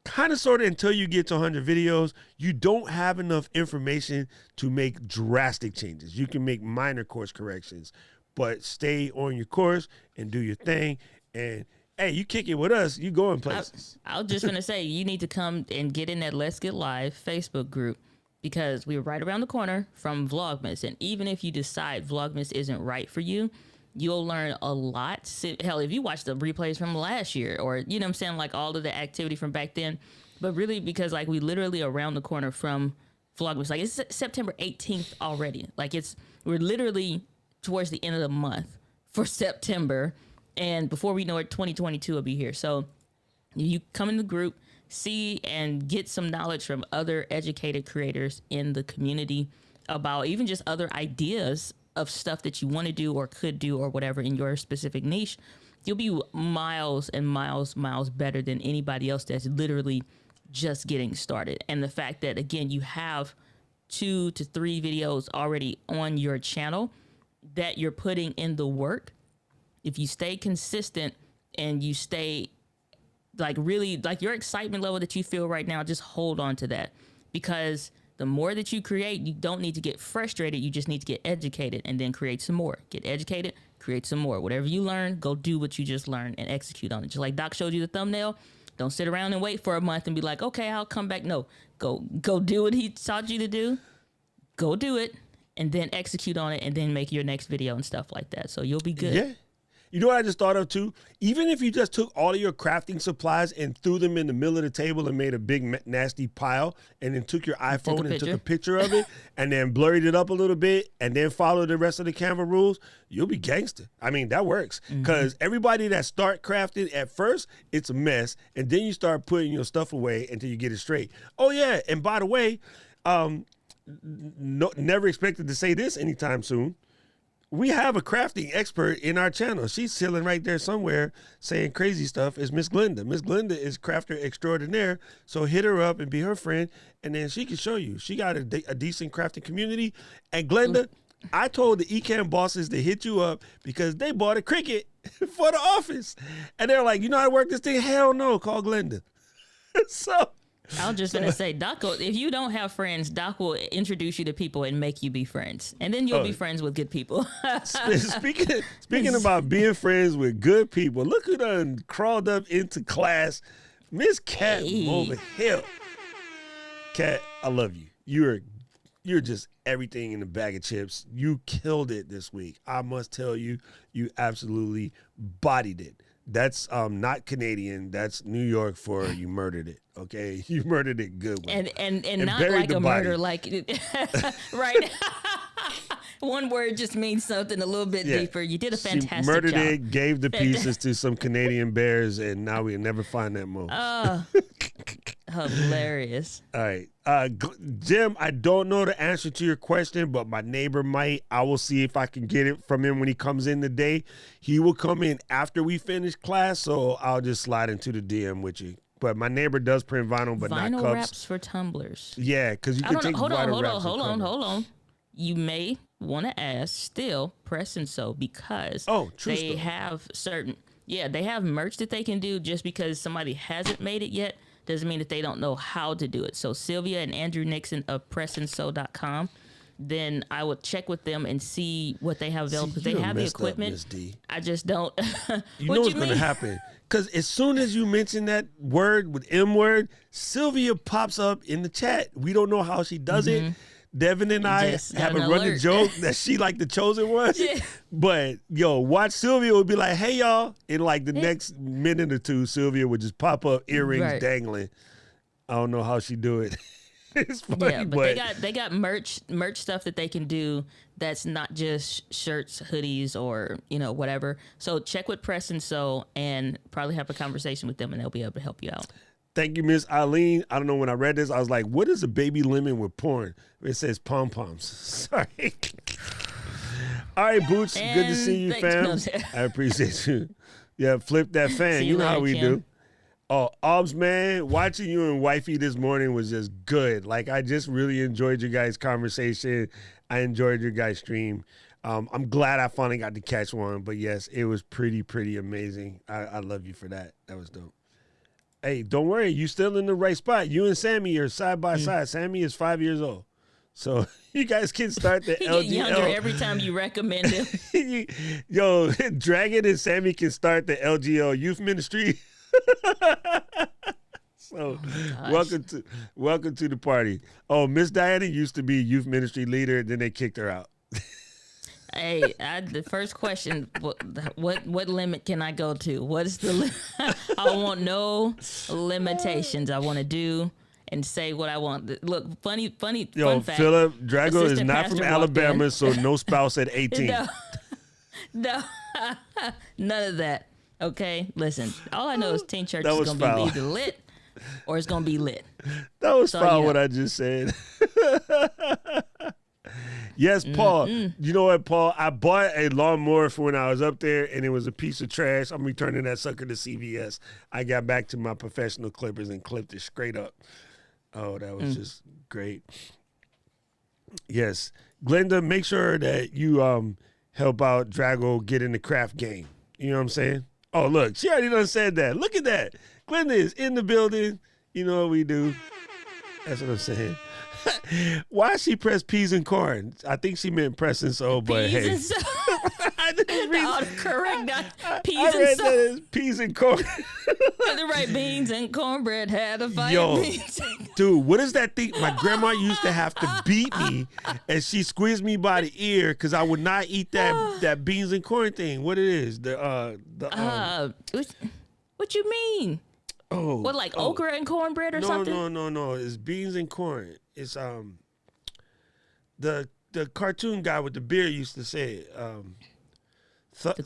Speaker 4: Kind of sort of until you get to 100 videos, you don't have enough information to make drastic changes. You can make minor course corrections, but stay on your course and do your thing. And hey, you kick it with us, you going places.
Speaker 6: I was just going to say, you need to come and get in that Let's Get Live Facebook group, because we're right around the corner from Vlogmas. And even if you decide Vlogmas isn't right for you, you'll learn a lot. Hell, if you watch the replays from last year, or, you know what I'm saying, like all of the activity from back then, but really because like we literally around the corner from Vlogmas. Like it's September 18th already. Like we're literally towards the end of the month for September. And before we know it, 2022 will be here. So you come in the group, see and get some knowledge from other educated creators in the community about even just other ideas of stuff that you want to do or could do or whatever in your specific niche. You'll be miles and miles better than anybody else that's literally just getting started. And the fact that, again, you have 2 to 3 videos already on your channel that you're putting in the work. If you stay consistent and you stay like really like your excitement level that you feel right now, just hold on to that, because the more that you create, you don't need to get frustrated. You just need to get educated and then create some more. Get educated, create some more. Whatever you learn, go do what you just learned and execute on it. Just like Doc showed you the thumbnail. Don't sit around and wait for a month and be like, okay, I'll come back. No, go do what he taught you to do. Go do it and then execute on it and then make your next video and stuff like that. So you'll be good.
Speaker 4: Yeah. You know what I just thought of too? Even if you just took all of your crafting supplies and threw them in the middle of the table and made a big nasty pile, and then took your iPhone and took a picture of it and then blurred it up a little bit and then followed the rest of the camera rules, you'll be gangster. I mean, that works, because everybody that start crafting at first, it's a mess, and then you start putting your stuff away until you get it straight. Oh yeah, and by the way, never expected to say this anytime soon. We have a crafting expert in our channel. She's chilling right there somewhere saying crazy stuff. Is Miss Glenda. Miss Glenda is crafter extraordinaire. So hit her up and be her friend, and then she can show you. She got a decent crafting community. And Glenda, I told the Ecamm bosses to hit you up because they bought a Cricut for the office. And they're like, you know how to work this thing? Hell no, call Glenda. So
Speaker 6: I was just going to say, Doc, if you don't have friends, Doc will introduce you to people and make you be friends. And then you'll be friends with good people.
Speaker 4: Speaking about being friends with good people, look who done crawled up into class. Miss Cat Mulva Hill. Cat, I love you. You're just everything in a bag of chips. You killed it this week. I must tell you, you absolutely bodied it. That's not Canadian. That's New York for you murdered it. Okay, you murdered it good one.
Speaker 6: And not like a murder, like right. One word just means something a little bit deeper. You did a fantastic job.
Speaker 4: She murdered it, gave the pieces to some Canadian bears, and now we'll never find that most.
Speaker 6: Oh, hilarious.
Speaker 4: All right. Jim, I don't know the answer to your question, but my neighbor might. I will see if I can get it from him when he comes in today. He will come in after we finish class, so I'll just slide into the DM with you. But my neighbor does print vinyl, but not cups.
Speaker 6: Vinyl wraps for tumblers.
Speaker 4: Yeah, because you can take vinyl wraps.
Speaker 6: Hold on. You may want to ask still Press and Sew, because they have they have merch that they can do. Just because somebody hasn't made it yet doesn't mean that they don't know how to do it. So Sylvia and Andrew Nixon of pressandsew.com, then I would check with them and see what they have available, because they have the equipment.
Speaker 4: Up, Ms. D.
Speaker 6: I just don't.
Speaker 4: You know what's going to happen? Because as soon as you mention that word with M word, Sylvia pops up in the chat. We don't know how she does it. Devin and I have a running joke that she like the chosen one. But watch Sylvia would be like, hey y'all, in like the next minute or two, Sylvia would just pop up, earrings dangling. I don't know how she do it. It's funny,
Speaker 6: yeah, but they got merch stuff that they can do that's not just shirts, hoodies, or whatever. So check with Press and Sew and probably have a conversation with them, and they'll be able to help you out.
Speaker 4: Thank you, Miss Eileen. I don't know, when I read this, I was like, what is a baby lemon with porn? It says pom-poms. Sorry. All right, Boots. And good to see you, fam. I appreciate you. Yeah, flip that fan. You know how we do. Oh, Obs, man, watching you and Wifey this morning was just good. Like, I just really enjoyed your guys' conversation. I enjoyed your guys' stream. I'm glad I finally got to catch one. But, yes, it was pretty amazing. I love you for that. That was dope. Hey, don't worry. You still in the right spot. You and Sammy are side by side. Sammy is 5 years old. So you guys can start the
Speaker 6: He
Speaker 4: LGL.
Speaker 6: get younger every time you recommend him.
Speaker 4: Yo, Dragon and Sammy can start the LGL youth ministry. So welcome to the party. Oh, Miss Diana used to be youth ministry leader, then they kicked her out.
Speaker 6: Hey, the first question: what limit can I go to? What is the limit? I want no limitations. I want to do and say what I want. Look, funny.
Speaker 4: Yo,
Speaker 6: fun fact,
Speaker 4: Philip Drago is
Speaker 6: assistant
Speaker 4: not
Speaker 6: pastor
Speaker 4: from
Speaker 6: walked
Speaker 4: Alabama,
Speaker 6: in.
Speaker 4: so no spouse at 18.
Speaker 6: No, none of that. Okay, listen. All I know is Teen Church
Speaker 4: That
Speaker 6: is
Speaker 4: was
Speaker 6: gonna
Speaker 4: foul.
Speaker 6: be either lit or it's gonna be lit.
Speaker 4: That was
Speaker 6: So,
Speaker 4: foul
Speaker 6: yeah.
Speaker 4: what I just said. Yes, Paul. You know what, Paul? I bought a lawnmower for when I was up there, and it was a piece of trash. I'm returning that sucker to CVS. I got back to my professional clippers and clipped it straight up. Oh, that was just great. Yes. Glenda, make sure that you help out Drago get in the craft game. You know what I'm saying? Oh, look, she already done said that. Look at that. Glenda is in the building. You know what we do. That's what I'm saying. Why she press peas and corn? I think she meant pressing so, but hey.
Speaker 6: Peas and correct. Peas
Speaker 4: I
Speaker 6: and
Speaker 4: read
Speaker 6: so.
Speaker 4: that as peas and corn.
Speaker 6: The right beans and cornbread had a fire.
Speaker 4: Yo,
Speaker 6: beans.
Speaker 4: dude, what is that thing? My grandma used to have to beat me, and she squeezed me by the ear because I would not eat that beans and corn thing. What it is?
Speaker 6: What you mean? What, like okra and cornbread or something?
Speaker 4: No. It's beans and corn. It's the cartoon guy with the beard used to say it.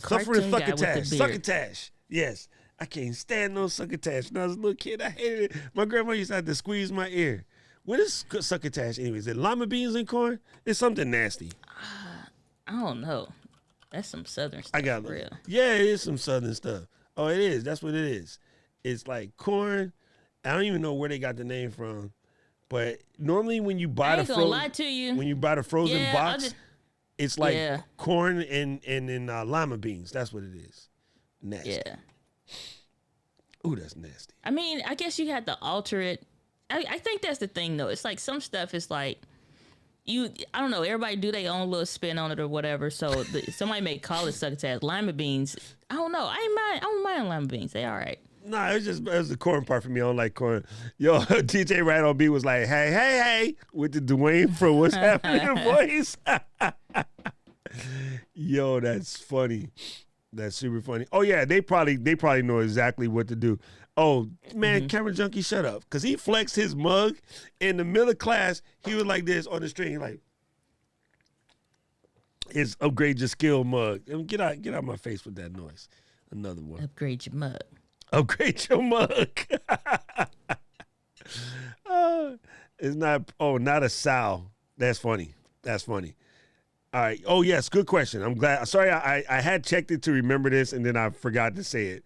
Speaker 6: cartoon guy with the beard.
Speaker 4: Succotash. Yes. I can't stand no succotash. When I was a little kid, I hated it. My grandma used to have to squeeze my ear. What is succotash anyway? Is it lima beans and corn? It's something nasty.
Speaker 6: I don't know. That's some southern stuff.
Speaker 4: I got
Speaker 6: for real.
Speaker 4: Yeah, it is some southern stuff. Oh, it is. That's what it is. It's like corn. I don't even know where they got the name from. But normally when you buy
Speaker 6: I ain't gonna lie to you.
Speaker 4: when you buy the frozen
Speaker 6: Yeah,
Speaker 4: box, it's like
Speaker 6: Yeah.
Speaker 4: corn and lima beans. That's what it is. Nasty.
Speaker 6: Yeah.
Speaker 4: Ooh, that's nasty.
Speaker 6: I mean, I guess you had to alter it. I think that's the thing, though. It's like some stuff is like, I don't know, everybody do their own little spin on it or whatever. So somebody may call it succotash. Lima beans, I don't know. I don't mind lima beans. They all right.
Speaker 4: Nah, it was the corn part for me. I don't like corn. Yo, DJ Right on B was like, hey, with the Dwayne from What's Happening voice. Yo, that's funny. That's super funny. Oh yeah, they probably know exactly what to do. Oh man, Camera Junkie, shut up, cause he flexed his mug in the middle of class. He was like this on the string, like it's upgrade your skill mug. Get out my face with that noise. Another one.
Speaker 6: Upgrade your mug.
Speaker 4: Upgrade your mug. It's not. Oh, not a sow. That's funny. All right. Oh, yes. Good question. I'm glad. Sorry, I had checked it to remember this, and then I forgot to say it.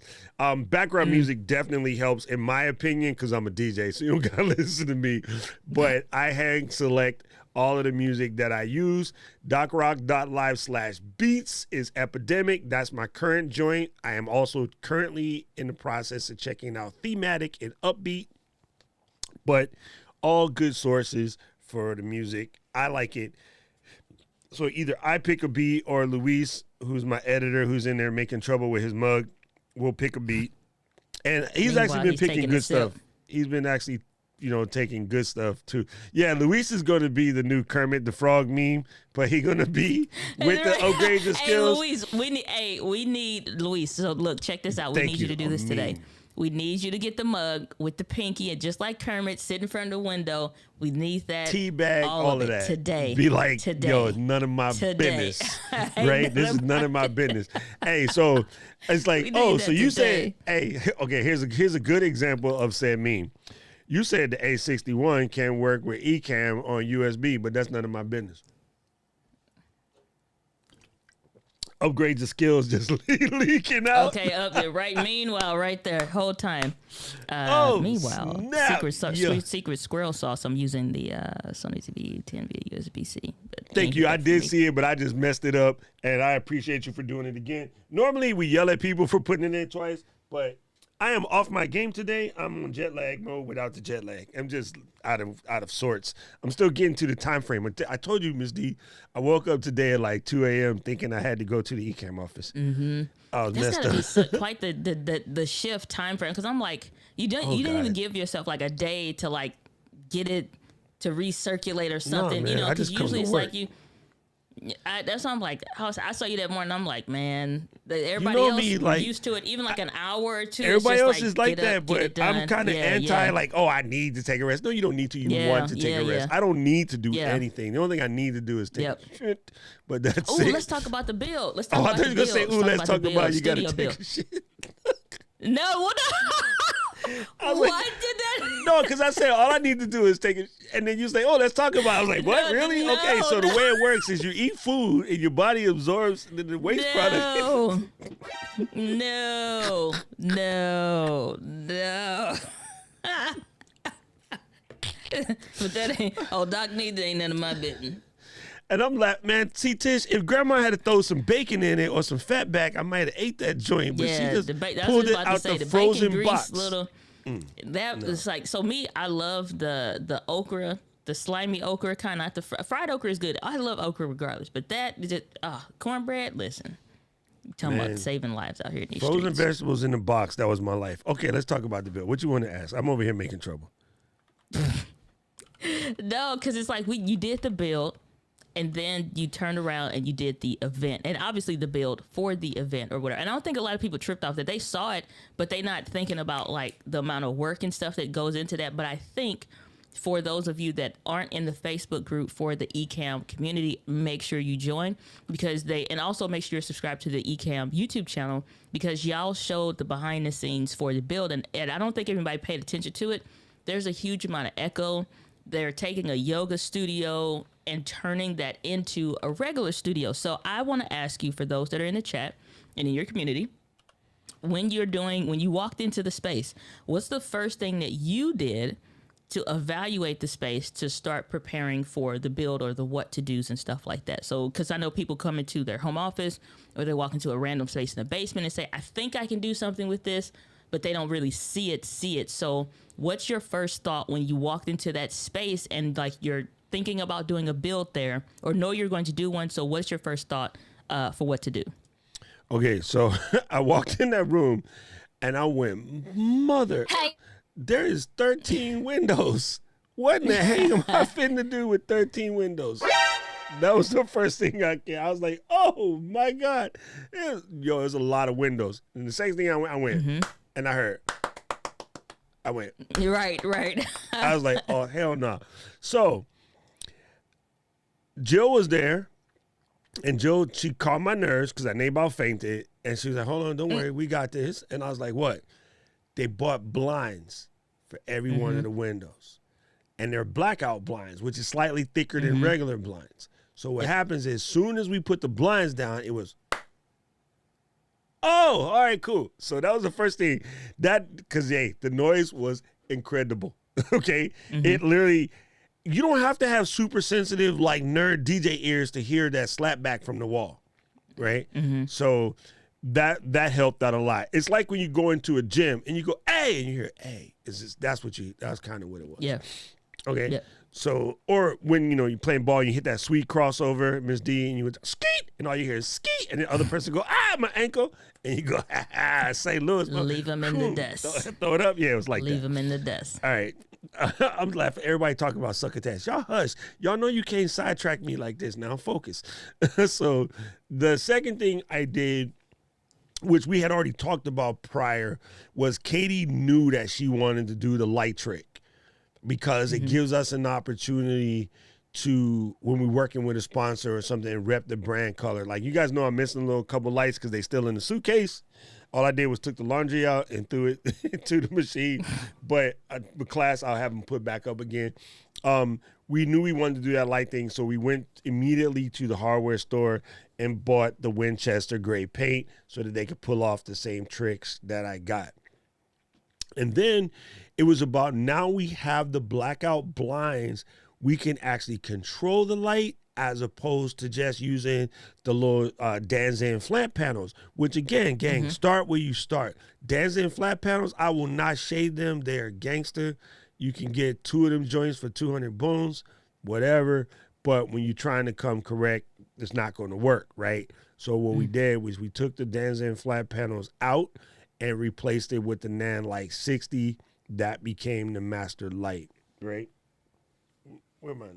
Speaker 4: Background music definitely helps, in my opinion, because I'm a DJ, so you don't got to listen to me. But I hand select all of the music that I use. DocRock.live/beats is Epidemic. That's my current joint. I am also currently in the process of checking out Thematic and Upbeat. But all good sources for the music. I like it. So either I pick a beat or Luis, who's my editor, who's in there making trouble with his mug, will pick a beat. And he's
Speaker 6: Meanwhile,
Speaker 4: actually been
Speaker 6: he's
Speaker 4: picking
Speaker 6: taking a
Speaker 4: good
Speaker 6: sip.
Speaker 4: stuff. He's been actually, taking good stuff too. Yeah, Luis is going to be the new Kermit the Frog meme, but he's going to be with the upgrade the skills.
Speaker 6: Hey, Luis, we need Luis. So look, check this out. We
Speaker 4: Thank
Speaker 6: need you to do
Speaker 4: you.
Speaker 6: this today.
Speaker 4: Meme.
Speaker 6: We need you to get the mug with the pinky, and just like Kermit, sit in front of the window. We need that.
Speaker 4: Teabag, all of that.
Speaker 6: Today.
Speaker 4: Be like,
Speaker 6: today.
Speaker 4: yo, it's none of my business. Right? This is none of my business. Hey, so it's like,
Speaker 6: We need
Speaker 4: oh,
Speaker 6: that
Speaker 4: so you
Speaker 6: today.
Speaker 4: said, hey, okay, here's a good example of said meme. You said the A61 can work with Ecamm on USB, but that's none of my business. upgrades of skills just leaking out.
Speaker 6: Okay, up there, right. Meanwhile, right there, whole time. Meanwhile,
Speaker 4: snap.
Speaker 6: secret squirrel sauce. I'm using the Sony TV 10 via USB-C.
Speaker 4: Thank you. I did see it, but I just messed it up, and I appreciate you for doing it again. Normally, we yell at people for putting it in twice, but I am off my game today. I'm on jet lag mode without the jet lag. I'm just out of sorts. I'm still getting to the time frame. I told you, Ms. D, I woke up today at like 2 a.m. thinking I had to go to the ECAM office. Mm-hmm. I was
Speaker 6: That's
Speaker 4: messed
Speaker 6: gotta
Speaker 4: up.
Speaker 6: be quite the shift time frame, because I'm like, you didn't even give yourself like a day to like get it to recirculate or something,
Speaker 4: man, I
Speaker 6: because
Speaker 4: just come
Speaker 6: usually
Speaker 4: to
Speaker 6: it's
Speaker 4: work.
Speaker 6: like you. That's why I'm like, I saw you that morning. I'm like, man, everybody
Speaker 4: know
Speaker 6: else
Speaker 4: me, like,
Speaker 6: used to it. Even like an hour or two.
Speaker 4: Everybody
Speaker 6: it's
Speaker 4: else
Speaker 6: just
Speaker 4: is like
Speaker 6: get
Speaker 4: that,
Speaker 6: up, get it
Speaker 4: but I'm
Speaker 6: done.
Speaker 4: kind of anti,
Speaker 6: Yeah.
Speaker 4: like, oh, I need to take a rest. No, you don't need to. You want to take a rest. I don't need to do anything. The only thing I need to do is take a shit. But that's
Speaker 6: Oh,
Speaker 4: it.
Speaker 6: let's talk about the build. Let's talk
Speaker 4: I
Speaker 6: about
Speaker 4: thought
Speaker 6: the
Speaker 4: you were going to say, ooh, let's talk about you got to
Speaker 6: studio
Speaker 4: take
Speaker 6: build.
Speaker 4: a shit.
Speaker 6: No, what?
Speaker 4: I was
Speaker 6: What
Speaker 4: like,
Speaker 6: did that?
Speaker 4: no, because I said all I need to do is take it, and then you say, "Oh, let's talk about it." I was like, "What? Really?
Speaker 6: No,
Speaker 4: okay." So the way it works is you eat food, and your body absorbs the waste product.
Speaker 6: No, no. But that ain't. Oh, Doc needs ain't none of my business.
Speaker 4: And I'm like, man, see, Tish, if Grandma had to throw some bacon in it or some fat back, I might have ate that joint. But she just pulled it out the frozen
Speaker 6: bacon
Speaker 4: box.
Speaker 6: grease, that was like, so me, I love the okra, the slimy okra kind. Not the fried okra is good. I love okra regardless. But that is just cornbread. Listen, I'm talking about saving lives out here in these
Speaker 4: Frozen
Speaker 6: streets.
Speaker 4: vegetables in the box. That was my life. Okay, let's talk about the bill. What you want to ask? I'm over here making trouble.
Speaker 6: No, because it's like you did the build. And then you turned around and you did the event, and obviously the build for the event or whatever. And I don't think a lot of people tripped off that. They saw it, but they not thinking about like the amount of work and stuff that goes into that. But I think for those of you that aren't in the Facebook group for the ECAM community, make sure you join, and also make sure you're subscribed to the ECAM YouTube channel, because y'all showed the behind the scenes for the build. And I don't think everybody paid attention to it. There's a huge amount of echo. They're taking a yoga studio and turning that into a regular studio. So I want to ask you, for those that are in the chat and in your community, when you walked into the space, what's the first thing that you did to evaluate the space to start preparing for the build or the what to do's and stuff like that? So, because I know people come into their home office or they walk into a random space in the basement and say, I think I can do something with this, but they don't really see it. So what's your first thought when you walked into that space and like you're thinking about doing a build there, or know you're going to do one? So what's your first thought for what to do?
Speaker 4: Okay, so I walked in that room and I went, mother, there is 13 windows. What in the hell am I finna do with 13 windows? That was the first thing I was like, oh my God. There's a lot of windows. And the second thing I went and I heard,
Speaker 6: Right.
Speaker 4: I was like, oh, hell no. So Jill was there, and Jill, she calmed my nerves because I named about fainted, and she was like, hold on, don't worry, we got this. And I was like, what? They bought blinds for every one of the windows. And they're blackout blinds, which is slightly thicker than regular blinds. So what happens is, as soon as we put the blinds down, it was, oh, all right, cool. So that was the first thing. Because, the noise was incredible, okay? It literally, you don't have to have super sensitive, like, nerd DJ ears to hear that slap back from the wall, right? So that helped out a lot. It's like when you go into a gym and you go, hey, and you hear, hey. That's kind of what it was.
Speaker 6: Yeah.
Speaker 4: Okay.
Speaker 6: Yeah.
Speaker 4: So, or when, you're playing ball, you hit that sweet crossover, Miss D, and you would skeet, and all you hear is skeet, and the other person go, my ankle, and you go, St. Louis.
Speaker 6: Leave them in the dust.
Speaker 4: Throw it up. Yeah, it was like
Speaker 6: Leave
Speaker 4: that.
Speaker 6: them in the dust.
Speaker 4: All right. I'm laughing. Everybody talking about succotash. Y'all hush. Y'all know you can't sidetrack me like this. Now focus. So the second thing I did, which we had already talked about prior, was Katie knew that she wanted to do the light trick, because it gives us an opportunity to, when we're working with a sponsor or something, rep the brand color. Like, you guys know I'm missing a little couple lights because they still in the suitcase. All I did was took the laundry out and threw it into the machine. But with class, I'll have them put back up again. we knew we wanted to do that light thing, so we went immediately to the hardware store and bought the Winchester gray paint so that they could pull off the same tricks that I got. And then it was about, now we have the blackout blinds, we can actually control the light as opposed to just using the little Danzan flat panels, which again, gang, start where you start. Danzan flat panels, I will not shade them. They're gangster. You can get 2 of them joints for 200 bones, whatever. But when you're trying to come correct, it's not going to work, right? So what we did was we took the Danzan flat panels out and replaced it with the Nan Light 60. That became the master light, right? Where am I at?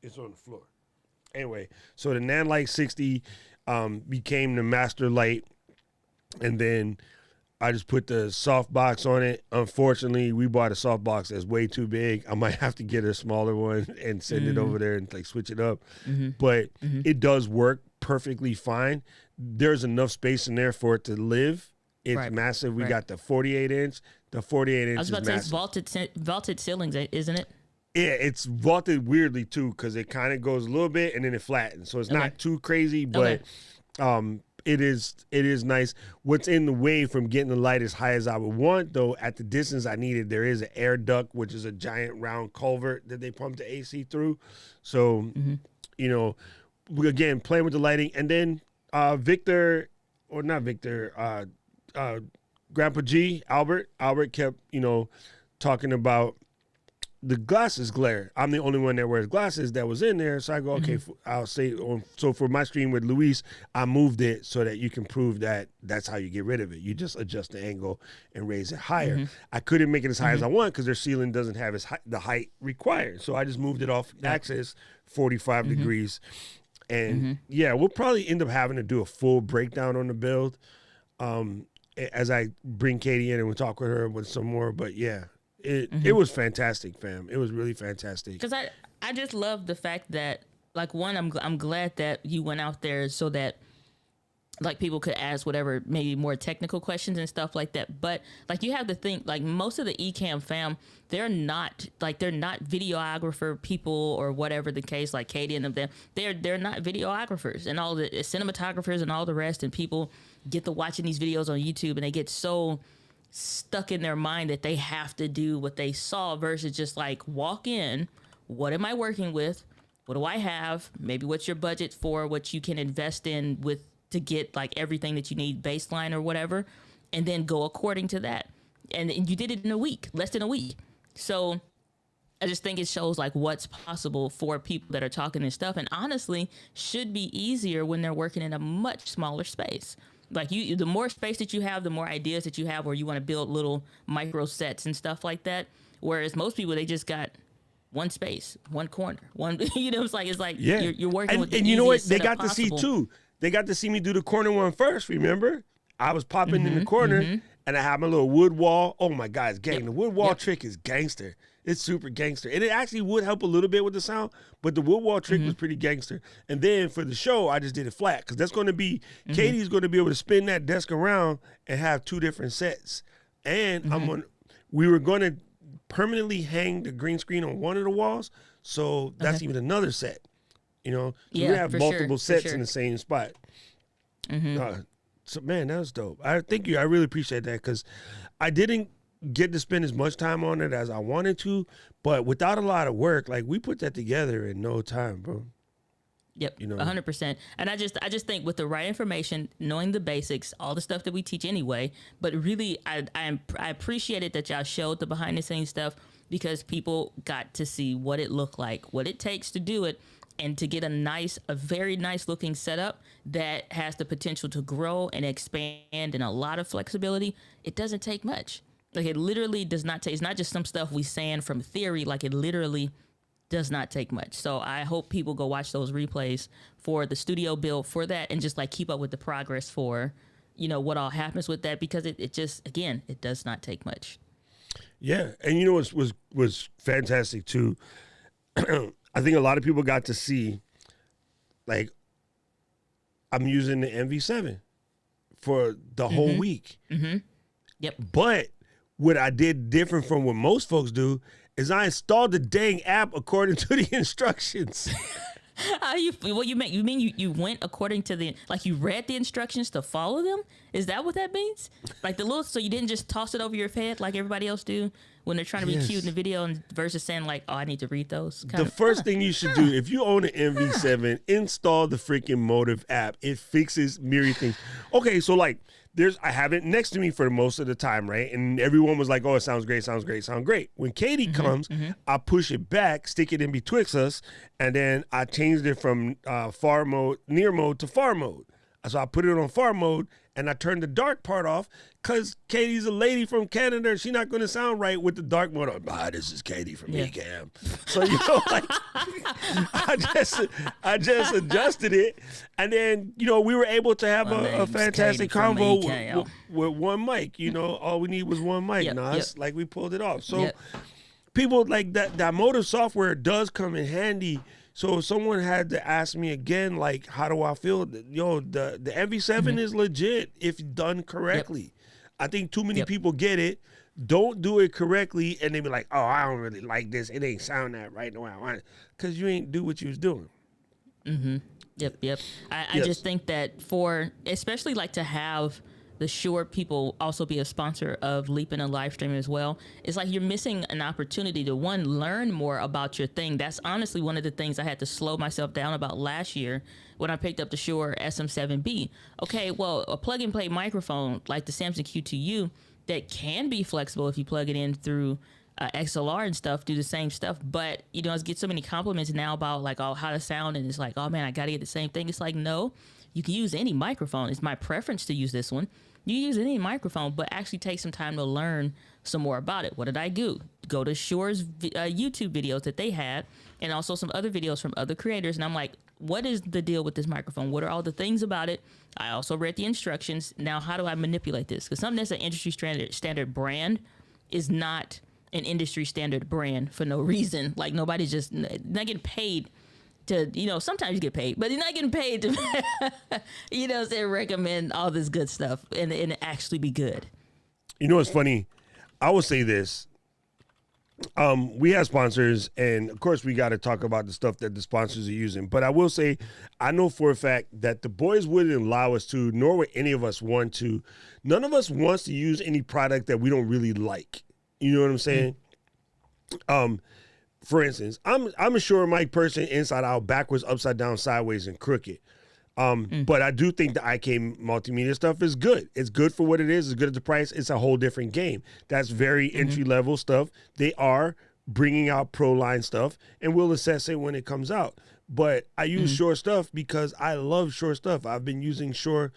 Speaker 4: It's on the floor. Anyway, so the Nan Light 60 became the master light, and then I just put the soft box on it. Unfortunately, we bought a soft box that's way too big. I might have to get a smaller one and send it over there and like switch it up. But it does work perfectly fine. There's enough space in there for it to live. It's massive. We got the 48-inch. The 48-inch
Speaker 6: I was about
Speaker 4: is
Speaker 6: to
Speaker 4: massive.
Speaker 6: say it's vaulted ceilings, isn't it?
Speaker 4: Yeah, it's vaulted weirdly too, because it kind of goes a little bit and then it flattens. So it's not too crazy, but it is nice. What's in the way from getting the light as high as I would want, though, at the distance I needed, there is an air duct, which is a giant round culvert that they pump the AC through. So, you know, again, playing with the lighting. And then Grandpa G, Albert kept, you know, talking about the glasses glare. I'm the only one that wears glasses that was in there. So I go, okay, I'll say, so for my stream with Luis, I moved it so that you can prove that that's how you get rid of it. You just adjust the angle and raise it higher. I couldn't make it as high as I want because their ceiling doesn't have the height required. So I just moved it off axis 45 degrees. And yeah, we'll probably end up having to do a full breakdown on the build as I bring Katie in and we'll talk with her with some more. But yeah, it was fantastic, fam. It was really fantastic.
Speaker 6: Because I just love the fact that, like, one, I'm glad that you went out there so that, like, people could ask whatever, maybe more technical questions and stuff like that. But, like, you have to think, like, most of the Ecamm fam, they're not videographer people or whatever the case, like Katie and them. They're not videographers and all the cinematographers and all the rest. And people get to watching these videos on YouTube and they get so stuck in their mind that they have to do what they saw versus just like walk in. What am I working with? What do I have? Maybe what's your budget for what you can invest in with to get like everything that you need baseline or whatever, and then go according to that. And you did it in a week, less than a week. So I just think it shows like what's possible for people that are talking this stuff, and honestly should be easier when they're working in a much smaller space. Like the more space that you have, the more ideas that you have where you want to build little micro sets and stuff like that. Whereas most people, they just got one space, one corner, one, you know, it's like
Speaker 4: yeah.
Speaker 6: you're working with the
Speaker 4: and you know what? They
Speaker 6: setup
Speaker 4: got to see
Speaker 6: possible.
Speaker 4: too. They got to see me do the corner one first, remember? I was popping in the corner and I had my little wood wall. Oh my God, gang. The wood wall trick is gangster. It's super gangster. And it actually would help a little bit with the sound, but the wood wall trick was pretty gangster. And then for the show, I just did it flat because that's going to be, Katie's going to be able to spin that desk around and have 2 different sets. And we were going to permanently hang the green screen on one of the walls. So that's even another set. You know, so we have multiple sets in the same spot. So man, that was dope. I really appreciate that because I didn't get to spend as much time on it as I wanted to, but without a lot of work, like we put that together in no time, bro.
Speaker 6: Yep,
Speaker 4: you know,
Speaker 6: 100%. And I just think with the right information, knowing the basics, all the stuff that we teach anyway, but really I appreciated that y'all showed the behind the scenes stuff because people got to see what it looked like, what it takes to do it, and to get a very nice looking setup that has the potential to grow and expand and a lot of flexibility. It doesn't take much. Like it literally does not take, it's not just some stuff we saying from theory, like it literally does not take much. So I hope people go watch those replays for the studio build for that and just like keep up with the progress for, you know, what all happens with that because it just, again, it does not take much.
Speaker 4: Yeah. And you know what was fantastic too? I think a lot of people got to see, like, I'm using the MV7 for the whole week.
Speaker 6: Yep.
Speaker 4: But what I did different from what most folks do is I installed the dang app according to the instructions.
Speaker 6: What you mean? You mean you went according to you read the instructions to follow them? Is that what that means? Like so you didn't just toss it over your head like everybody else do when they're trying to be cute in the video and versus saying like, oh, I need to read those.
Speaker 4: First thing you should do, if you own an MV7, install the freaking Motive app. It fixes myriad things. Okay, so like I have it next to me for most of the time, right? And everyone was like, oh, it sounds great, sounds great, sounds great. When Katie comes, I push it back, stick it in betwixt us, and then I changed it from near mode to far mode. So I put it on far mode, and I turned the dark part off because Katie's a lady from Canada. She's not going to sound right with the dark mode on. This is Katie from Ecam. So, like, I just adjusted it. And then, we were able to have a fantastic convo with one mic. All we need was one mic. It's like we pulled it off. So people like that Motive software does come in handy. So if someone had to ask me again, like, how do I feel? The MV7 is legit if done correctly. I think too many people get it, don't do it correctly, and they be like, oh, I don't really like this. It ain't sound that right the way I want it. Because you ain't do what you was doing.
Speaker 6: Mm-hmm. Yep. I just think that especially like to have the Shure people also be a sponsor of Leaping and Livestream as well. It's like you're missing an opportunity to learn more about your thing. That's honestly one of the things I had to slow myself down about last year when I picked up the Shure SM7B. Okay, well, a plug and play microphone like the Samson Q2U that can be flexible if you plug it in through XLR and stuff, do the same stuff. But, I get so many compliments now about like, oh, how to sound. And it's like, oh man, I got to get the same thing. It's like, no, you can use any microphone. It's my preference to use this one. You use any microphone, but actually take some time to learn some more about it. What did I do? Go to Shure's YouTube videos that they had, and also some other videos from other creators. And I'm like, what is the deal with this microphone? What are all the things about it? I also read the instructions. Now, how do I manipulate this? Because something that's an industry standard brand is not an industry standard brand for no reason. Like nobody's just not getting paid to, sometimes you get paid, but you're not getting paid to, say recommend all this good stuff and actually be good.
Speaker 4: It's funny. I will say this. We have sponsors, and of course we got to talk about the stuff that the sponsors are using. But I will say, I know for a fact that the boys wouldn't allow us to, nor would any of us want to. None of us wants to use any product that we don't really like. You know what I'm saying? For instance, I'm a Shure mic person, inside out, backwards, upside down, sideways, and crooked. But I do think the IK multimedia stuff is good. It's good for what it is. It's good at the price. It's a whole different game. That's very entry-level stuff. They are bringing out pro line stuff, and we'll assess it when it comes out. But I use Shure stuff because I love Shure stuff. I've been using Shure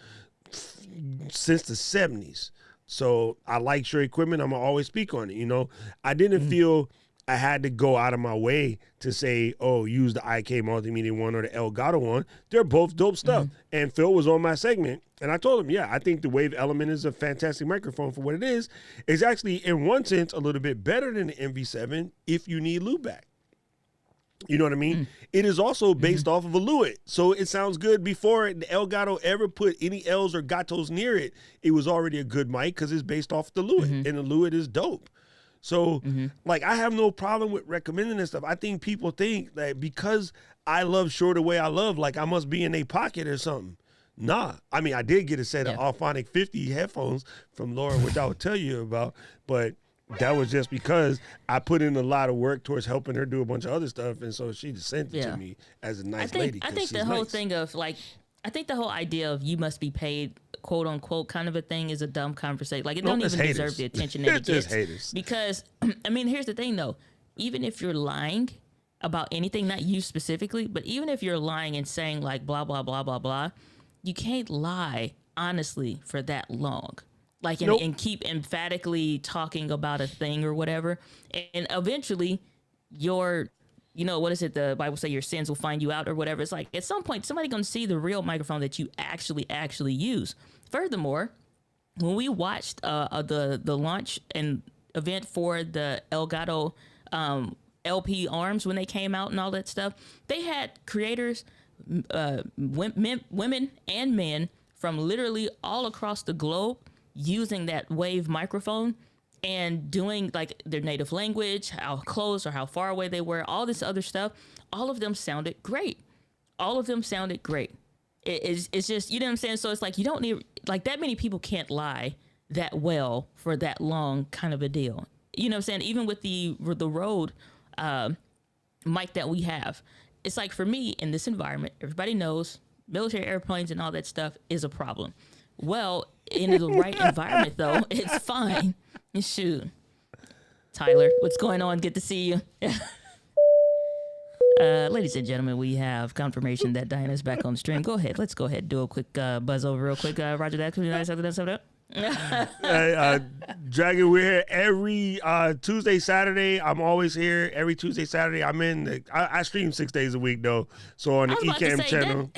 Speaker 4: since the 70s. So I like Shure equipment. I'm going to always speak on it. I didn't feel I had to go out of my way to say, oh, use the IK Multimedia one or the Elgato one. They're both dope stuff. And Phil was on my segment, and I told him, I think the Wave Element is a fantastic microphone for what it is. It's actually, in one sense, a little bit better than the MV7 if you need loopback. You know what I mean? It is also based off of a Lewitt. So it sounds good. Before the Elgato ever put any L's or gatos near it, it was already a good mic because it's based off the Lewitt, and the Lewitt is dope. So, I have no problem with recommending this stuff. I think people think that because I love Shure the way I love, like I must be in a pocket or something. Nah. I mean, I did get a set of Alphonic 50 headphones from Laura, which I will tell you about, but that was just because I put in a lot of work towards helping her do a bunch of other stuff, and so she just sent it to me as a nice lady.
Speaker 6: I think the whole thing of I think the whole idea of you must be paid, quote unquote, kind of a thing is a dumb conversation. Like it don't even deserve the attention that it gets.
Speaker 4: Haters.
Speaker 6: Because I mean, here's the thing though. Even if you're lying about anything, not you specifically, but even if you're lying and saying like blah blah blah blah blah, you can't lie honestly for that long. Like and keep emphatically talking about a thing or whatever, and eventually your what is it? The Bible say your sins will find you out or whatever. It's like at some point somebody gonna see the real microphone that you actually use. Furthermore, when we watched the launch and event for the Elgato LP arms when they came out and all that stuff, they had creators, women and men from literally all across the globe using that Wave microphone and doing like their native language, how close or how far away they were, all this other stuff, all of them sounded great. All of them sounded great. It's just, you know what I'm saying? So it's like, you don't need, like, that many people can't lie that well for that long kind of a deal. You know what I'm saying? Even with the Rode mic that we have, it's like, for me in this environment, everybody knows military airplanes and all that stuff is a problem. Well, in the right environment though, it's fine. Shoot. Tyler, what's going on? Good to see you. Ladies and gentlemen, we have confirmation that Diana's back on the stream. Go ahead. Let's go ahead and do a quick buzz over real quick. Roger that.
Speaker 4: Hey, Dragon, we're here every Tuesday, Saturday. I'm always here every Tuesday, Saturday. I stream 6 days a week though. So on the Ecamm channel.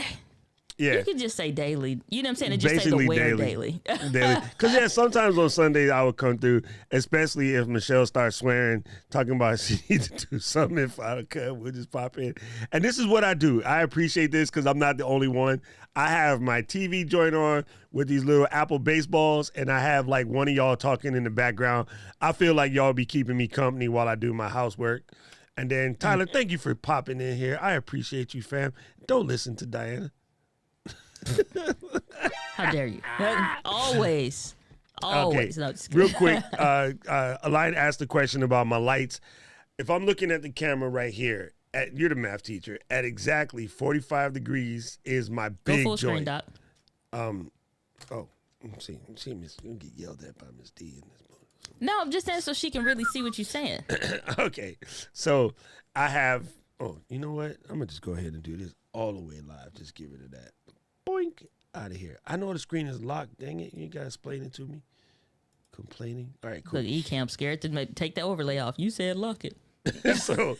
Speaker 4: Yeah.
Speaker 6: You can just say daily. You know what I'm saying? And just say the where daily.
Speaker 4: Daily. Because, sometimes on Sundays I would come through, especially if Michelle starts swearing, talking about she needs to do something. If I cut, we'll just pop in. And this is what I do. I appreciate this because I'm not the only one. I have my TV joint on with these little Apple baseballs, and I have like one of y'all talking in the background. I feel like y'all be keeping me company while I do my housework. And then, Tyler, thank you for popping in here. I appreciate you, fam. Don't listen to Diana.
Speaker 6: How dare you? Always.
Speaker 4: Okay.
Speaker 6: No,
Speaker 4: real quick, Aline asked a question about my lights. If I'm looking at the camera right here, you're the math teacher, at exactly 45 degrees is my big
Speaker 6: Go full
Speaker 4: joint.
Speaker 6: screen, Doc.
Speaker 4: See, Miss, you get yelled at by Miss D in this moment.
Speaker 6: No, I'm just saying so she can really see what you're saying.
Speaker 4: Okay, so I have. Oh, you know what? I'm gonna just go ahead and do this all the way live. Just get rid of that. Boink, out of here. I know the screen is locked. Dang it, you guys explain it to me. Complaining. All right, cool.
Speaker 6: Look, Ecamm scared to take the overlay off. You said lock it.
Speaker 4: So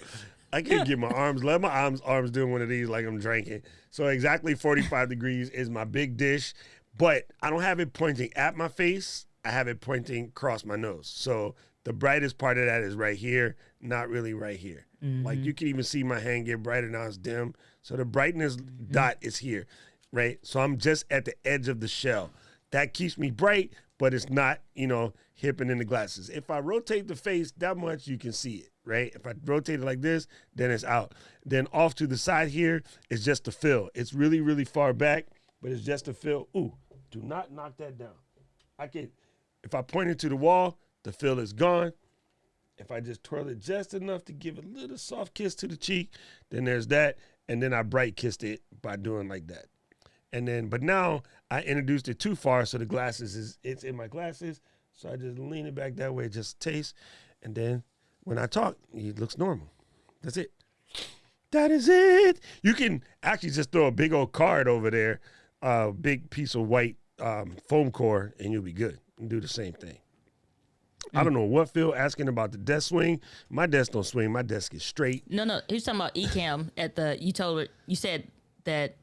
Speaker 4: I can't get my arms. Let my arms doing one of these like I'm drinking. So exactly 45 degrees is my big dish, but I don't have it pointing at my face. I have it pointing across my nose. So the brightest part of that is right here, not really right here. Mm-hmm. Like you can even see my hand get brighter now. It's dim. So the brightness dot is here. Right, so I'm just at the edge of the shell. That keeps me bright, but it's not, hipping in the glasses. If I rotate the face that much, you can see it, right? If I rotate it like this, then it's out. Then off to the side here is just the fill. It's really, really far back, but it's just a fill. Ooh, do not knock that down. If I point it to the wall, the fill is gone. If I just twirl it just enough to give a little soft kiss to the cheek, then there's that. And then I bright kissed it by doing like that. And then, but now I introduced it too far, so the glasses it's in my glasses. So I just lean it back that way, just taste. And then when I talk, it looks normal. That's it. That is it. You can actually just throw a big old card over there, big piece of white foam core, and you'll be good. And do the same thing. I don't know what Phil asking about the desk swing. My desk don't swing. My desk is straight.
Speaker 6: No. He was talking about Ecamm you said that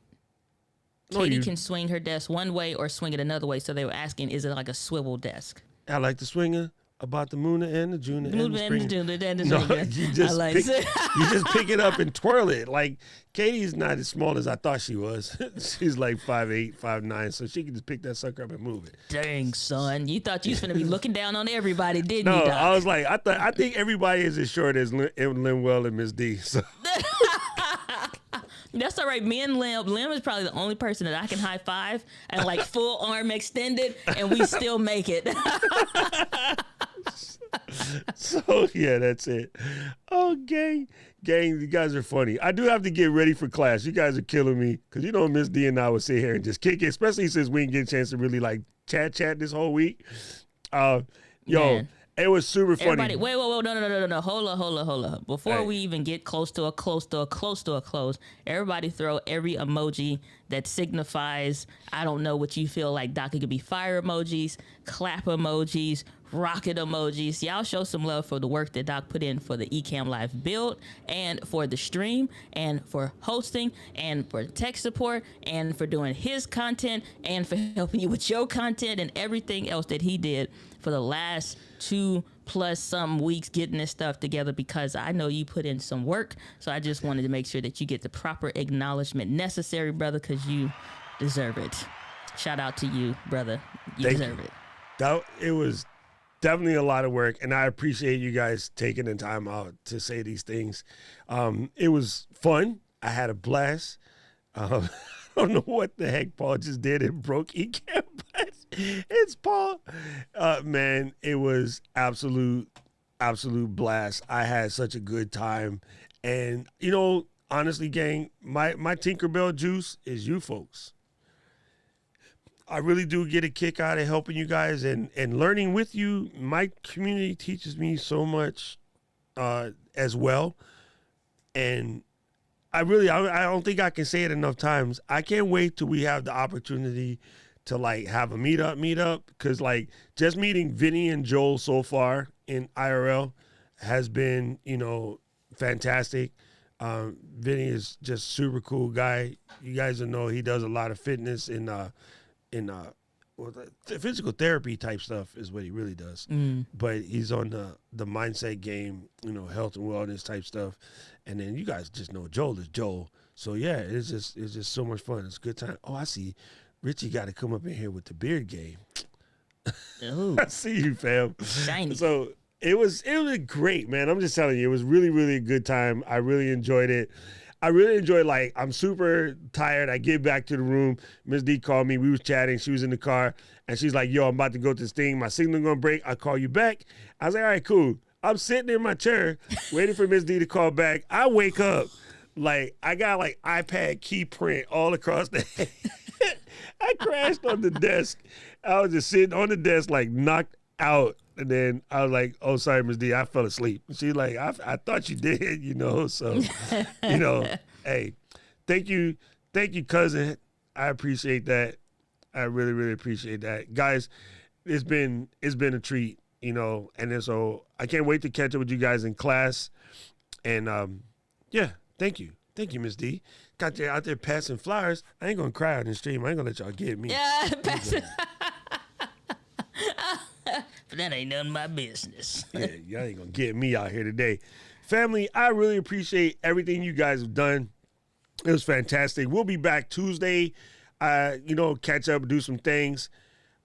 Speaker 6: Katie can swing her desk one way or swing it another way. So they were asking, is it like a swivel desk?
Speaker 4: I like the swinger about the Moona and the Juna and the Springer.
Speaker 6: No,
Speaker 4: you just pick it up and twirl it. Like, Katie's not as small as I thought she was. She's like 5'8", 5'9", so she can just pick that sucker up and move it.
Speaker 6: Dang, son. You thought you was going to be looking down on everybody, didn't
Speaker 4: you,
Speaker 6: Doc?
Speaker 4: No, I was like, I think everybody is as short as Linwell and Miss D. So.
Speaker 6: That's all right. Me and Lim is probably the only person that I can high five and like full arm extended, and we still make it.
Speaker 4: So yeah, that's it. Oh, gang, you guys are funny. I do have to get ready for class. You guys are killing me because Miss D and I would sit here and just kick it, especially since we didn't get a chance to really like chat this whole week. Man. It was super funny.
Speaker 6: Everybody, wait, no. Hold up. Before we even get close to a close, everybody throw every emoji that signifies, I don't know what you feel like, Doc. It could be fire emojis, clap emojis, rocket emojis. Y'all show some love for the work that Doc put in for the Ecamm Live build and for the stream and for hosting and for tech support and for doing his content and for helping you with your content and everything else that he did for the last 2+ some weeks getting this stuff together, because I know you put in some work. So I just wanted to make sure that you get the proper acknowledgement necessary, brother, because you deserve it. Shout out to you, brother. You deserve it.
Speaker 4: It was definitely a lot of work, and I appreciate you guys taking the time out to say these things. It was fun. I had a blast. I don't know what the heck Paul just did and broke Ecam, but it's Paul. Man, it was absolute blast. I had such a good time. And, you know, honestly, gang, my Tinkerbell juice is you folks. I really do get a kick out of helping you guys and learning with you. My community teaches me so much as well. And I don't think I can say it enough times. I can't wait till we have the opportunity to like have a meetup. Cause like just meeting Vinny and Joel so far in IRL has been, you know, fantastic. Vinny is just super cool guy. You guys will know he does a lot of fitness in physical therapy type stuff is what he really does. But he's on the mindset game, you know, health and wellness type stuff. And then you guys just know Joel is Joel. So yeah, it's just so much fun. It's a good time. Oh, I see. Richie got to come up in here with the beard game.
Speaker 6: Ooh.
Speaker 4: I see you, fam.
Speaker 6: Shiny.
Speaker 4: So it was great, man. I'm just telling you, it was really, really a good time. I really enjoyed it. I really enjoyed, like, I'm super tired. I get back to the room. Ms. D called me. We was chatting. She was in the car. And she's like, yo, I'm about to go to this thing. My signal going to break. I'll call you back. I was like, all right, cool. I'm sitting in my chair waiting for Ms. D to call back. I wake up. Like, I got, like, iPad key print all across the head. I crashed on the desk. I was just sitting on the desk, like, knocked out. And then I was like, oh, sorry, Ms. D, I fell asleep. She's like, I thought you did, you know. So, you know, hey, thank you, cousin. I appreciate that. I really, really appreciate that. Guys, it's been a treat, you know. And then so I can't wait to catch up with you guys in class. And, yeah, thank you. Thank you, Ms. D. Got you out there passing flowers. I ain't going to cry on the stream. I ain't going to let y'all get me.
Speaker 6: Yeah, passing. But that ain't none of my business.
Speaker 4: Yeah, y'all ain't gonna get me out here today. Family, I really appreciate everything you guys have done. It was fantastic. We'll be back Tuesday, you know, catch up, do some things.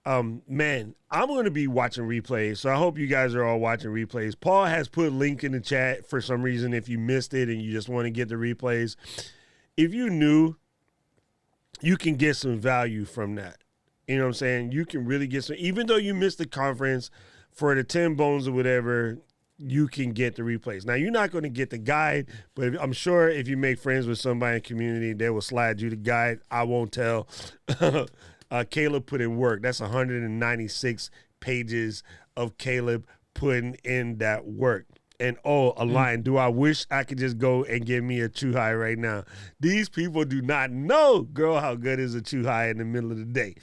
Speaker 4: Man, I'm going to be watching replays, so I hope you guys are all watching replays. Paul has put a link in the chat for some reason if you missed it and you just want to get the replays. If you knew, you can get some value from that. You know what I'm saying? You can really get some, even though you missed the conference for the 10 bones or whatever, you can get the replays. Now, you're not going to get the guide, but I'm sure if you make friends with somebody in the community, they will slide you the guide. I won't tell. Caleb put in work. That's 196 pages of Caleb putting in that work. And, oh, a line. Do I wish I could just go and get me a chew high right now? These people do not know, girl, how good is a chew high in the middle of the day.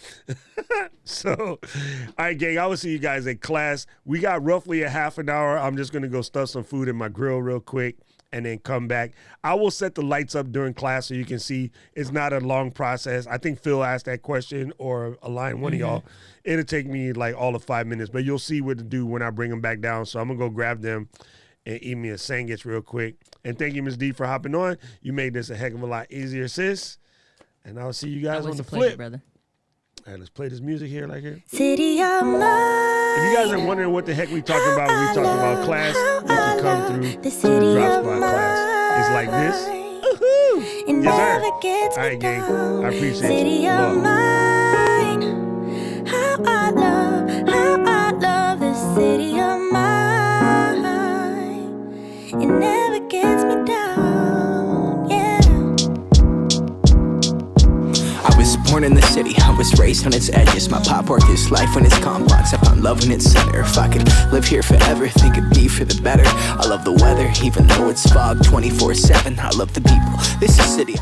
Speaker 4: So, all right, gang, I will see you guys at class. We got roughly a half an hour. I'm just going to go stuff some food in my grill real quick and then come back. I will set the lights up during class so you can see it's not a long process. I think Phil asked that question or Align, one of y'all. It'll take me like all of 5 minutes, but you'll see what to do when I bring them back down. So I'm going to go grab them and eat me a sandwich real quick. And thank you, Ms. D, for hopping on. You made this a heck of a lot easier, sis. And I'll see you guys on the flip.
Speaker 6: Brother.
Speaker 4: All right, let's play this music here, like here.
Speaker 1: City of mine.
Speaker 4: If you guys are wondering what the heck we talking about when we talking about class, you can come through
Speaker 1: the city
Speaker 4: Drop
Speaker 1: of
Speaker 4: Spot class. It's like this. Woohoo!
Speaker 1: It never gets
Speaker 4: All right, gang.
Speaker 1: down.
Speaker 4: I appreciate
Speaker 1: City
Speaker 4: you.
Speaker 1: of
Speaker 4: Love.
Speaker 1: mine. How I love the city of mine. It never gets me down, yeah.
Speaker 2: I was born in the city, I was raised on its edges. My pop worked his life when it's complex. I found love in its center. If I could live here forever, think it'd be for the better. I love the weather, even though it's fog 24/7. I love the people, this is city.